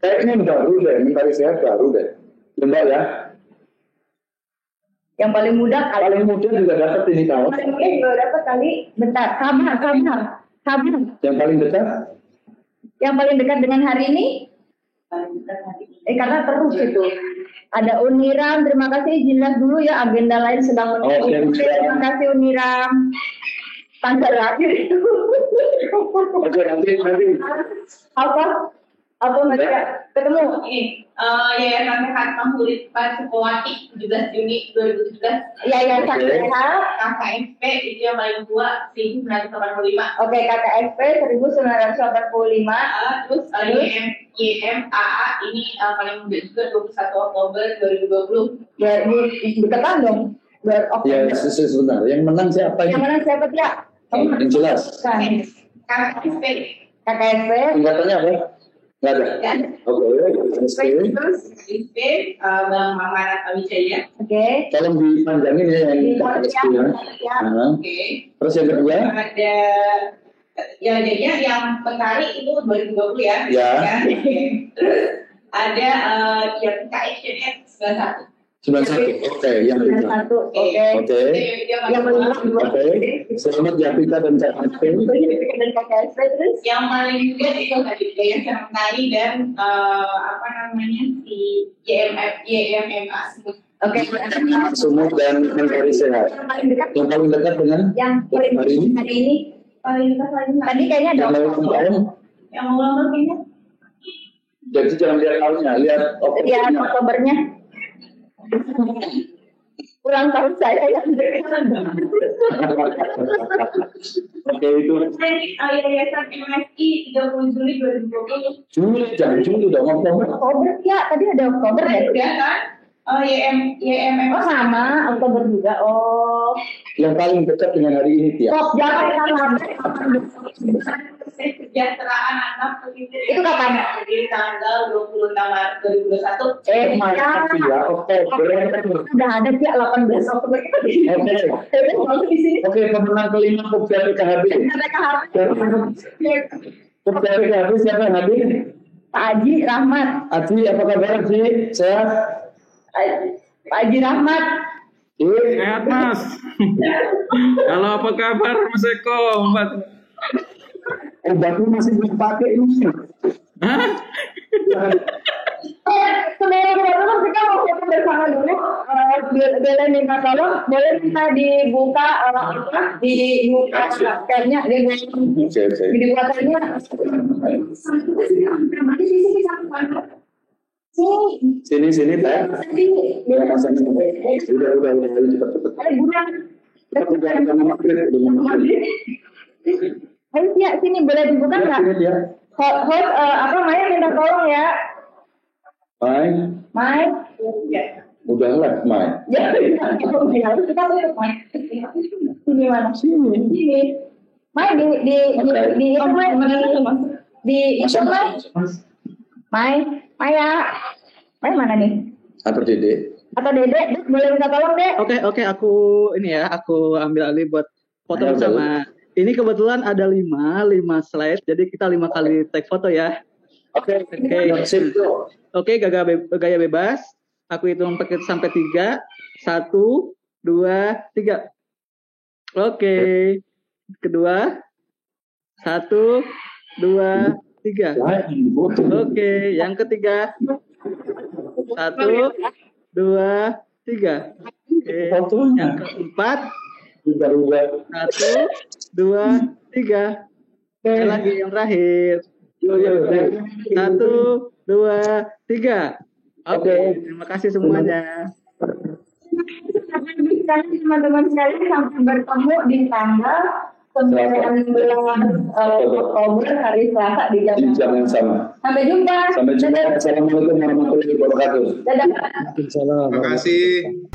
Kayaknya baru deh, Mentari Sehat baru deh. Enggak ya? Yang paling muda kali. Paling muda juga dapat ini kawan. Paling muda juga dapat kali. Bentar, kabar. Yang paling dekat? Yang paling dekat dengan hari ini? Karena terus itu. Ada Uniram, terima kasih. Jelas dulu ya, agenda lain sedang menunggu. Terima kasih Uniram. Tanggal akhir itu. Oke, nanti. Apa mereka ketemu? Yayasan Sehat Mahuripan Sukowati 17 Juni 2017. Yayasan Sehat KKSP itu yang paling tua 1985. Oke, KKSP 1985. Terus YMAA ini paling muda juga 21 Oktober 2020. Deketan dong. Ya, sebentar. Yang menang siapa? Yang menang siapa tidak? Yang jelas. KKSP. Tingkatannya apa? Nggak ada. Terus Bang Mamat Awijaya. Tolong dipanjangin ya yang KKSP ya. Terus yang kedua? Ada jadinya yang Mentari itu 2020 ya. Terus ada KSNS 91. 91. Oke, yang kedua. Oke. Yang kelima. Selamat Yapita dan KKSP. Terus yang paling juga itu tadi Yayasan Mentari dan si YMMA Sumut. Sumut dan Mentari Sehat. Yang paling dekat dengan hari ini? Paling dekat tadi kayaknya ada yang mau ulang tahun kayaknya. Jadi jangan lihat tahunnya, lihat Oktobernya. ulang tahun saya yang dekat. Oke, itu. Yayasan MSI 30 Juli 2020. Juli dong, Oktober ya, tadi ada Oktober ya kan? YMM sama Oktober juga. Oh. Yang paling dekat dengan hari ini ya. Kok jangan kesejahteraan anak itu kapan? Di tanggal 26 Maret 2021. Ya, Oktober. Udah ada sih 18 Oktober kita di sini. Oke, pemenang kelima Pupda PKHB. Pupda PKHB siapa yang hadir? Pak Haji Rahmat. Haji, apa kabar Haji? Sehat? Pak Haji Rahmat. Sehat Mas. Halo, apa kabar Mas Eko? Obatnya masih belum pakai ini. Hah? Sebenarnya kita mau foto bersama dulu. Boleh minta tolong, boleh kita dibuka scan-nya, dibuka scan-nya. Sini, Teh. Udah, cepet. Ayo ya, sini boleh dibuka nggak? Host, Maya minta tolong ya. Mai. Udahlah, Mai. Ya, kita tutup Mai. Sini mana? Sini. Mai di Mai. Maya. Mai mana nih? Atau Dede, boleh minta tolong deh. Oke, aku ambil alih buat foto bersama. Ini kebetulan ada 5 slide, jadi kita 5 kali take foto ya. Oke, gaya bebas. Aku hitung sampai 3. 1, 2, 3. Oke. Kedua. 1, 2, 3. Oke, yang ketiga. 1, 2, 3. Oke, yang keempat. 1, 2, 3. Lagi yang terakhir. 1, 2, 3. Oke, terima kasih semuanya. Teman-teman sekalian, sampai bertemu di tanggal 19 Oktober hari Selasa di jam yang sama. Sampai jumpa. Assalamualaikum warahmatullahi wabarakatuh. Dadah. Terima kasih.